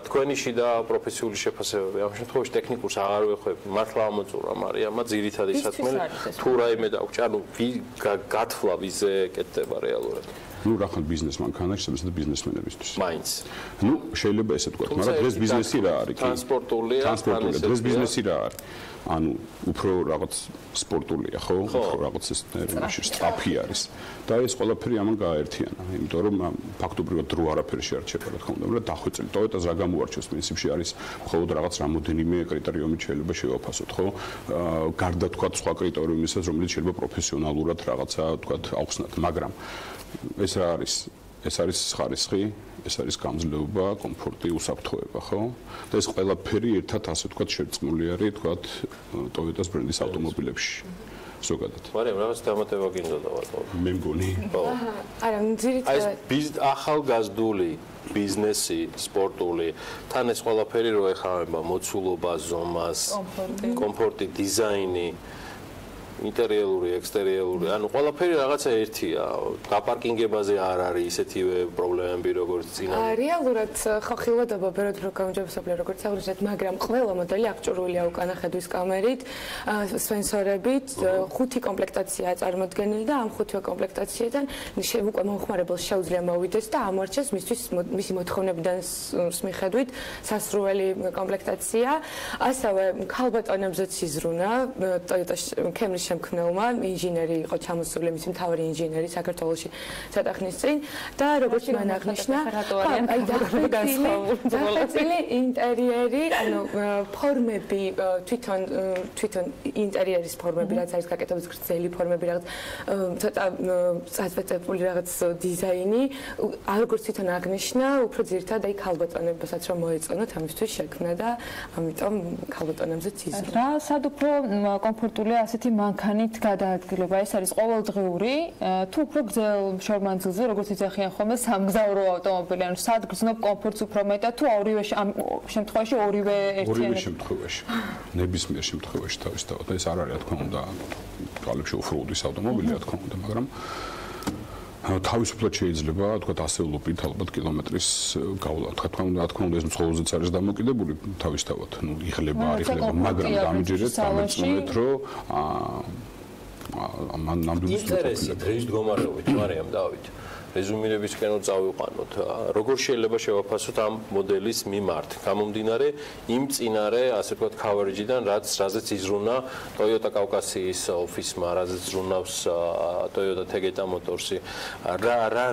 თქვენი შიდა პროფესიული შეფასებები, ამ შემთხვევაში ტექნიკურს აღარ ვეხვებ, მართლა ამოწურა მარიამა ძირითადი საქმე, თუ რაიმე დაგვჭა, ანუ გათვლა ვიზე კეთდება რეალურად. ნუ რახან ბიზნეს მანქანაში, შესაძლოა ბიზნესმენებისთვის. მაინც. ნუ შეიძლება ესე თქვა, მაგრამ დღეს ბიზნესი რა არის? ტრანსპორტულია, დღეს ბიზნესი რა არის? ანუ უფრო რაღაც სპორტულია, ხო? უფრო რაღაც ეს სწრაფი არის. და ეს ყველაფერი ამან გააერთიანა, იმიტომ რომ ფაქტობრივად დრო არაფერი შეარჩება, რა თქმა უნდა, მაგრამ დახვეწილი Toyota-ს რა გამოარჩევს პრინციპში არის მხოლოდ რაღაც რამოდენიმე კრიტერიუმით შეიძლება შევაფასოთ, ხო? გარდა თქვა სხვა კრიტერიუმისას, რომელიც შეიძლება პროფესიონალურად რაღაცა თქვა აუხსნათ, მაგრამ ეს რა არის? ეს არის ხარისხი, ეს არის გამძლეობა, კომფორტი, უსაფრთხოება, ხო? და ეს ყველაფერი ერთად ასე თქვა შერწყმული არის თქვა Toyota-s ბრენდის ავტომობილებში. ზოგადად. მაგრამ რაღაც დამატება გინდოდა ბატონო. მე მგონი. არა, ძირითადად ეს ახალგაზრდული ბიზნესი, სპორტული, თან ეს ყველაფერი რო ეხავება მოცულობა, ზომას, კომფორტი, დიზაინი ინტერიერული, ექსტერიერული, ანუ ყველაფერი რაღაცა ერთია. გაპარკინგებაზე არ არის ისეთივე პრობლემები, როგორც წინა. რეალურად ხო ხილვადობა ბეროდ რო გამარჯვებსობლე როგორც აღნიშნეთ, მაგრამ ყველა მოდელი აღჭურვილია უკანა ხედვის კამერით, სენსორებით, 5 კომპლექტაციაა წარმოდგენილი და ამ 5 კომპლექტაციიდან უკვე მომხმარებელს შეუძლია მოვიდეს და ამორჩეს მისი მოთხოვნებიდან მიხედვით სასრუველი კომპლექტაცია. ასევე ქალბატონებზეც იზრუნა Toyota Camry შემქმნელმა ინჟინერი იყო ჩამოსული, მისი მთავარი ინჟინერი საქართველოში ცოტა ხნის წინ და როგორც მან აღნიშნა, დახვეწილი ინტერიერი, ანუ ფორმები, თვითონ ინტერიერის ფორმები, რაც არის გაკეთების გრძელი ფორმები, რაღაც ცოტა წაწვეტებული რაღაც დიზაინი, როგორც თვითონ აღნიშნა, უფრო ძირითადად აი ქალბატონებსაც რომ მოეწონოთ ამისთვის შექმნა და ამიტომ ქალბატონებზეც იზრუნა. რა სად უფრო კომფორტულია ასეთი მანქანით გადაადგილება? ეს არის ყოველდღიური, თუ უფრო გრძელ შორმანძილზე, როგორც იცახიან ხოლმე სამგზავრო ავტომობილი, ანუ სად გრძნობ კომფორტს უფრო მეტად, თუ ორივე შემთხვევაში ორივე ერთიანი? ორივე შემთხვევაში. ნებისმიერ შემთხვევაში თავისთავად ეს არ არის, რა თქმა უნდა, კალებში ოფროუდის ავტომობილი, რა თქმა უნდა, მაგრამ თავისუფლად შეიძლება, თქვა ასეულობით, ალბათ კილომეტრის გავლა. თქვა უნდა ეს მცხოვრებზეც არის დამოკიდებული თავისთავად, ნუ იღლება, არ იღლება, მაგრამ დამჯერეთ დამეწმუნეთ, რომ ნამდვილად ინტერესი დღის მდგომარეობით, მარიამ დავით. რეზუმირებისკენ წავიყვანოთ. როგორ შეიძლება შევაფასოთ ამ მოდელის მიმართ? გამომდინარე იმ წინარე, ასე ვთქვათ, coverage-დან, რაზეც იზრუნა Toyota კავკასიის ოფისმა, რაზეც ზრუნავს Toyota Tegeta Motors-ი.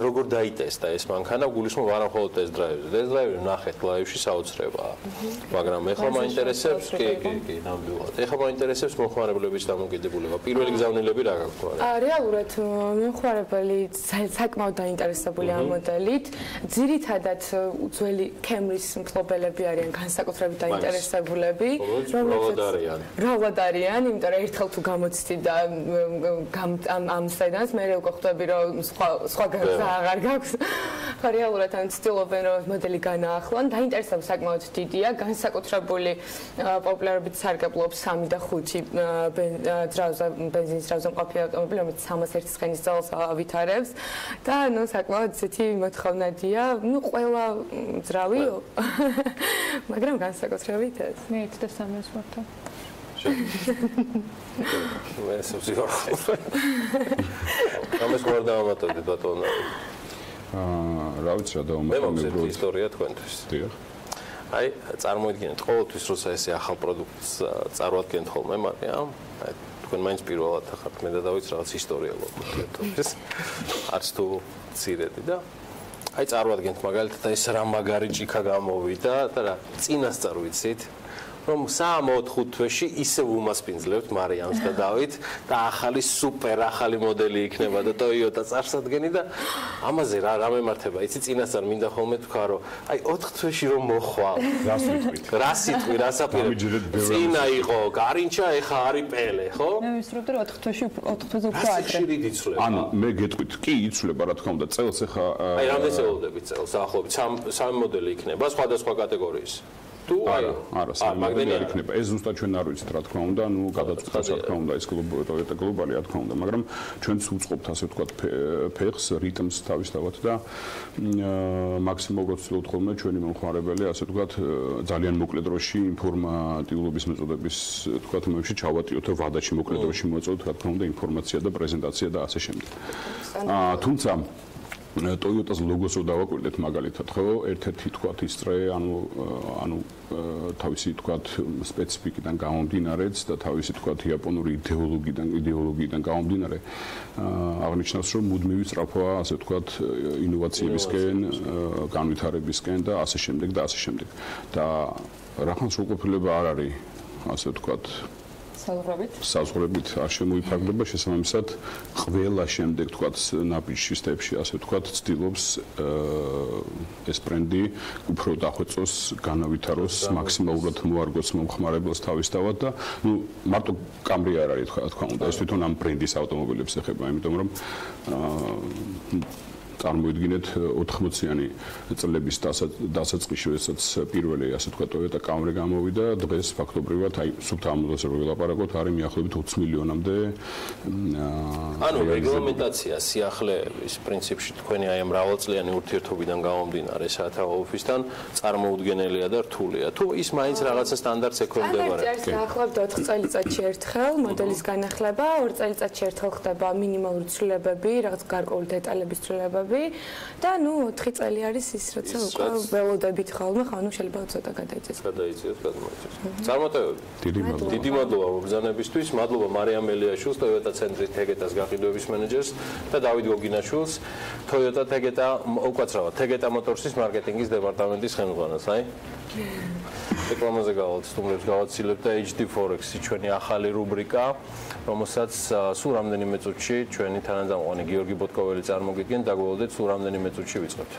როგორ დაიტესტა ეს მანქანა? გულისხმობ არა მხოლოდ test drive-ზე. Test drive-ი ნახეთ ლაივში საოცრებაა. მაგრამ ეხლა მაინტერესებს, კი, ნამდვილად. ეხლა მაინტერესებს მომხმარებლების დამოკიდებულება. პირველი გზავნილები რა გაქვთ? რეალურად მომხმარებელი საკმაოდ ინტერესებული ამ მოდელით. ძირითადად ძველი Camry-ის მფლობელები არიან განსაკუთრებით დაინტერესებულები, რომლებსაც არიან, იმიტომ რომ ერთხელ თუ გამოცდი და ამ სედანს მე უკვე ხვდები რომ სხვა გზა აღარ გაქვს. რეალურად ან ცდილობენ რომ მოდელი განაახლონ, დაინტერესება საკმაოდ დიდია, განსაკუთრებული პოპულარობით სარგებლობს 3 და 5 ბენზინის ძრავზე მყოფი ავტომობილი, რომელიც 301 ცხენის ძალას ავითარებს და ну საკმაოდ ცეთი მოთხოვნადია, ну ყველა ძრავი, მაგრამ განსაკუთრებით ეს. მე 1 და 3 ვართ. ეს უზიარ. ამას ვარ დავამატებდი ბატონო. რა ვიცი რა დავამატებდი. მე მოგზეთ ისტორია თქვენთვის. დიახ. აი, წარმოიდგინეთ ყოველთვის როცა ესე ახალ პროდუქტს წარმოადგენთ ხოლმე, მაგრამ აი თქვენ მაინც პირველად ახართ მე და დავიც რაღაც ისტორია ლოგოს. არც თუ ცირედი და აი წარმოადგენთ მაგალითად ეს რა მაგარი ჭიქა გამოვიდა და რა წინასწარ ვიცით რომ 3-4 თვეში ისევ უმასპინძლებთ მარიამს და დავით და ახალი სუპერ ახალი მოდელი იქნება და Toyota წარსადგენი და ამაზე რა მემართება იცი წინასწარ მინდა ხოლმე თქვა რომ აი 4 თვეში რომ მოხვალ რა სიტყვი რა საპირე წინა იყო გარინჩა ეხა არის პელე ხო მე ვისწრებდი რომ 4 თვეში 4 თვეზე უფრო ადრე ანუ მე გეტყვით კი იცვლება რა თქმა უნდა წელს ეხა აი რამდენი წელოდები წელს ახლობით 3 მოდელი იქნება სხვადასხვა კატეგორიის არა, მაგდენი არ იქნება. ეს ზუსტად ჩვენ არ ვიცით, რა თქმა უნდა, ნუ გადაწყვეტს, რა თქმა უნდა, ეს Toyota გლობალი, რა თქმა უნდა, მაგრამ ჩვენც უწყობთ, ასე ვთქვათ, ფეხს, რიტმს თავისთავად და მაქსიმალურად ვცდილობთ ხოლმე ჩვენი მომხმარებელი, ასე ვთქვათ, ძალიან მოკლე დროში ინფორმატიულობის მეწოდების, ვთქვათ, მომში ჩავატიოთ და ვადაში მოკლე დროში მოეწოდოთ, რა თქმა უნდა, ინფორმაცია და პრეზენტაცია და ასე შემდეგ. თუმცა Toyota-ს ლოგოს დავაკვირდეთ მაგალითად, ხო? ერთ-ერთი თქვათ ისწრე, ანუ თავისი თქვათ სპეციფიკიდან გამომდინარეც და თავისი თქვათ იაპონური იდეოლოგიიდან გამომდინარე აღნიშნავს, რომ მუდმივი სწრაფვაა, ასე ვთქვათ, ინოვაციებისკენ, განვითარებისკენ და ასე შემდეგ და ასე შემდეგ. და რახან სრულყოფილება არ არის, ასე ვთქვათ, საზღვრებით არ შემოიფარგლება შესაბამისად ყველა შემდეგ თქვათ ნაბიჯში სტეპში ასე ვთქვათ ცდილობს ეს ბრენდი უფრო დახვეწოს განავითაროს მაქსიმალურად მოარგოს მომხმარებელს თავისთავად და ნუ მარტო Camry არ არის თქვა უნდა ეს თვითონ ამ ბრენდის ავტომობილებს ეხება იმიტომ რომ წარმოიდგინეთ 80-იანი წლების დასაწყისში, როდესაც პირველი, ასე ვთქვათ, Toyota Camry გამოვიდა, დღეს ფაქტობრივად, აი, სუფთა ამბავს რო ვილაპარაკოთ, არის მიახლოებით 20 მილიონამდე. ანუ რეგლამენტაცია სიახლეების პრინციპში თქვენი აი ამ მრავალწლიანი ურთიერთობიდან გამომდინარე სათავეობისთან წარმოუდგენელია და რთულია. თუ ის მაინც რაღაცა სტანდარტს ექვემდებარება. არის დაახლოებით 4 წელიწადში ერთხელ მოდელის განახლება, 2 წელიწადში ერთხელ ხდება მინიმალური ცვლილებები, რაღაც გარკვეული დეტალების ცვლილებები და ნუ 4 წელი არის ის, როცა უკვე ველოდებით ხოლმე, ხანუ შეიძლება ცოტა გადაიწეს. გადაიწიოს, გადმოიწიოს. წარმატებები. დიდი მადლობა მოგზანებისთვის. მადლობა მარიამ მელიაშვილს, Toyota ცენტრის თეგეტას გაყიდვების მენეჯერს და დავით გოგინაშვილს, Toyota უკაცრავად თეგეტა მოტორსის მარკეტინგის დეპარტამენტის ხელმძღვანელს, აი. რეკლამაზე გავაცნობთ, გავაცილებთ და HD Forex-ი ჩვენი ახალი რუბრიკა, რომელსაც სულ რამდენიმე წუთში ჩვენი თანამძღვანელი გიორგი ბოტკოველი წარმოგიდგენ, დაგველოდეთ სულ რამდენიმე წუთში ვიწყებთ.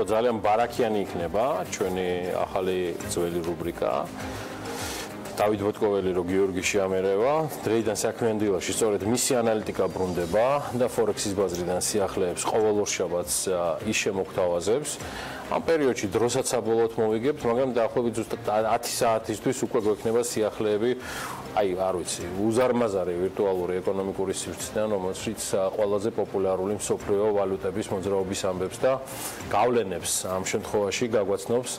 ძალიან ბარაქიანი იქნება ჩვენი ახალი ძველი რუბრიკა. დავით ბოტკოველი რო გიორგი შეამერევა, დრეიდან საქმიანი დილაში სწორედ მისი ანალიტიკა ბრუნდება და Forex-ის ბაზრიდან სიახლეებს ყოველ ორშაბათს ის შემოგთავაზებს. ამ პერიოდში დროსაც საბოლოოდ მოვიგებთ, მაგრამ დაახლოებით ზუსტად 10 საათისთვის უკვე გვექნება სიახლეები, აი, არ ვიცი, უზარმაზარი ვირტუალური ეკონომიკური სივრციდან, რომელშიც ყველაზე პოპულარული მსოფლიო ვალუტების მოძრაობის ამბებს და გავლენებს ამ შემთხვევაში გაგვაცნობს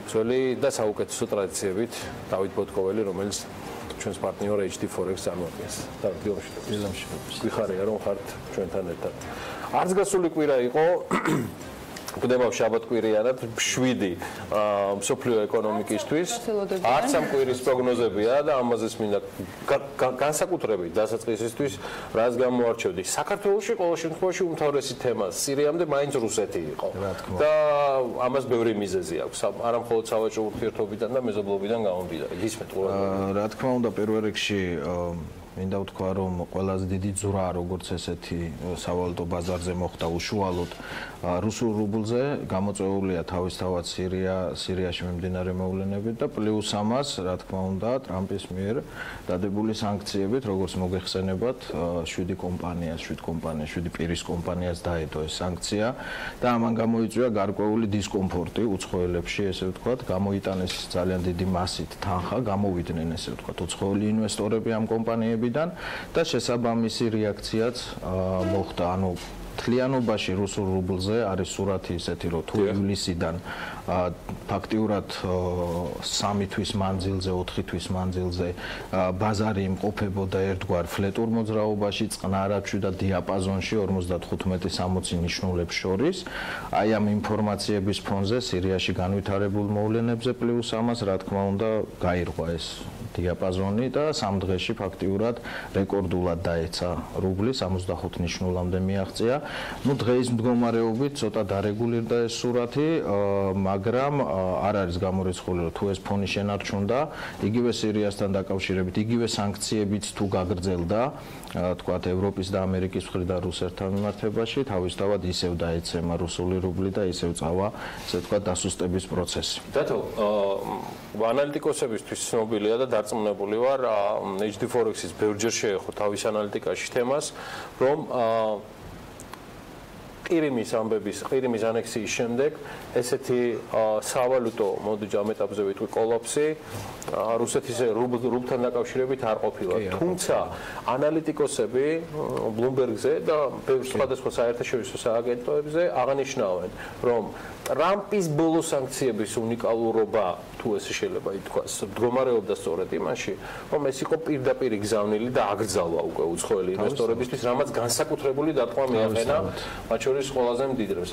ძველი და საუკეთესო ტრადიციებით დავით ბოტკოველი, რომელიც ჩვენს პარტნიორ HD Forex წარმოადგენს. დავით, გიორგი, გვიხარია რომ ხართ ჩვენთან ერთად. არც გასული კვირა იყო გვდება შაბათკვირიანად 7 მსოფლიო ეკონომიკისთვის. არც ამ კვირის პროგნოზებია და ამაზე მინდა განსაკუთრებით დასაწყისისთვის რაც გამოარჩევდი. საქართველოში ყოველ შემთხვევაში უმთავრესი თემა სირიამდე მაინც რუსეთი იყო. და ამას ბევრი მიზეზი აქვს. არა მხოლოდ სავაჭრო ურთიერთობიდან და მეზობლობიდან გამომდინარე. გისმენთ ყურადღება. რა თქმა უნდა, პირველ რიგში მინდა ვთქვა, რომ ყველაზე დიდი ძვრა, როგორც ესეთი სავალუტო ბაზარზე მოხდა უშუალოდ რუსულ რუბლზე, გამოწვეულია თავისთავად სირიაში მიმდინარე მოვლენებით და პლუს ამას, რა თქმა უნდა, ტრამპის მიერ დადებული სანქციებით, როგორც მოგეხსენებათ, 7 პირის კომპანიას დაედო ეს სანქცია და ამან გამოიწვია გარკვეული დისკომფორტი უცხოელებში, ესე ვთქვათ, გამოიტანეს ძალიან დიდი მასით თანხა, გამოვიდნენ, ესე ვთქვათ, უცხოელი ინვესტორები ამ კომპანიებიდან და შესაბამისი რეაქციაც მოხდა, ანუ მთლიანობაში რუსულ რუბლზე არის სურათი ისეთი, რომ თუ ივლისიდან ფაქტიურად 3 თვის მანძილზე, 4 თვის მანძილზე ბაზარი იმყოფებოდა ერთგვარ ფლეტურ მოძრაობაში, წყნარადში და დიაპაზონში 55-60 ნიშნულებს შორის. აი ამ ინფორმაციების ფონზე სირიაში განვითარებულ მოვლენებზე პლუს ამას, რა თქმა უნდა, გაირღვა ეს დიაპაზონი და 3 დღეში ფაქტიურად რეკორდულად დაეცა რუბლი 65 ნიშნულამდე მიაღწია. ნუ დღეის მდგომარეობით ცოტა დარეგულირდა ეს სურათი, მაგრამ არ არის გამორიცხული, რომ თუ ეს ფონი შენარჩუნდა, იგივე სირიასთან დაკავშირებით, იგივე სანქციებიც თუ გაგრძელდა, თქვათ ევროპის და ამერიკის მხრიდან რუსეთთან მიმართებაში, თავისთავად ისევ დაეცემა რუსული რუბლი და ისევ წავა, ესე ვთქვათ, დასუსტების პროცესი. დათო, ანალიტიკოსებისთვის ცნობილია და დარწმუნებული ვარ, HD Forex-ის ბევრჯერ შეეხო თავის ანალიტიკაში თემას, რომ ყირიმის ანექსიის შემდეგ ესეთი სავალუტო მოდი ამ ეტაპზე ვიტყვი კოლაფსი რუსეთის რუბლთან დაკავშირებით არ ყოფილა. თუმცა ანალიტიკოსები Bloomberg-ზე და ბევრ სხვადასხვა საერთაშორისო სააგენტოებზე აღნიშნავენ, რომ ტრამპის ბოლო სანქციების უნიკალურობა, თუ ესე შეიძლება ითქვას, მდგომარეობდა სწორედ იმაში, რომ ეს იყო პირდაპირ გზავნილი და აკრძალვა უკვე უცხოელი ინვესტორებისთვის, რამაც განსაკუთრებული დატყვა მიაყენა, მათ შორის ყველაზე მდიდრებს.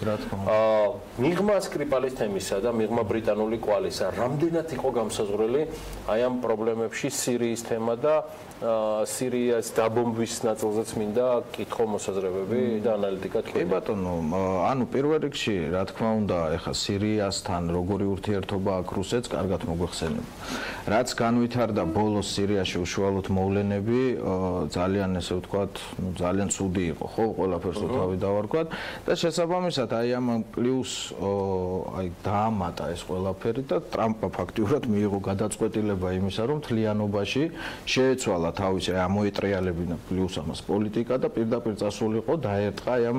მიღმა სკრიპალის თემისა და მიღმა ბრიტანული კვალისა, რამდენად იყო გამსაზღვრელი აი ამ პრობლემებში სირიის თემა და სირიას დაბომბვის ნაწილზეც მინდა კითხო მოსაზრებები და ანალიტიკა თქვენი. კი ბატონო, ანუ პირველ რიგში, რა თქმა უნდა, ეხა სირიასთან როგორი ურთიერთობა აქვს რუსეთს, კარგად მოგვეხსენება. რაც განვითარდა ბოლოს სირიაში უშუალოდ მოვლენები, ძალიან ესე ვთქვათ, ძალიან ცუდი იყო, ხო, ყველაფერს თავი დავარქვათ და შესაბამისად აი ამ პლუს აი დაამატა ეს ყველაფერი და ტრამპმა ფაქტიურად მიიღო გადაწყვეტილება იმისა, რომ მთლიანობაში შეეცვალა თავისი ამოეტრიალებინა პლუს ამას პოლიტიკა და პირდაპირ წასულიყო დაერტყა ამ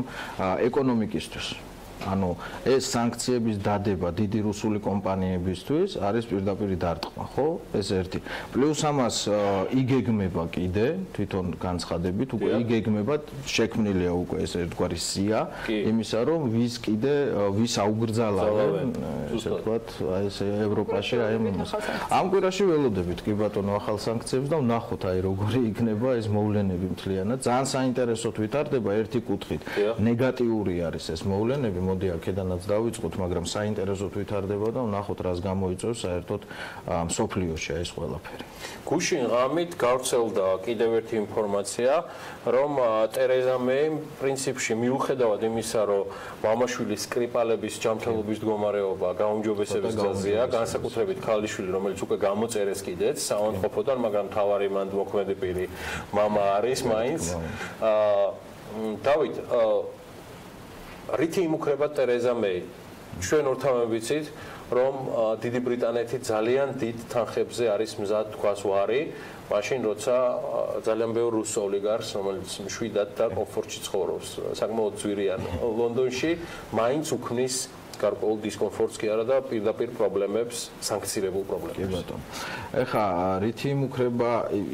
ეკონომიკისთვის. ანუ ეს სანქციების დადება დიდი რუსული კომპანიებისთვის არის პირდაპირ დარტყმა, ხო? ეს ერთი. პლუს ამას იგეგმება კიდე თვითონ განცხადებით, უკვე იგეგმება შექმნილია უკვე ეს ერთგვარი სია იმისა, რომ ვის აუგრძალავენ, ესე ვთქვათ, აი ეს ევროპაში აი ამ კვირაში ველოდებით კი ბატონო ახალ სანქციებს და ვნახოთ აი როგორი იქნება ეს მოვლენები მთლიანად. ძალიან საინტერესოდ ვითარდება ერთი კუთხით. ნეგატიური არის ეს მოვლენები მოდი აქედანაც დავიწყოთ, მაგრამ საინტერესოდ ვითარდება და ვნახოთ რას გამოიწვევს საერთოდ მსოფლიოში ეს ყველაფერი. გუშინ ღამით გავრცელდა კიდევ ერთი ინფორმაცია, რომ ტერეზა მეიმ პრინციპში მიუხედავად იმისა, რომ მამაშვილის სკრიპალების ჯანმრთელობის მდგომარეობა გაუმჯობესების გზაზეა, განსაკუთრებით ქალიშვილი, რომელიც უკვე გამოწერეს კიდეც საავადმყოფოდან, მაგრამ მთავარი მანდ მოქმედი პირი მამა არის მაინც. დავით, რითი იმუქრება ტერეზა მეი? ჩვენ ორთავები ვიცით, რომ დიდი ბრიტანეთი ძალიან დიდ თანხებზე არის მზად თქვას ვარი, მაშინ როცა ძალიან ბევრ რუს ოლიგარქს, რომელიც მშვიდად და კომფორტში ცხოვრობს, საკმაოდ ძვირიან ლონდონში, მაინც უქმნის გარკვეულ დისკომფორტს კი არა და პირდაპირ პრობლემებს, სანქცირებულ პრობლემებს. კი ბატონო. ეხლა რითი იმუქრება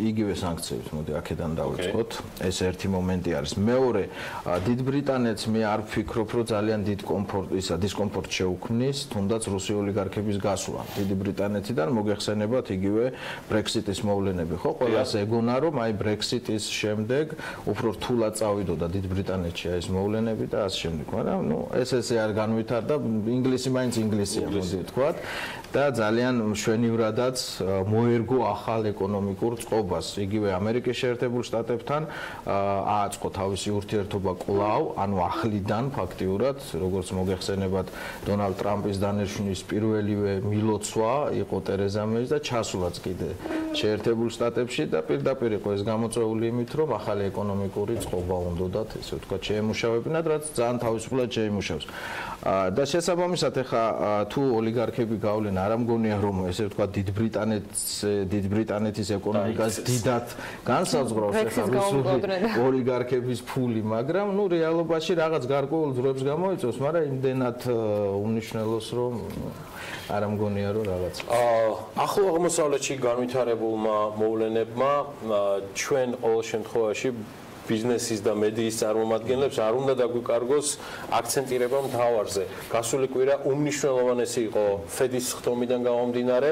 იგივე სანქციებს, მოდი აქედან დავიწყოთ. ეს ერთი მომენტი არის. მეორე, დიდ ბრიტანეთს მე არ ვფიქრობ, რომ ძალიან დიდ დისკომფორტს შეუქმნის, თუნდაც რუსი ოლიგარქების გასვლა. დიდი ბრიტანეთიდან მოგეხსენებათ იგივე ბრექსიტის მოვლენები, ხო? ყველას ეგონა, რომ აი ბრექსიტის შემდეგ უფრო რთულად წავიდოდა დიდ ბრიტანეთში ეს მოვლენები და ასე შემდეგ. მაგრამ ნუ ესე არ განვითარდა ინგლისი მაინც ინგლისია მოდი ვთქვათ და ძალიან მშვენივრადაც მოერგო ახალ ეკონომიკურ წყობას. იგივე ამერიკის შეერთებულ შტატებთან ააწყო თავისი ურთიერთობა კვლავ, ანუ ახლიდან ფაქტიურად, როგორც მოგეხსენებათ, დონალდ ტრამპის დანერჩნის პირველივე მილოცვა იყო ტერეზა მეის და ჩასულაც კიდე შეერთებულ შტატებში და პირდაპირ იყო ეს გამოწვეული იმით, რომ ახალი ეკონომიკური წყობა უნდათ, ესე ვთქვათ, შეემუშავებინათ, რაც ძალიან თავისუფლად შეიმუშავს. და შესაბამისად ეხა თუ ოლიგარქები გავლენ არ ამგონია რომ ესე ვთქვათ დიდ ბრიტანეთის ეკონომიკას დიდად განსაზღვრავს ეხა რუსული ოლიგარქების ფული, მაგრამ ნუ რეალობაში რაღაც გარკვეულ ძროებს გამოიწვევს, მაგრამ იმდენად უნიშნელოს რომ არ ამგონია რომ რაღაც. ახლო აღმოსავლეთში განვითარებულმა მოვლენებმა ჩვენ ყოველ შემთხვევაში ბიზნესის და მედიის წარმომადგენლებს არ უნდა დაგვიკარგოს აქცენტირება მთავარზე. გასული კვირა უმნიშვნელოვანესი იყო ფედის ხდომიდან გამომდინარე,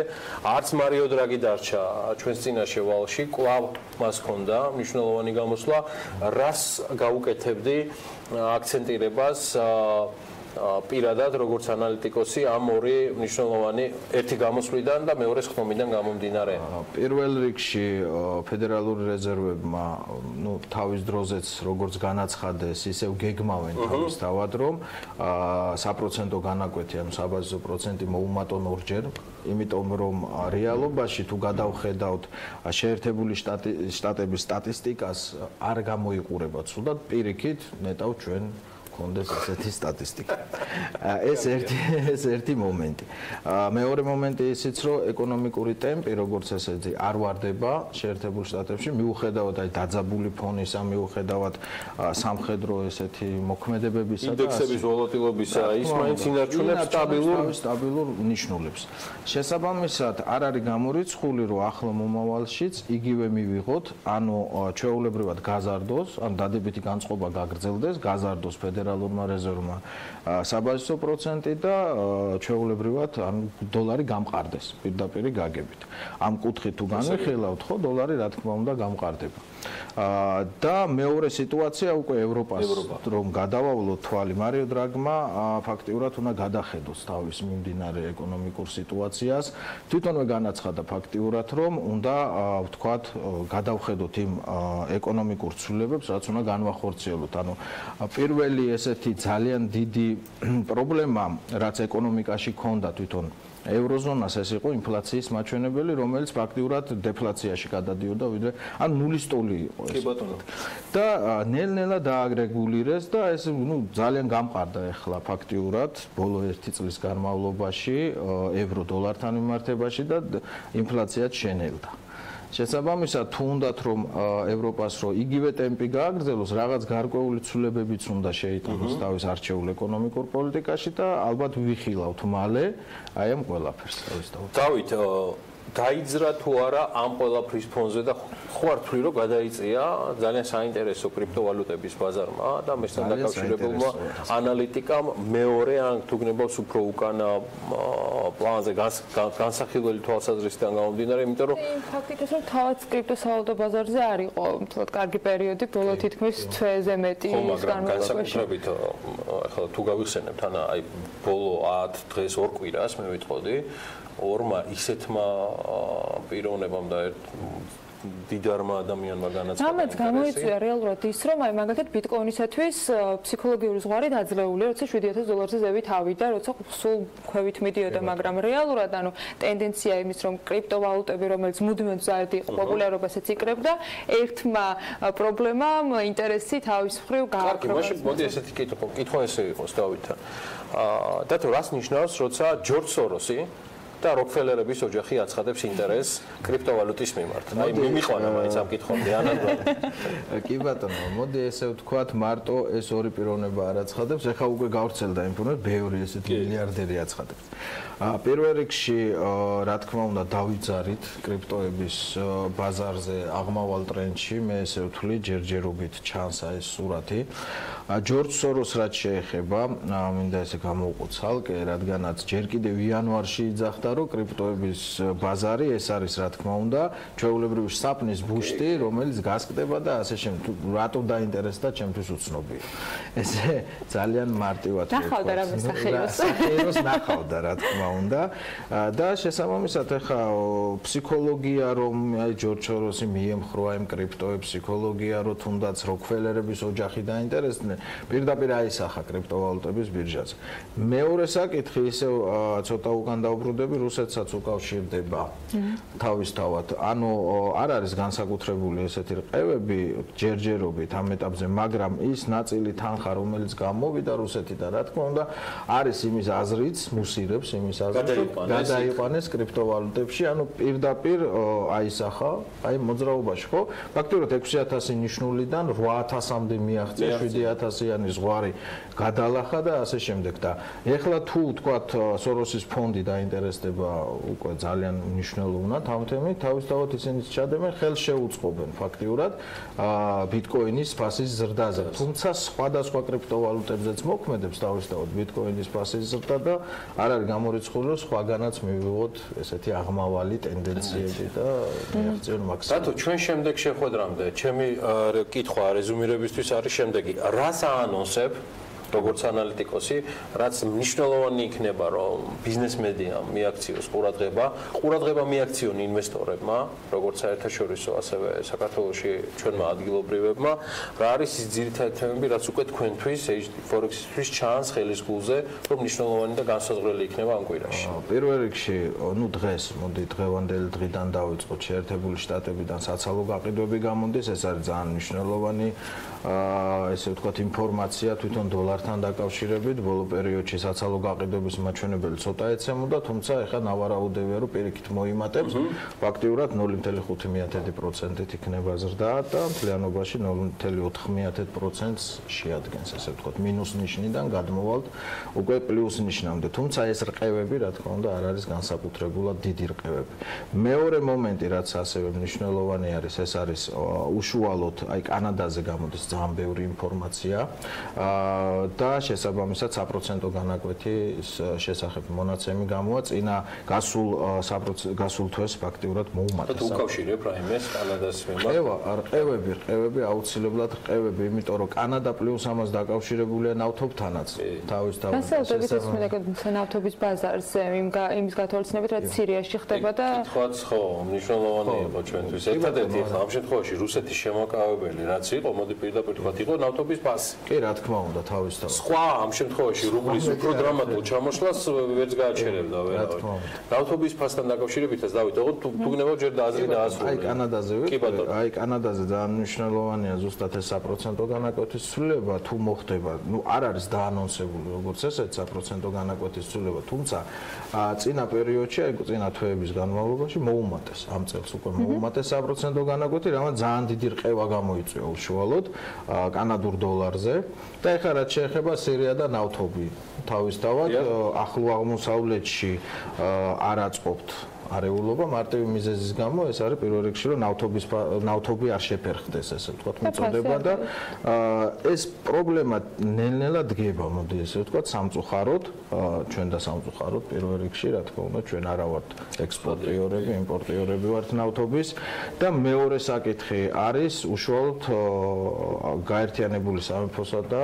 არც მარიო დრაგი დარჩა ჩვენს წინაშე ვალში, კვლავ მას ჰქონდა მნიშვნელოვანი გამოსვლა. რას გაუკეთებდი აქცენტირებას პირადად როგორც ანალიტიკოსი ამ ორი მნიშვნელოვანი ერთი გამოსვლიდან და მეორე ხდომიდან გამომდინარე. პირველ რიგში ფედერალური რეზერვებმა ნუ თავის დროზეც როგორც განაცხადეს, ისევ გეგმავენ თავის თავად, რომ საპროცენტო განაკვეთი, ანუ საბაზისო პროცენტი მოუმატონ ორჯერ, იმიტომ რომ რეალობაში თუ გადავხედავთ შეერთებული შტატების სტატისტიკას არ გამოიყურება ცუდად, პირიქით ნეტავ ჩვენ კონდეს ესეთი სტატისტიკა. ეს ერთი მომენტი. მეორე მომენტი ისიც, რომ ეკონომიკური ტემპი, როგორც ესეთი, არ ვარდება შეერთებულ შტატებში, მიუხედავად აი დაძაბული ფონისა, მიუხედავად სამხედრო ესეთი მოქმედებებისა და ინდექსების ვოლატილობისა, ის მაინც ინარჩუნებს სტაბილურ ნიშნულებს. შესაბამისად, არ არის გამორიცხული, რომ ახლო მომავალშიც იგივე მივიღოთ, ანუ ჩვეულებრივად გაზარდოს, ან დადებითი განწყობა გაგრძელდეს, გაზარდოს ფედერალურმა რეზერვმა საბაზისო პროცენტი და ჩვეულებრივად ანუ დოლარი გამყარდეს პირდაპირ გაგებით. ამ კუთხით თუ განვიხილავთ, ხო, დოლარი რა თქმა უნდა გამყარდება. და მეორე სიტუაცია უკვე ევროპას რომ გადავავლოთ თვალი მარიო დრაგმა ფაქტიურად უნდა გადახედოს თავის მიმდინარე ეკონომიკურ სიტუაციას თვითონვე განაცხადა ფაქტიურად რომ უნდა ვთქვათ გადავხედოთ იმ ეკონომიკურ ცვლილებებს რაც უნდა განვახორციელოთ ანუ პირველი ესეთი ძალიან დიდი პრობლემა რაც ეკონომიკაში ქონდა თვითონ ევროზონას ეს იყო ინფლაციის მაჩვენებელი, რომელიც ფაქტიურად დეფლაციაში გადადიოდა, ვიდრე ან ნულის ტოლი იყო ეს. კი ბატონო. და ნელ-ნელა დააგრეგულირეს და ეს ძალიან გამყარდა ახლა ფაქტიურად ბოლო 1 წლის განმავლობაში ევრო-დოლართან მიმართებაში და ინფლაციაც შენელდა. შესაბამისად, თუ უნდათ რომ ევროპას რო იგივე ტემპი გააგრძელოს, რაღაც გარკვეული ცვლილებებიც უნდა შეიტანოს თავის არჩეულ ეკონომიკურ პოლიტიკაში და ალბათ ვიხილავთ მალე აი ამ ყველაფერს. დავით, დაიძრა თუ არა ამ ყველაფრის ფონზე და ხო არ თვლი რომ გადაიწია ძალიან საინტერესო კრიპტოვალუტების ბაზარმა და მესთან დაკავშირებულმა ანალიტიკამ მეორე ან თუ გნებავს უფრო უკანა პლანზე განსახილველი თვალსაზრისიდან გამომდინარე, იმიტომ რომ ფაქტით ეს რომ თავად კრიპტოსავალუტო ბაზარზე არ იყო თქო კარგი პერიოდი, ბოლო თითქმის თვეზე მეტი განსაკუთრებით ახლა თუ გავიხსენებთ ან აი ბოლო 10 დღეს ორ კვირას მე ვიტყოდი ორმა ისეთმა პიროვნებამ და დიდარმა ადამიანმა განაცხადა. რამაც გამოიწვია რეალურად ის, რომ აი მაგალითად ბიტკოინისათვის ფსიქოლოგიური ზღვარი დაძლეულია, როცა $7,000-ზე ზევით ავიდა, როცა სულ ქვევით მიდიოდა, მაგრამ რეალურად ანუ ტენდენცია იმის, რომ კრიპტოვალუტები, რომელიც მუდმივად მზარდი იყო, პოპულარობასაც იკრებდა, ერთმა პრობლემამ ინტერესი თავის მხრივ გააქრა. კარგი, მაშინ მოდი ესეთი კითხვა ესე იყოს დავითთან. და თუ რას ნიშნავს, როცა ჯორჯ სოროსი და როკფელერების ოჯახი აცხადებს ინტერესს კრიპტოვალუტის მიმართ. აი მიმიყვანა მაინც ამ კითხვამდე ანალოგად. კი ბატონო, მოდი ესე ვთქვათ, მარტო ეს ორი პიროვნება არ აცხადებს, ეხლა უკვე გავრცელდა ინფორმაცია, ბევრი ესეთი მილიარდერი აცხადებს. პირველ რიგში, რა თქმა უნდა, დავიძარით კრიპტოების ბაზარზე აღმავალ ტრენდში, მე ესე ვთვლი, ჯერჯერობით ჩანს ეს სურათი. ჯორჯ სოროს რაც შეეხება, მინდა ესე გამოვყო ცალკე, რადგანაც ჯერ კიდევ იანვარში იძახდა, რომ კრიპტოების ბაზარი ეს არის, რა თქმა უნდა, ჩვეულებრივი საფნის ბუშტი, რომელიც გასკდება და ასე შემდეგ. რატო დაინტერესდა, ჩემთვის უცნობია. ესე ძალიან მარტივად ნახავდა რა მსახიობს. სახიოს ნახავდა, რა თქმა უნდა. და შესაბამისად, ახლა ფსიქოლოგია, რომ აი ჯორჯ სოროსი მიემხრა იმ კრიპტოებს, ფსიქოლოგია, რომ თუნდაც როკფელერების ოჯახი დაინტერესდნენ, პირდაპირ აისახა კრიპტოვალუტების ბირჟაზე. მეორე საკითხი ისევ ცოტა უკან დავბრუნდები, რუსეთსაც უკავშირდება თავისთავად. ანუ არ არის განსაკუთრებული ესეთი რყევები ჯერჯერობით ამ ეტაპზე, მაგრამ ის ნაწილი თანხა, რომელიც გამოვიდა რუსეთიდან, რა თქმა უნდა, არის იმის აზრიც, მუსირებს იმის აზრს, გადაიყვანეს კრიპტოვალუტებში, ანუ პირდაპირ აისახა, აი მოძრაობაში, ხო? ფაქტობრივად 6000 ნიშნულიდან 8000-მდე მიაღწია, 7000-იანი ზღვარი გადალახა და ასე შემდეგ და ეხლა თუ ვთქვათ სოროსის ფონდი დაინტერესდება უკვე ძალიან მნიშვნელოვნად ამ თემით, თავისთავად ისინი ჩადებენ, ხელს შეუწყობენ ფაქტიურად ბიტკოინის ფასის ზრდაზე. თუმცა სხვადასხვა კრიპტოვალუტებზეც მოქმედებს თავისთავად ბიტკოინის ფასის ზრდა და არ არის გამორიცხული, რომ სხვაგანაც მივიღოთ ესეთი აღმავალი ტენდენციები და მიაღწიონ მაქსიმუმ. რატო ჩვენ შემდეგ შეხვედრამდე ჩემი კითხვა რეზუმირებისთვის არის შემდეგი. რას აანონსებ როგორც ანალიტიკოსი, რაც მნიშვნელოვანი იქნება, რომ ბიზნეს მედიამ მიაქციოს ყურადღება მიაქციონ ინვესტორებმა, როგორც საერთაშორისო, ასევე საქართველოში ჩვენმა ადგილობრივებმა, რა არის ის ძირითადი თემები, რაც უკვე თქვენთვის, Forex-ისთვის ჩანს ხელის გულზე, რომ მნიშვნელოვანი და განსაზღვრელი იქნება ამ კვირაში. პირველ რიგში, დღეს, მოდი დღევანდელი დღიდან დავიწყოთ, შეერთებული შტატებიდან საცალო გაყიდვები გამოდის, ეს არის ძალიან მნიშვნელოვანი ესე ვთქვათ ინფორმაცია თვითონ დოლართან დაკავშირებით, ბოლო პერიოდში საცალო გაყიდვების მაჩვენებელი ცოტა ეცემოდა, თუმცა ეხლა ნავარაუდევია, რომ პირიქით მოიმატებს, ფაქტიურად 0.5%-ით იქნება ზრდა და მთლიანობაში 0.4%-ს შეადგენს, ესე ვთქვათ, მინუს ნიშნიდან გადმოვალთ უკვე პლუს ნიშნამდე. თუმცა ეს რყევები, რა თქმა უნდა, არ არის განსაკუთრებულად დიდი რყევები. მეორე მომენტი, რაც ასევე მნიშვნელოვანი არის, ეს არის უშუალოდ აი კანადაზე გამოდის ძალიან ბევრი ინფორმაცია და შესაბამისად საპროცენტო განაკვეთის შესახებ მონაცემი გამოვა წინა გასულ თვეს ფაქტიურად მოუმატეს. თუ უკავშირებ რაიმეს კანადას მიმართ? ყევები აუცილებლად ყევები, იმიტომ რომ კანადა პლუს ამას დაკავშირებულია ნავთობთანაც თავისთავად. განსაკუთრებით ნავთობის ბაზარზე იმის გათვალისწინებით, რაც სირიაში ხდება და კითხვაც ხო, მნიშვნელოვანი იყო ჩვენთვის. ერთადერთი ახლა ამ შემთხვევაში რუსეთის შემოკავებელი რაც იყო, მოდი პირდაპირ თქვა, იყო ნავთობის ფასი. კი, რა თქმა უნდა, თავისთავად. სხვა ამ შემთხვევაში რუბლის უფრო დრამატულ ჩამოშლას ვერც გააჩერებდა ვერავინ. ნავთობის ფასთან დაკავშირებითაც დავით, ოღონდ თუ გნებავ ჯერ და აზრი დაასრულე. აი კანადაზე ძალიან მნიშვნელოვანია ზუსტად ეს საპროცენტო განაკვეთის ცვლილება თუ მოხდება, არ არის დაანონსებული როგორც ესეც საპროცენტო განაკვეთის ცვლილება, თუმცა წინა პერიოდში, აი წინა თვეების განმავლობაში მოუმატეს ამ წელს უკვე მოუმატეს საპროცენტო განაკვეთი, რამაც ძალიან დიდი რყევა გამოიწვია უშუალოდ კანადურ დოლარზე და ეხლა რაც შეეხება სირია და ნავთობი თავისთავად ახლო აღმოსავლეთში არ აწყობთ არეულობა მარტივი მიზეზის გამო ეს არის პირველ რიგში რომ ნავთობი არ შეფერხდეს ესე ვთქვათ მოწოდება და ეს პრობლემა ნელ-ნელა დგება მოდი ესე ვთქვათ სამწუხაროდ ჩვენ და სამწუხაროდ პირველ რიგში რა თქმა უნდა ჩვენ არა ვართ ექსპორტიორები იმპორტიორები ვართ ნავთობის და მეორე საკითხი არის უშუალოდ გაერთიანებული სამეფოსა და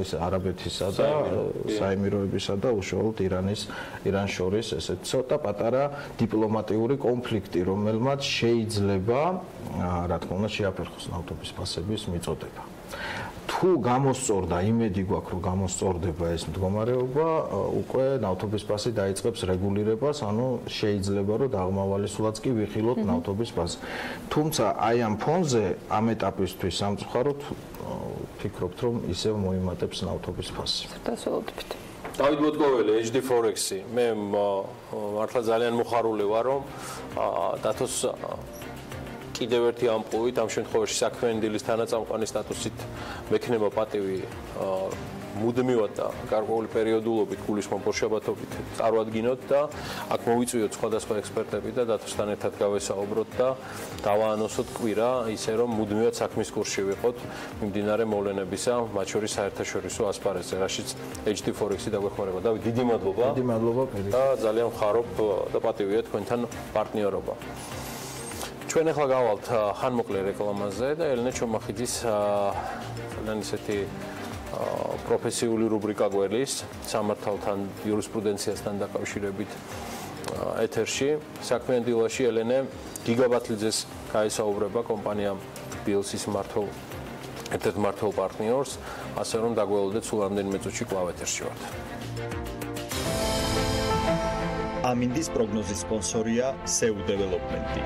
ეს არაბეთისა და საემიროებისა და უშუალოდ ირანს შორის ესე ცოტა პატარა დიპლომატიური კონფლიქტი, რომელმაც შეიძლება, რა თქმა უნდა, შეაფერხოს ნავთობის ფასების მიწოდება. თუ გამოსწორდა, იმედი გვაქვს, რომ გამოსწორდება ეს მდგომარეობა, უკვე ნავთობის ფასი დაიწყებს რეგულირებას, ანუ შეიძლება, რომ დაღმავალისულაც კი ვიხილოთ ნავთობის ფასს. თუმცა აი ამ ფონზე, ამ ეტაპისთვის სამწუხაროდ ვფიქრობთ, რომ ისევ მოიმატებს ნავთობის ფასი. დასავლეთით. დავით მოტკოველი HD Forex-ი. მე მართლა ძალიან მოხარული ვარ, რომ დათოს კიდევ ერთი ამპლუით ამ შემთხვევაში საქმიანი დილის თანაწამყვანი სტატუსით მექნება პატივი მუდმივად და გარკვეული პერიოდულობით გულისხმობ ბორშაბათობით წარვადგინოთ და აქ მოვიწვიოთ სხვადასხვა ექსპერტები და დათოსთან ერთად გავესაუბროთ და დავაანონსოთ კვირა ისე რომ მუდმივად საქმის კურსში ვიყოთ მიმდინარე მოვლენებისა მათ შორის საერთაშორისო ასპარეზზე რაშიც HD Forex-ი დაგვეხმარება. დავით დიდი მადლობა. დიდი მადლობა და ძალიან ვხარობ და პატივია თქვენთან პარტნიორობა. ჩვენ ახლა გავალთ ხანმოკლე რეკლამაზე და ელენე ჩომახიძის ძალიან ისეთი პროფესიული რუბრიკა გველის სამართალთან იურისპრუდენციასთან დაკავშირებით ეთერში საქმიანი დილაში ელენე გიგაბათლიძეს გაესაუბრება კომპანია ბილსის ერთ-ერთ მმართველ პარტნიორს ასე რომ დაგველოდეთ სულ რამდენიმე წუთში კვლავ ეთერში ვართ. ამინდის პროგნოზის სპონსორია SEU დეველოპმენტი.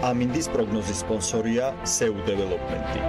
ამინდის პროგნოზის სპონსორია SEU დეველოპმენტი.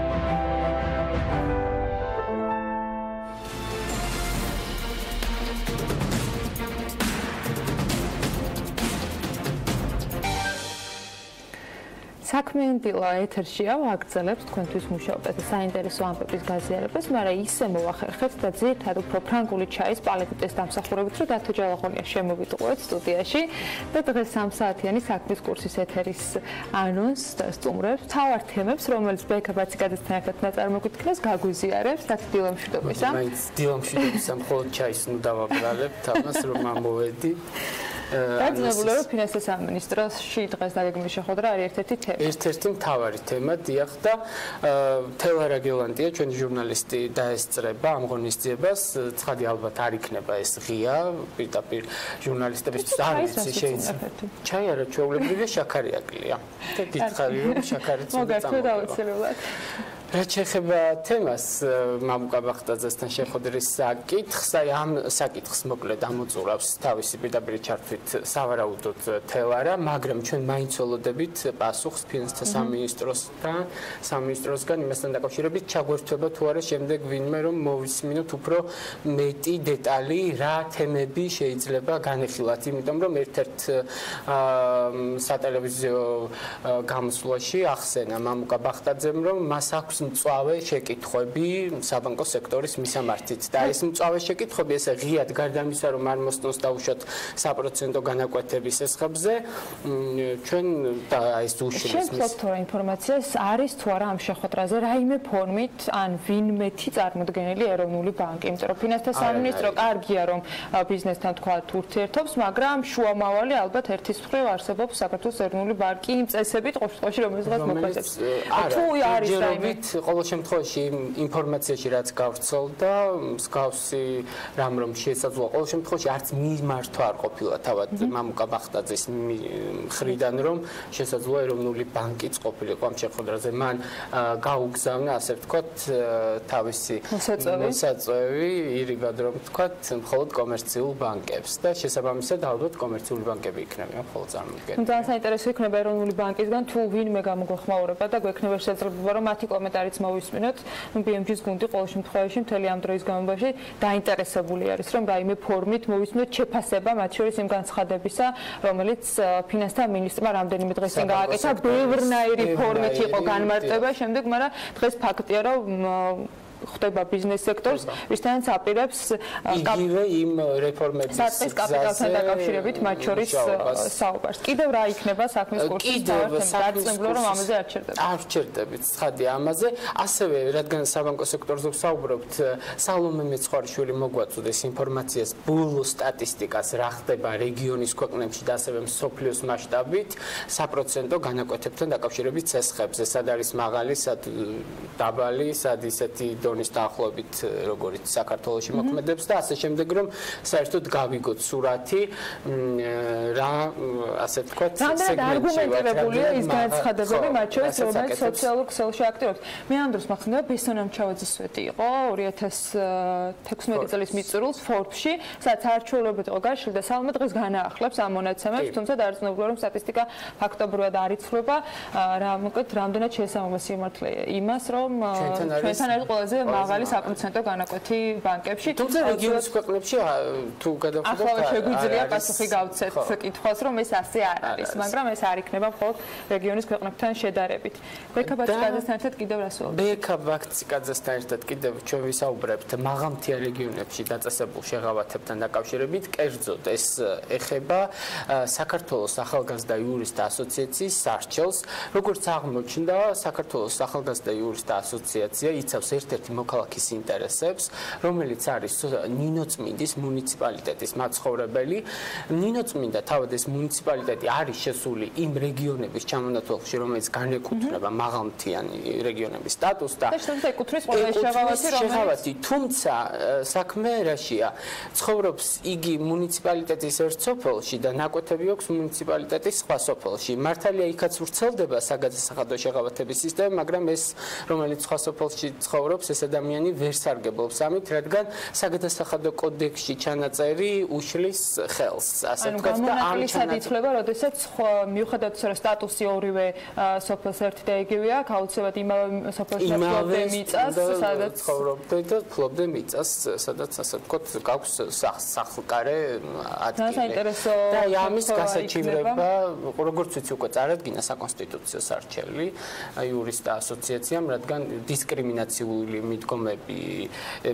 საქმიანი დილა ეთერშია, ვაგრძელებთ თქვენთვის მუშაობთ და საინტერესო ამბების გაზიარებას, მაგრამ ისე მოვახერხეთ და ძირითადად უფრო ფრანგული ჩაის პალეტის დამსახურებით, რომ დათო ჯალაღონია შემოვიტყუეთ სტუდიაში და დღეს 3 საათიანი საქმის კურსის ეთერის ანონსს და სტუმრებს, თავარ თემებს, რომელიც ბექა ბაციკაძესთან ერთად ნაწარმოგვიდგეს, გაგვიზიარებს, რაც დილა მშვიდობისა. მაინც დილა მშვიდობისა, მხოლოდ ჩაის ნუ დავაბრალებ, თამას რომ ამოვედი. დაძნებულა რომ ფინანსთა სამინისტროში დღეს დაგეგმილი შეხვედრა არის ერთ-ერთი თემა. ერთ-ერთი მთავარი თემა დიახ და თელარა გელანტია ჩვენი ჟურნალისტი დაესწრება ამ ღონისძიებას. ცხადი ალბათ არ იქნება ეს ღია, პირდაპირ ჟურნალისტებისთვის არ ვიცი შეიძლება. ჩაი არა ჩვეულებრივია შაქარი აკლია. და გითხარი რომ შაქარიც უნდა წამოგვიყვება. რაც შეეხება თემას მამუკა ბახტაძესთან შეხვედრის საკითხს, აი ამ საკითხს მოკლედ ამოწურავს თავისი პირდაპირ ჩართვით სავარაუდოდ თელარა, მაგრამ ჩვენ მაინც ველოდებით პასუხს ფინანსთა სამინისტროსგან იმასთან დაკავშირებით ჩაგვერთვება თუ არა შემდეგ ვინმე რომ მოვისმინოთ უფრო მეტი დეტალი რა თემები შეიძლება განეხილათ, იმიტომ რომ ერთ-ერთ სატელევიზიო გამოსვლაში ახსენა მამუკა ბახტაძემ რომ მას აქვს მწვავე შეკითხვები საბანკო სექტორის მისამართით და ეს მწვავე შეკითხვები ესე ღიად გარდა ამისა რომ არ მოსწონს დაუშვათ საპროცენტო განაკვეთების ესხებზე ჩვენ და ეს უშლის მის შევხვდით ინფორმაციას არის თუ არა ამ შეხვედრაზე რაიმე ფორმით ან ვინმეთი წარმოდგენილი ეროვნული ბანკი იმიტომ რომ ფინანსთა სამინისტრო კარგია რომ ბიზნესთან თქვა ურთიერთობს მაგრამ შუამავალი ალბათ ერთის მხრივ არსებობს საქართველოს ეროვნული ბანკი იმ წესებით ყოველთვის რომელსაც მოქმედებს თუ არის რაიმე ყოველ შემთხვევაში ინფორმაციაში რაც გავრცელდა მსგავსი რამ რომ შესაძლოა ყოველ შემთხვევაში არც მიმართვა არ ყოფილა თავად მამუკა ბახტაძის მხრიდან რომ შესაძლოა ეროვნული ბანკიც ყოფილიყო ამ შეხვედრაზე მან გაუგზავნა ასე ვთქვათ თავისი მოსაწვევი ირიბად რომ ვთქვათ მხოლოდ კომერციულ ბანკებს და შესაბამისად ალბათ კომერციული ბანკები იქნებიან მხოლოდ წარმოდგენილი. ძალიან საინტერესო იქნება ეროვნული ბანკისგან თუ ვინმე გამოგვეხმაურება და გვექნება შესაძლებლობა რომ მათი კომენტარიც მოვისმინოთ. BMG-ის გუნდი ყოველ შემთხვევაში მთელი ამ დროის განმავლობაში დაინტერესებული არის რომ რაიმე ფორმით მოვისმინოთ შეფასება მათ შორის იმ განცხადებისა, რომელიც ფინანსთა მინისტრმა რამდენიმე დღეს წინ გააკეთა, ბევრნაირი ფორმით იყო განმარტება, შემდეგ მაგრამ დღეს ფაქტია რომ ხდება ბიზნეს სექტორს, ვისთანაც აპირებს იგივე იმ რეფორმების საწყის კაპიტალთან დაკავშირებით მათ შორის საუბარს. კიდევ რა იქნება საქმის კურსის დაწესებულო რომ ამაზე არ ჩერდებით. არ ჩერდებით, ცხადია ამაზე. ასევე რადგან საბანკო სექტორზე ვსაუბრობთ, სალომე მეცხვარიშვილი მოგვაწოდეს ინფორმაციას ბოლო სტატისტიკას რა ხდება რეგიონის ქვეყნებში და ასევე მსოფლიოს მასშტაბით საპროცენტო განაკვეთებთან დაკავშირებით ცესხებზე, სად არის მაღალი, სად დაბალი, სად ისეთი დონის დაახლოებით როგორც საქართველოში მოქმედებს და ასე შემდეგ რომ საერთოდ გავიგოთ სურათი რა ასე ვთქვათ არგუმენტირებულია ის განცხადებები მათ შორის რომელიც სოციალურ ქსელში აქტიურობს. მე ამ დროს მახსენდება ბესონამ ჩავაძისვეტი იყო 2016 წლის მიწურულს Forbes-ში, სადაც არჩეულობით იყო გაშლილი და სალომე დღეს განაახლებს ამ მონაცემებს, თუმცა დაარწმუნებულა რომ სტატისტიკა ფაქტობრივად არ იცვლება, რა მოკლედ რამდენად შეესაბამება სიმართლე იმას, რომ ჩვენთან არის ყველაზე მაღალი საპროცენტო განაკვეთი ბანკებში. თუმცა რეგიონის ქვეყნებში თუ გადავხედოთ, ახლა შეგვიძლია პასუხი გავცეთ კითხვას, რომ ეს ასე არ არის, მაგრამ ეს არ იქნება მხოლოდ რეგიონის ქვეყნებთან შედარებით. ბექა ბაციკაძესთან ერთად კიდევ რას ვუყურებთ? ბექა ბაციკაძესთან ერთად კიდევ ჩვენ ვისაუბრებთ მაღალმთიან რეგიონებში დაწესებულ შეღავათებთან დაკავშირებით, კერძოდ ეს ეხება საქართველოს ახალგაზრდა იურისტთა ასოციაციის არჩევს. როგორც აღმოჩნდა, საქართველოს ახალგაზრდა იურისტთა ასოციაცია იცავს ერთ-ერთი მოქალაქის ინტერესებს, რომელიც არის ნინოწმინდის მუნიციპალიტეტის მაცხოვრებელი. ნინოწმინდა თავად ეს მუნიციპალიტეტი არის შესული იმ რეგიონების ჩამონათვალში, რომელიც განეკუთვნება მაღალმთიანი რეგიონების სტატუსს და ეკუთვნის ყველა შეღავათი, თუმცა საქმე რაშია? ცხოვრობს იგი მუნიციპალიტეტის ერთ სოფელში და ნაკვეთები აქვს მუნიციპალიტეტის სხვა სოფელში. მართალია იქაც ვრცელდება საგადასახადო შეღავათების სისტემა, მაგრამ ეს რომელიც სხვა სოფელში ცხოვრობს, ეს ეს ადამიანი ვერ სარგებლობს ამით, რადგან საგადასახადო კოდექსში ჩანაწერი უშლის ხელს, ასე ვთქვათ და ამ ჩანაწერი როდესაც მიუხედავად რომ სტატუსი ორივე სოფელს ერთი და იგივეა, აუცილებლად იმავე სოფელში ფლობდე მიწას, სადაც ცხოვრობდე და ფლობდე მიწას, სადაც ასე ვთქვათ, გაქვს სახლკარე ადგილი. საინტერესო და ამის გასაჩივრება, როგორც ვიცი, უკვე წარადგინა საკონსტიტუციო სარჩელი იურისტთა ასოციაციამ, რადგან დისკრიმინაციული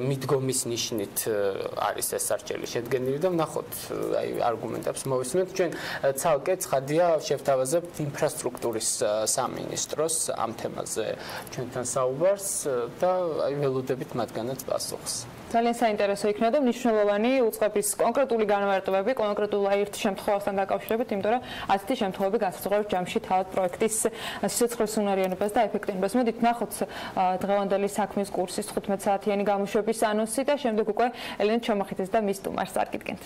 მიდგომის ნიშნით არის ეს სარჩელი შედგენილი და ვნახოთ აი არგუმენტებს მოვისმენთ. ჩვენ ცალკე ცხადია შევთავაზებთ ინფრასტრუქტურის სამინისტროს ამ თემაზე ჩვენთან საუბარს და აი ველოდებით მათგანაც პასუხს. ძალიან საინტერესო იქნება და მნიშვნელოვანი უწყების კონკრეტული განმარტებები, კონკრეტულ ერთ შემთხვევასთან დაკავშირებით, იმიტომ რომ ასეთი შემთხვევები განსაზღვრავს ჯამში თავად პროექტის სიცოცხლის უნარიანობას და ეფექტიანობას. მოდით ნახოთ დღევანდელი საქმის კურსის 15 საათიანი გამოშვების ანონსი და შემდეგ უკვე ელენე ჩომახიძეს და მის სტუმარს წარგიდგენთ.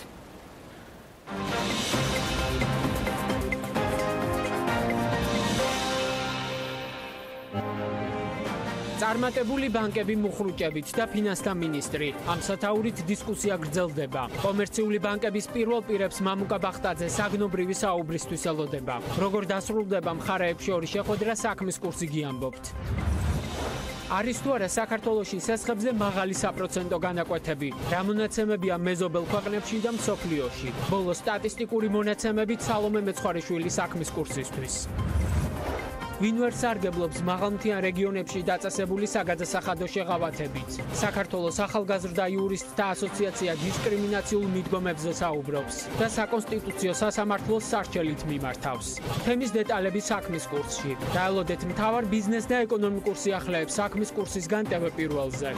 წარმატებული ბანკები მუხრუჭებით და ფინანსთა მინისტრი. ამ სათაურით დისკუსია გრძელდება. კომერციული ბანკების პირველ პირებს მამუკა ბახტაძე საგნობრივი საუბრისთვის ელოდება. როგორ დასრულდება მხარეებს შორის შეხვედრა საქმის კურსი გიამბობთ. არის თუ არა საქართველოში სესხებზე მაღალი საპროცენტო განაკვეთები. რა მონაცემებია მეზობელ ქვეყნებში და მსოფლიოში. ბოლო სტატისტიკური მონაცემებით სალომე მეცხვარიშვილის საქმის კურსისთვის. ვინ ვერ სარგებლობს მაღალმთიან რეგიონებში დაწესებული საგადასახადო შეღავათებით. საქართველოს ახალგაზრდა იურისტთა ასოციაცია დისკრიმინაციულ მიდგომებზე საუბრობს და საკონსტიტუციო სასამართლოს სარჩელით მიმართავს. თემის დეტალები საქმის კურსში. დაელოდეთ მთავარ ბიზნეს და ეკონომიკურ სიახლეებს საქმის კურსისგან TV პირველზე.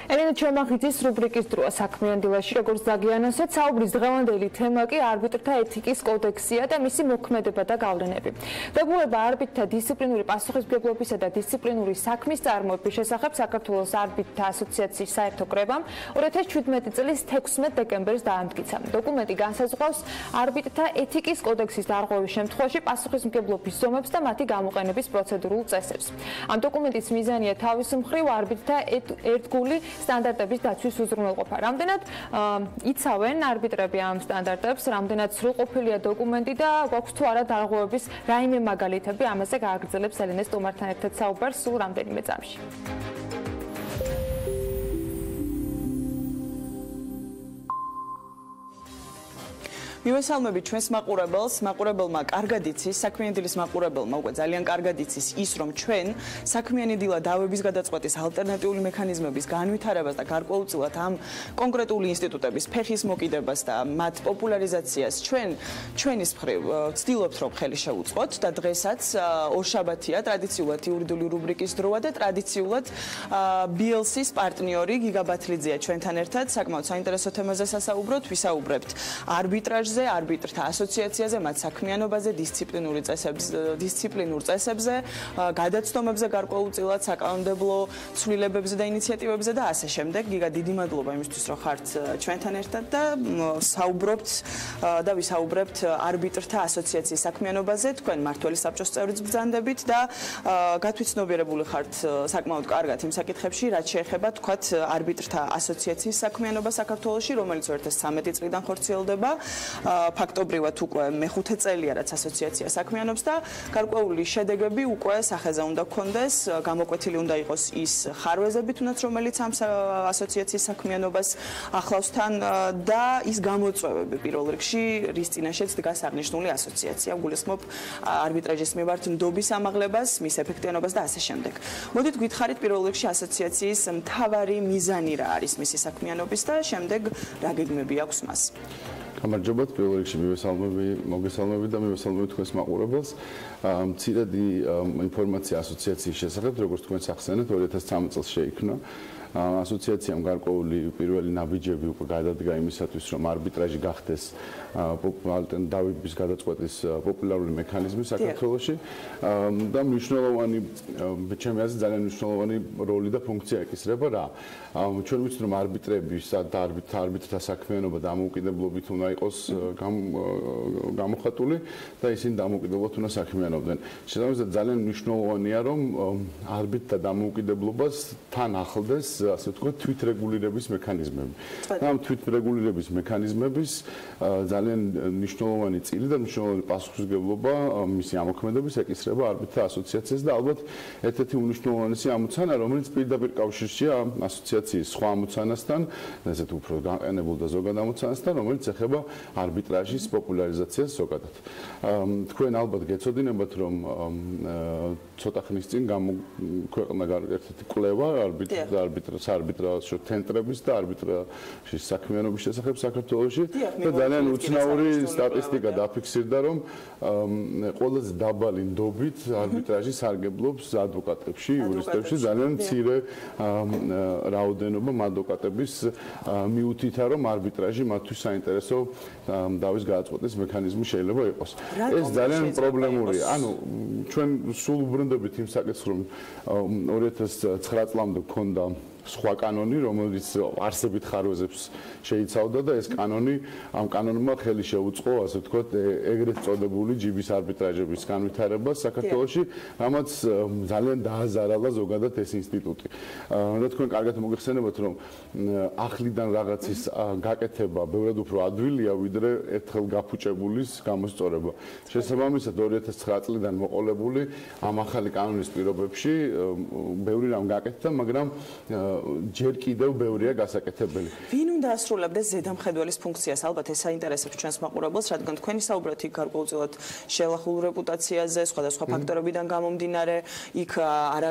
ელენე ჩომახიძის რუბრიკის დროა საქმიანი დილაში, როგორც დაგიანონსეთ, საუბრის დღევანდელი თემა კი არბიტრთა ეთიკის კოდექსია და მისი მოქმედება და გავლენები. დებუება არბიტრთა დისციპლინური პასუხისმგებლობისა და დისციპლინური საქმის წარმოების შესახებ საქართველოს არბიტრთა ასოციაციის საერთო კრებამ 2017 წლის 16 დეკემბერს დაამტკიცა. დოკუმენტი განსაზღვრავს არბიტრთა ეთიკის კოდექსის დარღვევის შემთხვევაში პასუხისმგებლობის ზომებს და მათი გამოყენების პროცედურულ წესებს. ამ დოკუმენტის მიზანია თავის მხრივ არბიტრთა ერთგული სტანდარტების დაცვის უზრუნველყოფა. რამდენად იცავენ არბიტრები ამ სტანდარტებს, რამდენად სრულყოფილია დოკუმენტი და გვაქვს თუ არა დარღვევების რაიმე მაგალითები, ამაზე გააგრძელებს ელენე სტუმართან ერთად საუბარს სულ რამდენიმე წამში. მივესალმებით ჩვენს მაყურებელმა კარგად იცის, საქმიანი დილის მაყურებელმა უკვე ძალიან კარგად იცის ის, რომ ჩვენ საქმიანი დილა დავების გადაწყვეტის ალტერნატიული მექანიზმების განვითარებას და გარკვეულწილად ამ კონკრეტული ინსტიტუტების ფეხის მოკიდებას და მათ პოპულარიზაციას ჩვენის მხრივ ვცდილობთ, რომ ხელი შევუწყოთ და დღესაც ორშაბათია ტრადიციულად იურიდიული რუბრიკის დროა და ტრადიციულად BLC-ის პარტნიორი გიგა ბათლიძეა ჩვენთან ერთად საკმაოდ საინტერესო თემაზე სასაუბროთ, ვისაუბრებთ არბიტრაჟზე, არბიტრთა ასოციაციაზე, მათ საქმიანობაზე, დისციპლინურ წესებზე, გადაცდომებზე გარკვეულწილად, საკანონმდებლო ცვლილებებზე და ინიციატივებზე და ასე შემდეგ. გიგა, დიდი მადლობა იმისთვის, რომ ხართ ჩვენთან ერთად და ვისაუბრებთ არბიტრთა ასოციაციის საქმიანობაზე, თქვენ მმართველი საბჭოს წევრიც ბრძანდებით და გათვითცნობიერებული ხართ საკმაოდ კარგად იმ საკითხებში, რაც შეეხება თქვათ არბიტრთა ასოციაციის საქმიანობა საქართველოში, რომელიც 2013 წლიდან ხორციელდება. ფაქტობრივად უკვე მე-5 წელია რაც ასოციაცია საქმიანობს და გარკვეული შედეგები უკვე სახეზე უნდა გქონდეს, გამოკვეთილი უნდა იყოს ის ხარვეზები თუნდაც რომელიც ამ ასოციაციის საქმიანობას ახლავს თან და ის გამოწვევები პირველ რიგში რის წინაშეც დგას აღნიშნული ასოციაცია. გულისხმობ არბიტრაჟის მიმართ ნდობის ამაღლებას, მის ეფექტიანობას და ასე შემდეგ. მოდით გითხარით პირველ რიგში ასოციაციის მთავარი მიზანი რა არის მისი საქმიანობის და შემდეგ რა გეგმები აქვს მას. გამარჯობათ, პირველ რიგში მოგესალმებით და მივესალმებით თქვენს მაყურებელს. მცირედი ინფორმაცია ასოციაციის შესახებ, როგორც თქვენ ახსენეთ, 2013 წელს შეიქმნა. ასოციაციამ გარკვეული პირველი ნაბიჯები უკვე გადადგა იმისათვის, რომ არბიტრაჟი გახდეს დავით გადაწყვეტის პოპულარული მექანიზმი საქართველოში და მნიშვნელოვანი ჩემი აზრით ძალიან მნიშვნელოვანი როლი და ფუნქცია ეკისრება რა. ჩვენ ვიცით რომ არბიტრების და არბიტრთა საქმიანობა დამოუკიდებლობით უნდა იყოს გამოხატული და ისინი დამოუკიდებლად უნდა საქმიანობდნენ. შესაბამისად ძალიან მნიშვნელოვანია რომ არბიტრთა დამოუკიდებლობას თან ახლდეს ასე ვთქვათ თვითრეგულირების მექანიზმები. და ამ თვითრეგულირების მექანიზმების ძალიან მნიშვნელოვანი წილი და მნიშვნელოვანი პასუხისმგებლობა მისი ამოქმედების ეკისრება არბიტრთა ასოციაციას და ალბათ ერთ-ერთი უნიშნულოვანესი ამოცანა, რომელიც პირდაპირ კავშირშია ასოციაციის სხვა ამოცანასთან, ესეთ უფრო განყენებულ და ზოგად ამოცანასთან, რომელიც ეხება არბიტრაჟის პოპულარიზაციას ზოგადად. თქვენ ალბათ გეცოდინებათ, რომ ცოტა ხნის წინ გამოქვეყნა ერთ-ერთი კვლევა არბიტრაჟ ცენტრების და არბიტრაჟის საქმიანობის შესახებ საქართველოში და ძალიან უცნაური სტატისტიკა დაფიქსირდა, რომ ყველაზე დაბალი ნდობით არბიტრაჟი სარგებლობს ადვოკატებში, იურისტებში, ძალიან მცირე რაოდენობა ადვოკატების მიუთითა, რომ არბიტრაჟი მათთვის საინტერესო დავის გადაწყვეტის მექანიზმი შეიძლება იყოს. ეს ძალიან პრობლემურია. ანუ ჩვენ სულ უბრუნდებით იმ საკითხს, რომ 2009 წლამდე გქონდა სხვა კანონი, რომელიც არსებით ხარვეზებს შეიცავდა და ეს კანონი ამ კანონმა ხელი შეუწყო, ასე ვთქვათ, ეგრეთ წოდებული ჯიბის არბიტრაჟების განვითარებას საქართველოში, რამაც ძალიან დააზარალა ზოგადად ეს ინსტიტუტი. და თქვენ კარგად მოგეხსენებათ, რომ ახლიდან რაღაცის გაკეთება ბევრად უფრო ადვილია, ვიდრე ერთხელ გაფუჭებულის გამოსწორება. შესაბამისად 2009 წლიდან მოყოლებული ამ ახალი კანონის პირობებში ბევრი რამ გაკეთდა, მაგრამ ჯერ კიდევ ბევრია გასაკეთებელი. ვინ უნდა ასრულებდეს ზედამხედველის ფუნქციას? ალბათ ეს საინტერესებს ჩვენს მაყურებელს, რადგან თქვენი საუბრად იქ გარკვეულწილად შელახულ რეპუტაციაზე, სხვადასხვა ფაქტორებიდან გამომდინარე, იქ არა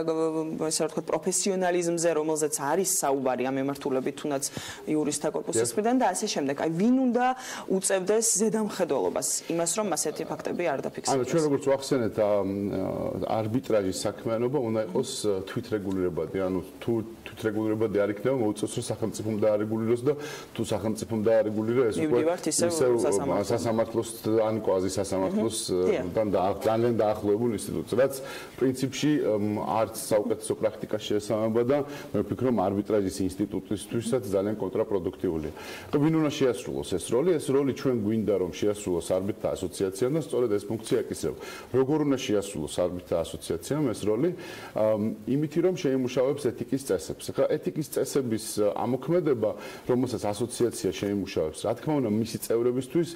ესე ვთქვათ პროფესიონალიზმზე, რომელზეც არის საუბარი ამ ემართულებით, თუნდაც იურისტთა კორპუსის მხრიდან და ასე შემდეგ. აი ვინ უნდა უწევდეს ზედამხედველობას იმას, რომ ასეთი ფაქტები არ დაფიქსირდეს? ანუ ჩვენ როგორც ვახსენეთ, არბიტრაჟის საქმიანობა უნდა იყოს თვითრეგულირებადი, ანუ თუ თვითრეგულირებადი არ იქნება, მოუწევს რომ სახელმწიფომ დაარეგულიროს და თუ სახელმწიფომ დაარეგულირა ეს უკვე სასამართლოს ან კვაზი სასამართლოსთან ძალიან დაახლოებულ ინსტიტუტს, რაც პრინციპში არც საუკეთესო პრაქტიკას შეესაბამება და მე ვფიქრობ, რომ არბიტრაჟის ინსტიტუტისთვისაც ძალიან კონტრაპროდუქტიულია. ვინ უნდა შეასრულოს ეს როლი? ეს როლი ჩვენ გვინდა რომ შეასრულოს არბიტრთა ასოციაციამ და სწორედ ეს ფუნქცია ეკისრება. როგორ უნდა შეასრულოს არბიტრთა ასოციაციამ ეს როლი? იმითი რომ შეიმუშავებს ეთიკის წესებს. ხა ეთიკის წესების ამოქმედება, რომელსაც ასოციაცია შეიმუშავებს, რა თქმა უნდა, მისი წევრებისთვის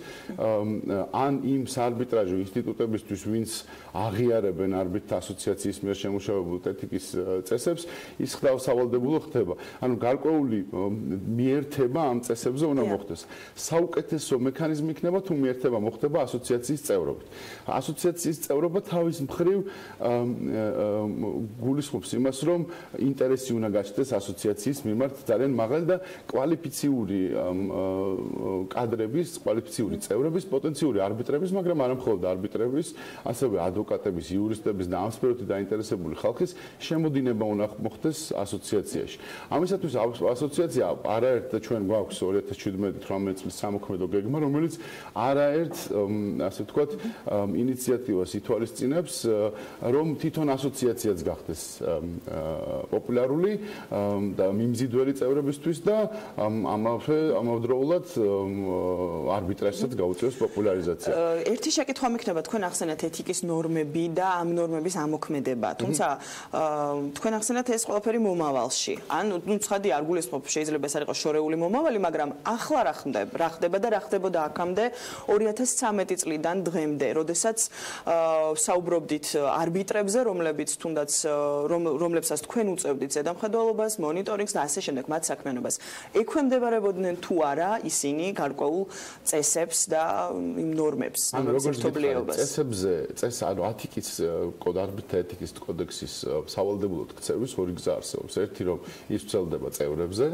ან იმ საარბიტრაჟო ინსტიტუტებისთვის, ვინც აღიარებენ არბიტრთა ასოციაციის მიერ შემუშავებულ ეთიკის წესებს, ის ხდავსავალდებულო ხდება. ანუ გარკვეული მიერთება ამ წესებზე უნდა მოხდეს. საუკეთესო მექანიზმი იქნება თუ მიერთება მოხდება ასოციაციის წევრობით. ასოციაციის წევრობა თავის მხრივ გულისხმობს იმას, რომ ინტერესი უნდა გაჩნდეს ასოციაციის მიმართ ძალიან მაღალი და კვალიფიციური კადრების, კვალიფიციური წევრების, პოტენციური არბიტრების, მაგრამ არა მხოლოდ არბიტრების, ასევე ადვოკატების, იურისტების და ამ სფეროთი დაინტერესებული ხალხის შემოდინება უნდა მოხდეს ასოციაციაში. ამისათვის ასოციაცია არაერთ და ჩვენ გვაქვს 2017-18 წლის სამოქმედო გეგმა, რომელიც არაერთ, ასე ვთქვათ, ინიციატივას ითვალისწინებს, რომ თვითონ ასოციაციაც გახდეს პოპულარული და მიმზიდველი წევრებისთვის და ამავდროულად არბიტრაჟსაც გაუწევს პოპულარიზაცია. ერთი შეკითხვა მექნება, თქვენ ახსენეთ ეთიკის ნორმები და ამ ნორმების ამოქმედება. თუმცა თქვენ ახსენეთ ეს ყველაფერი მომავალში. ანუ ცხადი არ გულისხმობ, შეიძლება ეს არ იყოს შორეული მომავალი, მაგრამ ახლა რა ხდება და რა ხდებოდა აქამდე 2013 წლიდან დღემდე, როდესაც საუბრობდით არბიტრებზე, რომლებსაც თქვენ უწევდით ზედამხედველობას, მონიტორინგს და ასე შემდეგ მათ საქმიანობას. ექვემდებარებოდნენ თუ არა ისინი გარკვეულ წესებს და იმ ნორმებს, ნორმატიულობას. ანუ ეთიკის არბიტრთა ეთიკის კოდექსის სავალდებულოდ ქცევის ორი გზა არსებობს. ერთი რომ ის ვრცელდება წევრებზე.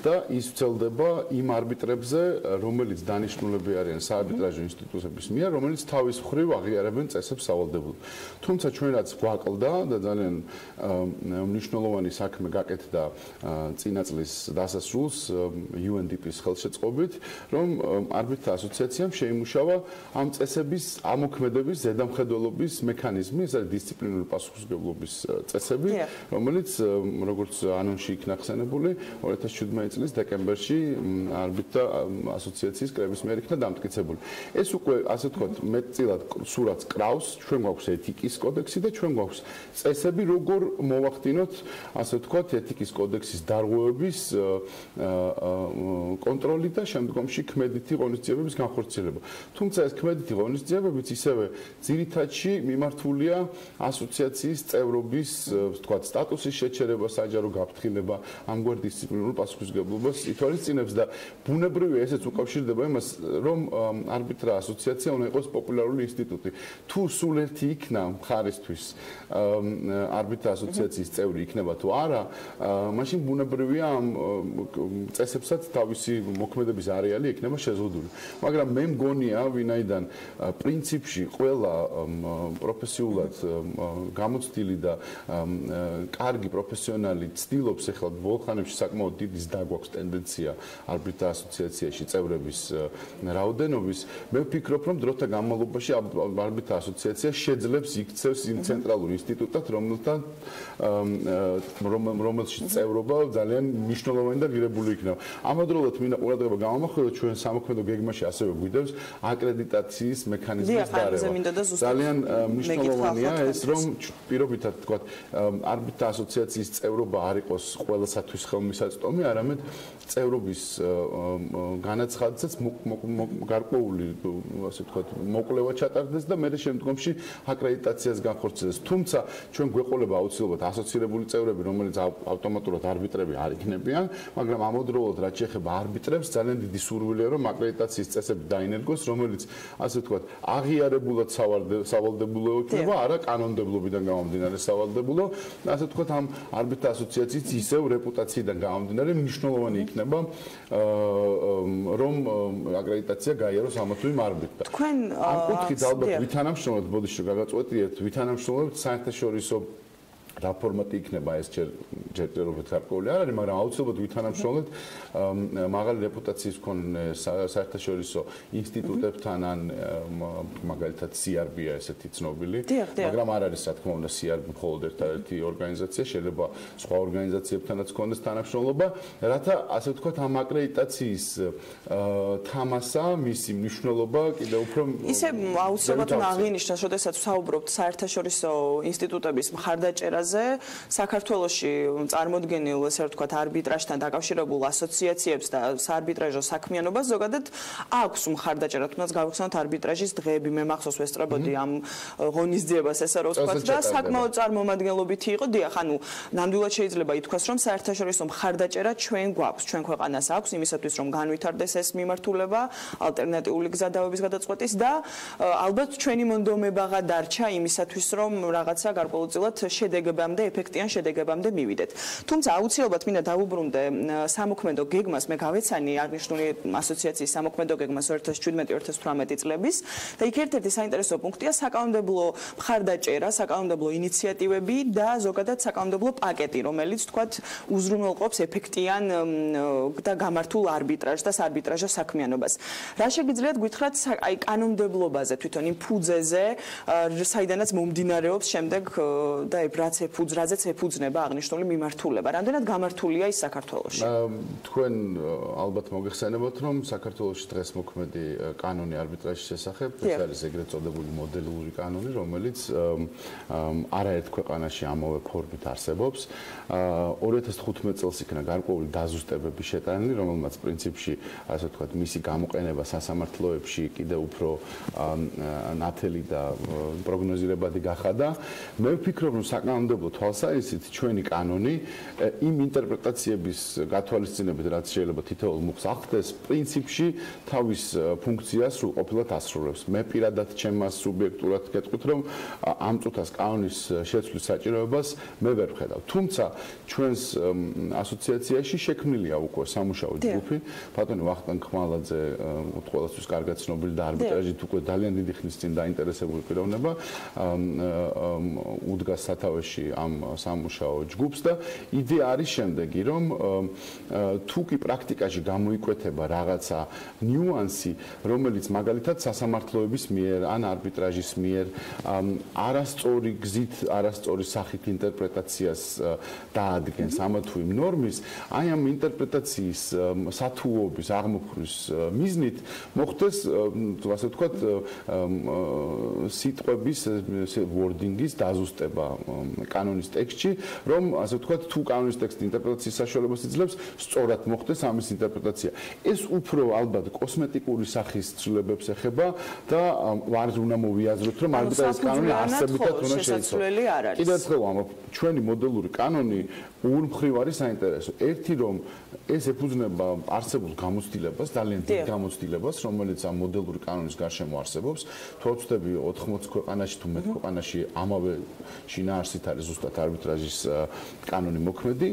და ის ვრცელდება იმ არბიტრებზე, რომელიც დანიშნულები არიან საარბიტრაჟო ინსტიტუტების მიერ, რომელიც თავის მხრივ აღიარებენ წესებს სავალდებულოდ. თუმცა ჩვენ რაც გვაკლდა და ძალიან მნიშვნელოვანი საქმე გაკეთდა წინა წლის დასასრულს UNDP-ის ხელშეწყობით, რომ არბიტრთა ასოციაციამ შეიმუშავა ამ წესების ამოქმედების ზედამხედველობის მექანიზმი, ეს არის დისციპლინური პასუხისმგებლობის წესები, რომელიც როგორც ანონსში იქნა ხსენებული 2017 წლის დეკემბერში არბიტრთა ასოციაციის კრების მიერ იქნა დამტკიცებული. ეს უკვე ასე ვთქვათ მეტწილად სურათს კრავს, ჩვენ გვაქვს ეთიკის კოდექსი და ჩვენ გვაქვს წესები, როგორ მოვახდინოთ ასე ვთქვათ ეთიკის კოდექსის დარღვევების კონტროლი და შემდგომში ქმედითი ღონისძიებების განხორციელება. თუმცა ეს ქმედითი ღონისძიებებიც ისევე ძირითადში მიმართულია ასოციაციის წევრობის ვთქვათ სტატუსის შეჩერება, საჯარო გაფრთხილება, ამგვარ დისციპლინურ პასუხისმგებლობას ითვალისწინებს და ბუნებრივია ესეც უკავშირდება იმას, რომ არბიტრთა ასოციაცია უნდა იყოს პოპულარული ინსტიტუტი. თუ სულ ერთი იქნა მხარისთვის არბიტრთა ასოციაციის წევრი იქნება თუ არა, მაშინ ბუნებრივია ამ წესებსაც თავისი მოქმედების არეალი იქნება შეზღუდული. მაგრამ მე მგონია, ვინაიდან პრინციპში ყველა პროფესიულად გამოცდილი და კარგი პროფესიონალი ცდილობს ახლა ბოლო ხანებში საკმაოდ დიდი დაგვაქვს ტენდენცია არბიტრთა ასოციაციაში წევრების რაოდენობის, მე ვფიქრობ, რომ დროთა განმავლობაში არბიტრთა ასოციაცია შეძლებს იქცევს იმ ცენტრალურ ინსტიტუტად, რომელშიც წევრობა ძალიან მნიშვნელოვანი და ღირებული იქნება. ამავდროულად მინდა ყურადღება გამომახვილოთ, ჩვენ სამოქმედო გეგმაში ასევე გვიდევს აკრედიტაციის მექანიზმის დარება. ძალიან მნიშვნელოვანია ეს, რომ პირობითად თქვა არბიტრთა ასოციაციის წევრობა არ იყოს ყველასათვის ხელმისაწვდომი, არამედ წევრობის განაცხადსაც გარკვეული ასე ვთქვათ მოკვლევა ჩატარდეს და მე შემდგომში აკრედიტაციას განხორციელდეს. თუმცა ჩვენ გვეყოლება აუცილებლად ასოცირებული წევრები, რომელიც ავტომატურად არბიტრები არ იქნებიან, მაგრამ ამავდროულად რაც შეეხება არბიტრებს, ძალიან დიდი სურვილია, რომ აკრედიტაციის წესები დაინერგოს, რომელიც ასე ვთქვათ აღიარებულად სავალდებულო იქნება, არა კანონმდებლობიდან გამომდინარე სავალდებულო, ასე ვთქვათ ამ არბიტრთა ასოციაციის ისევ რეპუტაციიდან გამომდინარე მნიშვნელოვანი იქნება, რომ აკრედიტაცია გაიაროს ამა თუ იმ არბიტრთან. ამ კუთხით ალბათ ვითანამშრომლობთ, ბოდიში გაგაწყვეტიეთ, ვითანამშრომლობთ საერთაშორისო რა ფორმატი იქნება ეს ჯერჯერობით გარკვეული არ არის, მაგრამ აუცილებლად ვითანამშრომლობთ მაღალი რეპუტაციის მქონე საერთაშორისო ინსტიტუტებთან ან მაგალითად CRB-ა ესეთი ცნობილი, მაგრამ არ არის რა თქმა უნდა CRB მხოლოდ ერთადერთი ორგანიზაცია, შეიძლება სხვა ორგანიზაციებთანაც ჰქონდეს თანამშრომლობა, რათა ასე ვთქვათ ამ აკრედიტაციის თამასა, მისი მნიშვნელობა კიდევ უფრო ისე აუცილებლად უნდა აღინიშნოს, როდესაც ვსაუბრობთ საერთაშორისო ინსტიტუტების მხარდაჭერაზე საქართველოში წარმოდგენილ ესე ვთქვათ არბიტრაჟთან დაკავშირებულ ასოციაციებს და საარბიტრაჟო საქმიანობას ზოგადად აქვს მხარდაჭერა, თუნდაც გავიხსენოთ არბიტრაჟის დღეები, მე მახსოვს ვესწრებოდი ამ ღონისძიებას ესე რომ ვთქვათ და საკმაოდ წარმომადგენლობითი იყო. დიახ, ანუ ნამდვილად შეიძლება ითქვას, რომ საერთაშორისო მხარდაჭერა ჩვენ გვაქვს, ჩვენ ქვეყანას აქვს იმისათვის, რომ განვითარდეს ეს მიმართულება, ალტერნატიული გზადავების გადაწყვეტის და ალბათ ჩვენი მონდომებაღა დარჩა იმისათვის, რომ რაღაცა გარკვეულწილად შედეგებამდე, ეფექტიან შედეგებამდე მივიდეთ. თუმცა აუცილებლად მინდა დავუბრუნდე სამოქმედო გეგმას, მე გავეცანი აღნიშნული ასოციაციის სამოქმედო გეგმას 2017-2018 წლების და იქ ერთ-ერთი საინტერესო პუნქტია საკანონმდებლო მხარდაჭერა, საკანონმდებლო ინიციატივები და ზოგადად საკანონმდებლო პაკეტი, რომელიც თქვათ უზრუნველყოფს ეფექტიან და გამართულ არბიტრაჟს და საარბიტრაჟო საქმიანობას. რა შეგიძლიათ გითხრათ აი კანონმდებლობაზე, თვითონ იმ ფუძეზე, საიდანაც მომდინარეობს შემდეგ და რაზეც ეფუძნება აღნიშნული მიმართულება. რამდენად გამართულია ის საქართველოში? თქვენ ალბათ მოგეხსენებათ, რომ საქართველოში დღეს მოქმედი კანონი არბიტრაჟის შესახებ, ეს არის ეგრეთ წოდებული მოდელური კანონი, რომელიც არაერთ ქვეყანაში ამავე ფორმით არსებობს. 2015 წელს იქნა გარკვეული დაზუსტებები შეტანილი, რომელმაც პრინციპში, ასე ვთქვათ, მისი გამოყენება სასამართლოებში კიდევ უფრო ნათელი და პროგნოზირებადი გახადა. მე ვფიქრობ, რომ საკანონმდებლო სასწავლებლო თვალსაზრისით ჩვენი კანონი იმ ინტერპრეტაციების გათვალისწინებით, რაც შეიძლება თითოეულ მუხს ახდენს, პრინციპში თავის ფუნქციას სრულყოფილად ასრულებს. მე პირადად ჩემს სუბიექტურად გეტყვით, რომ ამ წუთას კანონის შეცვლის საჭიროებას მე ვერ ვხედავ. თუმცა ჩვენს ასოციაციაში შექმნილია უკვე სამუშაო ჯგუფი, ბატონი ვახტანგ ხმალაძე ყველასთვის კარგად ცნობილი და არბიტრაჟით უკვე ძალიან დიდი ხნის წინ დაინტერესებული პიროვნება უდგას სათავეში ამ სამუშაო ჯგუფს და იდეა არის შემდეგი, რომ თუ კი პრაქტიკაში გამოიკვეთება რაღაცა ნიუანსი, რომელიც მაგალითად სასამართლოების მიერ ან არბიტრაჟის მიერ არასწორი გზით, არასწორი სახით ინტერპრეტაციას დაადგენს ამა თუ იმ ნორმის, აი ამ ინტერპრეტაციის სათუობის აღმოფხვის მიზნით მოხდეს, ასე ვთქვათ, სიტყვების wording-ის დაზუსტება კანონის ტექსტში, რომ ასე ვთქვათ, თუ კანონის ტექსტი ინტერპრეტაციის საშუალებას იძლევს, სწორად მოხდეს ამის ინტერპრეტაცია. ეს უფრო ალბათ კოსმეტიკური სახის ცვლილებებს ეხება და არ უნდა მოვიაზროთ, რომ არბიტრაჟის კანონი არსებითად უნდა შეიცვალოს. კიდევ ერთხელ ვამბობ, ჩვენი მოდელური კანონი ორ მხრივ არის საინტერესო. ერთი რომ ეს ეფუძნება არსებულ გამოცდილებას, ძალიან დიდ გამოცდილებას, რომელიც ამ მოდელური კანონის გარშემო არსებობს. თუ ვწდები 80 ქვეყანაში თუ მეტ ქვეყანაში ამავე შინაარსით არის ზუსტად არბიტრაჟის კანონი მოქმედი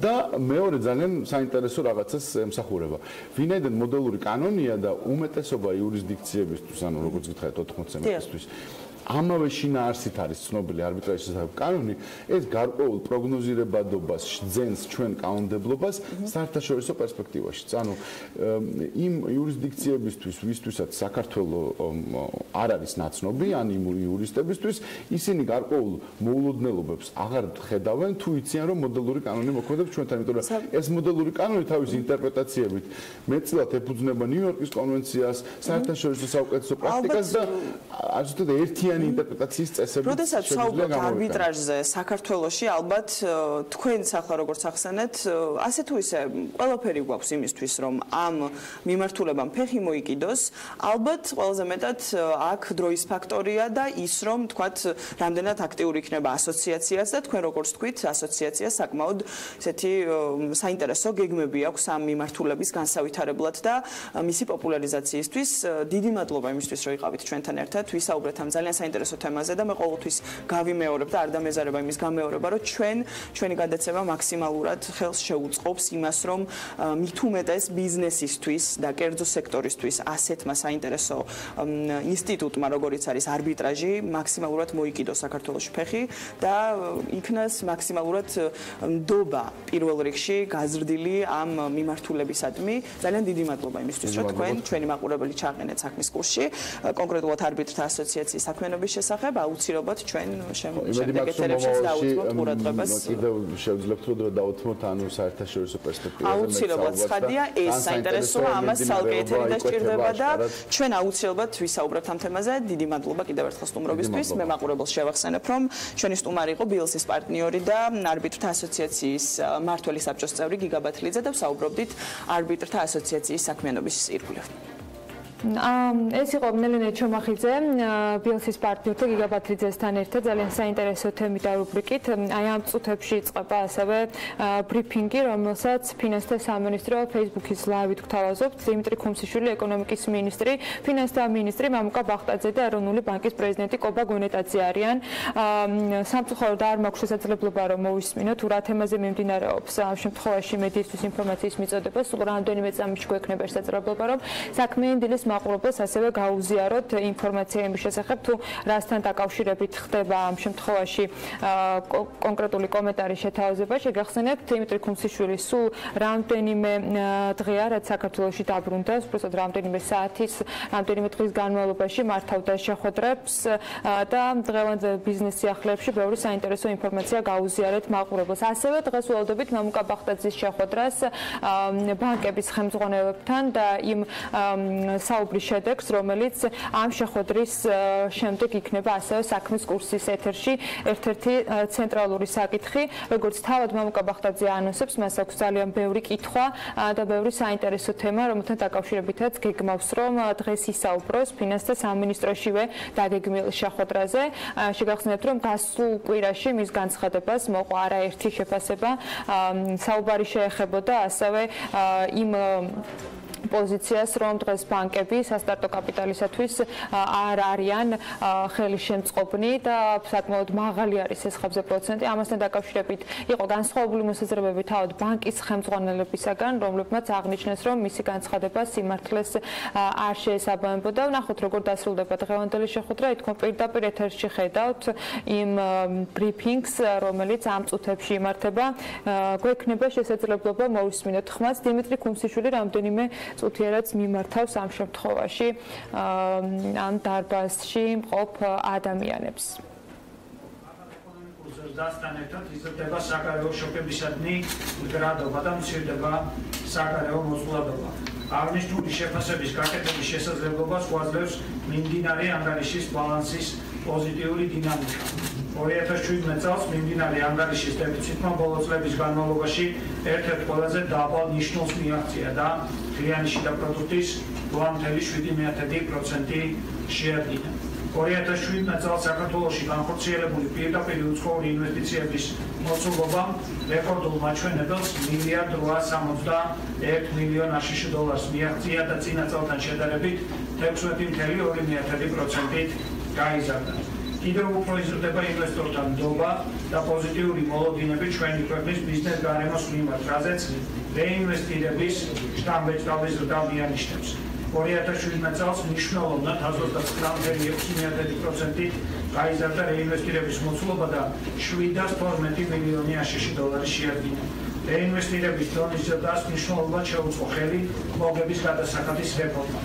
და მეორე ძალიან საინტერესო რაღაცას ემსახურება. ვინაიდან მოდელური კანონია და უმეტესობა იურისდიქციებისთვის, ანუ როგორც გითხარით 80%-ისთვის ამავე შინაარსით არის ცნობილი არბიტრაჟის კანონი, ეს გარკვეულ პროგნოზირებადობას ძენს ჩვენ კანონმდებლობას საერთაშორისო პერსპექტივაში. ანუ იმ იურისდიქციებისთვის, ვისთვისაც საქართველოს არ არის ნაცნობი, ან იმ იურისტებისთვის, ისინი გარკვეულ მოულოდნელობებს აღარ ხედავენ, თუ იციან, რომ მოდელური კანონი მოქმედებს ჩვენთან, იმიტომ რომ ეს მოდელური კანონი თავის ინტერპრეტაციებით მეტწილად ეფუძნება ნიუ-იორკის კონვენციას, საერთაშორისო საუკეთესო პრაქტიკას და ასე ერთიანი ინტერპრეტაციის წესები. როდესაც საუბრობთ არბიტრაჟზე საქართველოში, ალბათ თქვენც ახლა როგორც ახსენეთ, ასე თუ ისე ყველაფერი გვაქვს იმისთვის, რომ ამ მიმართულებამ ფეხი მოიკიდოს, ალბათ ყველაზე მეტად აქ დროის ფაქტორია და ის, რომ თქვათ, რამდენად აქტიური იქნება ასოციაციაც და თქვენ როგორც თქვით, ასოციაციას საკმაოდ ესეთი საინტერესო გეგმები აქვს ამ მიმართულების განსავითარებლად და მისი პოპულარიზაციისთვის. დიდი მადლობა იმისთვის, რომ იყავით ჩვენთან ერთად, ვისაუბრეთ ამ ძალიან საინტერესო თემაზე და მე ყოველთვის გავიმეორებ და არ დამეზარება იმის გამეორება, რომ ჩვენი გადაცემა მაქსიმალურად ხელს შეუწყობს იმას, რომ მით უმეტეს ბიზნესისთვის და კერძო სექტორისთვის ასეთმა საინტერესო ინსტიტუტმა, როგორიც არის არბიტრაჟი, მაქსიმალურად მოიკიდოს საქართველოში ფეხი და იქნას მაქსიმალურად ნდობა პირველ რიგში გაზრდილი ამ მიმართულებისადმი. ძალიან დიდი მადლობა იმისთვის, რომ თქვენ ჩვენი მაყურებელი ჩაყენეთ საქმის კურსში, კონკრეტულად არბიტრთა ასოციაციის საქმიანობის შესახებ, აუცილებლად ჩვენ შემდეგ ეთერებშიც დაუწყოთ ყურადღებას. კიდევ შევძლებთ რომ დავუთმოთ ანუ საერთაშორისო პერსპექტივაზე. აუცილებლად ცხადია, ეს საინტერესოა, ამას ცალკე ეთერი დასჭირდება და ჩვენ აუცილებლად ვისაუბრებთ ამ თემაზე. დიდი მადლობა კიდევ ერთხელ სტუმრობისთვის. მე მაყურებელს შევახსენებ, რომ ჩვენი სტუმარი იყო ბილსის პარტნიორი და არბიტრთა ასოციაციის მმართველი საბჭოს წევრი გიგა ბათლიძე და ვსაუბრობდით არბიტრთა ასოციაციის საქმიანობის ირგვლივ. ეს იყო ნელენე ჩომახიძე, ბილსის პარტნიორთა გიგა ბათლიძესთან ერთად ძალიან საინტერესო თემით და რუბრიკით. აი ამ წუთებში იწყება ასევე ბრიფინგი, რომელსაც ფინანსთა სამინისტრო Facebook-ის ლაივით გვთავაზობთ. დიმიტრი ქუმსიშვილი, ეკონომიკის მინისტრი, ფინანსთა მინისტრი მამუკა ბახტაძე და ეროვნული ბანკის პრეზიდენტი კობა გონეტაძე არიან. სამწუხაროდ არ მაქვს შესაძლებლობა რომ მოვისმინოთ რა თემაზე მიმდინარეობს ამ შემთხვევაში მედიისთვის ინფორმაციის მიწოდება. სულ რამდენიმე წამში გვექნება შესაძლებლობა რომ საქმიანი დილის მაყურებელს ასევე გაუზიაროთ ინფორმაცია იმის შესახებ, თუ რასთან დაკავშირებით ხდება ამ შემთხვევაში კონკრეტული კომენტარის შეთავაზება. შეგახსენებთ, დიმიტრი ქუმსიშვილი სულ რამდენიმე დღეა, რაც საქართველოში დაბრუნდა, უბრალოდ რამდენიმე საათის, რამდენიმე დღის განმავლობაში მართავდა შეხვედრებს და დღევანდელ ბიზნეს სიახლეებში ბევრი საინტერესო ინფორმაცია გაუზიარეთ მაყურებელს. ასევე დღეს ველოდებით მამუკა ბახტაძის შეხვედრას ბანკების ხელმძღვანელებთან და იმ ვისაუბრის შედეგს, რომელიც ამ შეხვედრის შემდეგ იქნება ასევე საქმის კურსის ეთერში ერთ-ერთი ცენტრალური საკითხი, როგორც თავად მამუკა ბახტაძე ანონსებს, მას აქვს ძალიან ბევრი კითხვა და ბევრი საინტერესო თემა, რომელთან დაკავშირებითაც გეგმავს, რომ დღეს ისაუბროს ფინანსთა სამინისტროშივე დაგეგმილ შეხვედრაზე. შეგახსენებთ, რომ გასულ კვირაში მის განცხადებას მოყვა არაერთი შეფასება, საუბარი შეეხებოდა ასევე იმ პოზიციას, რომ დღეს ბანკები სასტარტო კაპიტალისათვის არ არიან ხელისშემწყობნი და საკმაოდ მაღალი არის ეს ხებზე პროცენტი. ამასთან დაკავშირებით იყო განსხვავებული მოსაზრებები თავად ბანკის ხელმძღვანელებისაგან, რომლებმაც აღნიშნეს, რომ მისი განცხადება სიმართლეს არ შეესაბამებოდა. ვნახოთ, როგორ დასრულდება დღევანდელი შეხვედრა. ითქვა პირდაპირ ეთერში ხედავთ იმ ბრიფინგს, რომელიც ამ წუთებში იმართება. გვექნება შესაძლებლობა მოვისმინოთ ხმას. დიმიტრი ქუმსიშვილი რამდენიმე წუთიერაც მიმართავს ამ შემთხვევაში ამ დარბაზში მყოფ ადამიანებს. ზრდასთან ერთად იზრდება საგარეო შოკებისადმი მდგრადობა და მცირდება საგარეო მოწყვლადობა. აღნიშნული შეფასების გაკეთების შესაძლებლობას გვაძლევს მიმდინარე ანგარიშის ბალანსის პოზიტიური დინამიკა. 2017 წელს მიმდინარე ანგარიშის დეფიციტმა ბოლო წლების განმავლობაში ერთ-ერთ ყველაზე დაბალ ნიშნულს მიაღწია და ღირიანი შიდა პროდუქტის 2.7% შეადგინა. 2017 წელს საქართველოში განხორციელებული პირდაპირ უცხოური ინვესტიციების მოცულობა რეკორდულ მაჩვენებელს $1.861 მილიონ მიაღწია და წინა წელთან შედარებით 16.2%-ით გაიზარდა. კიდევ უფრო იზრდება ინვესტორთა ნდობა და პოზიტიური მოლოდინები ჩვენი ქვეყნის ბიზნეს გარემოს მიმართ, რაზეც რეინვესტირების შთამბეჭდავი ზრდა მიანიშნებს. 2017 წელს მნიშვნელოვნად 129.6%-ით გაიზარდა რეინვესტირების მოცულობა და $712 მილიონი შეადგინა. რეინვესტირების დონის ზრდას მნიშვნელოვნად შეუწყო ხელი მოგების გადასახადის რეფორმა,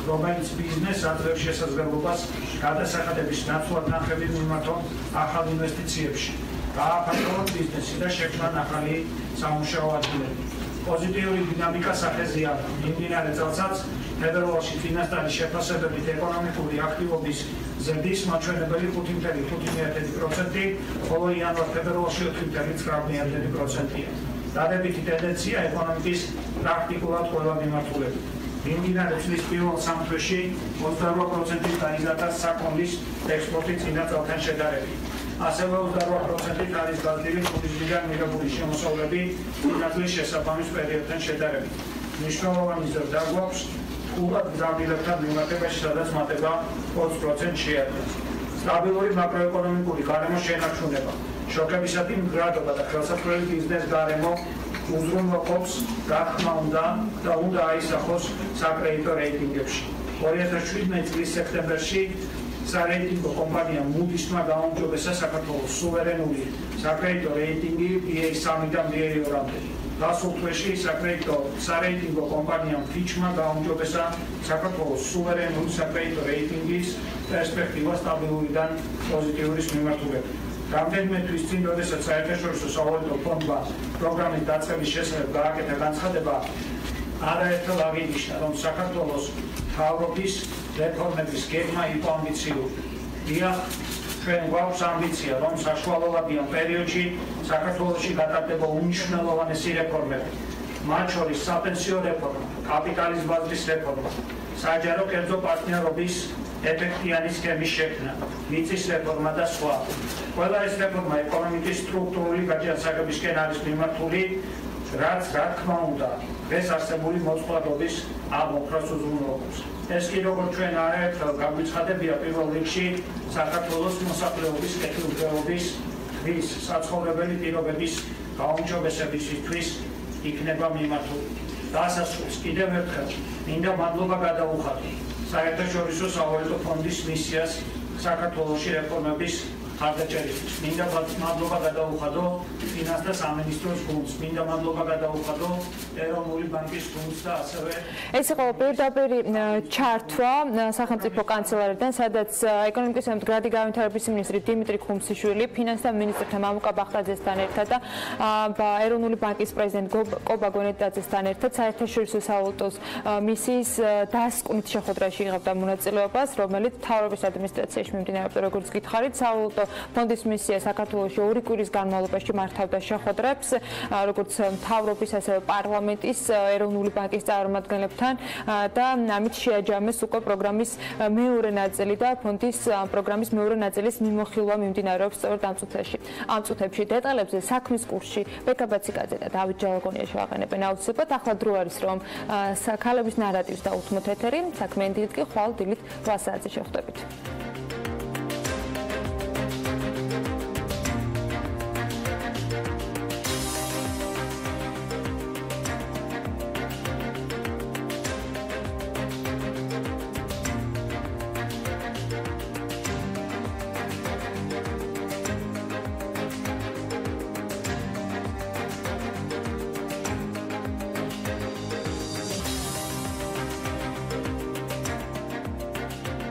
რომელიც ბიზნესს აძლევს შესაძლებლობას გადასახადების ნაცვლად ნახევი მიმართონ ახალ ინვესტიციებში, გააფართოვოს ბიზნესი და შექმნან ახალი სამუშაო ადგილები. პოზიტიური დინამიკა სახეზეა. მიმდინარე წელსაც ფედერალში ფინანსური შეფასებებით ეკონომიკური აქტივობის ზრდის მაჩვენებელი 5.5%, ხოლო იანვარ-ფებრუარში 4.9%-ია. დადებითი ტენდენცია ეკონომიკის პრაქტიკულად ყველა მიმართულებით. მიმდინარე წლის პირველ სამთვეში 28%-ით გაიზარდა საქონლის ექსპორტი წინა წელთან შედარებით. ასევე 28%-ით არის გაზრდილი ტურიზმიდან მიღებული შემოსავლები წინა წლის შესაბამის პერიოდთან შედარებით. მნიშვნელოვანი ზრდა გვაქვს თულად გზავნილებთან მიმართებაში, სადაც მატება 20% შეადგენს. სტაბილური მაკროეკონომიკური გარემო შენარჩუნება, შოკებისადმი მდგრადობა და ხელსაყრელი ბიზნეს გარემო უზრუნველყოფს გახმა უნდა და უნდა აისახოს საკრედიტო რეიტინგებში. 2017 წლის სექტემბერში სარეიტინგო კომპანია Moody's-მა გაუმჯობესა საქართველოს სუვერენული საკრედიტო რეიტინგი BA3-დან BA2-მდე. გასულ თვეში სარეიტინგო კომპანიამ Fitch-მა გაუმჯობესა საქართველოს სუვერენული საკრედიტო რეიტინგის პერსპექტივა სტაბილურიდან პოზიტიურის მიმართულებით. რამდენიმე თვის წინ, როდესაც საერთაშორისო სავალუტო ფონდმა პროგრამის დაწყების შესახებ გააკეთა განცხადება, არაერთხელ აღინიშნა, რომ საქართველოს მთავრობის რეფორმების გეგმა იყო ამბიციური. დიახ, ჩვენ გვაქვს ამბიცია, რომ საშუალებიან პერიოდში საქართველოში გატარდება უმნიშვნელოვანესი რეფორმები, მათ შორის საპენსიო რეფორმა, კაპიტალის ბაზრის რეფორმა, საჯარო კერძო პარტნიორობის ეფექტიანი სქემის შექმნა, მიწის რეფორმა და სხვა. ყველა ეს რეფორმა ეკონომიკის სტრუქტურული გაჯანსაღებისკენ არის მიმართული, რაც რა თქმა უნდა დღეს არსებული მოწყვლადობის აღმოფხვრას უზრუნველყოფს. ეს კი როგორც ჩვენ არაერთხელ გაგვიცხადებია პირველ რიგში საქართველოს მოსახლეობის კეთილდღეობის დღის საცხოვრებელი პირობების გაუმჯობესებისთვის იქნება მიმართული. დასასრულს კიდევ ერთხელ მინდა მადლობა გადაუხადო საერთაშორისო სავალუტო ფონდის მისიას საქართველოში რეფორმების ხარდაჭერისთვის. მინდა მადლობა გადაუხადო ფინანსთა სამინისტროს გუნდს, მინდა მადლობა გადაუხადო ეროვნული ბანკის გუნდს და ასევე ეს იყო პირდაპირ ჩართვა სახელმწიფო კანცელარიდან, სადაც ეკონომიკის და მდგრადი განვითარების მინისტრი დიმიტრი ხუმსიშვილი, ფინანსთა მინისტრთა მამუკა ბახტაძესთან ერთად და ეროვნული ბანკის პრეზიდენტ კობა გონეტაძესთან ერთად საერთაშორისო სავალუტოს მისიის დასკვნით შეხვედრაში იღებდა მონაწილეობას, რომელიც მთავრობის ადმინისტრაციაში მიმდინარეობდა, როგორც გითხარით, სავალუტო ფონდის მისია საქართველოში 2 კვირის განმავლობაში მართავდა შეხვედრებს, როგორც მთავრობის, ასევე პარლამენტის, ეროვნული ბანკის წარმომადგენლებთან და ამით შეაჯამეს უკვე პროგრამის მეორე ნაწილი და ფონდის პროგრამის მეორე ნაწილის მიმოხილვა მიმდინარეობს სწორედ ამ წუთებში. დეტალებზე საქმის კურსში ბეკაბაციკაძე და დავით ჯალაგონია შევაყენებენ აუცილებლად. ახლა დრო არის, რომ ქალების ნარატივს დაუთმოთ ეთერი. საქმიანი დილით კი ხვალ დილით 8 საათზე შევხვდებით.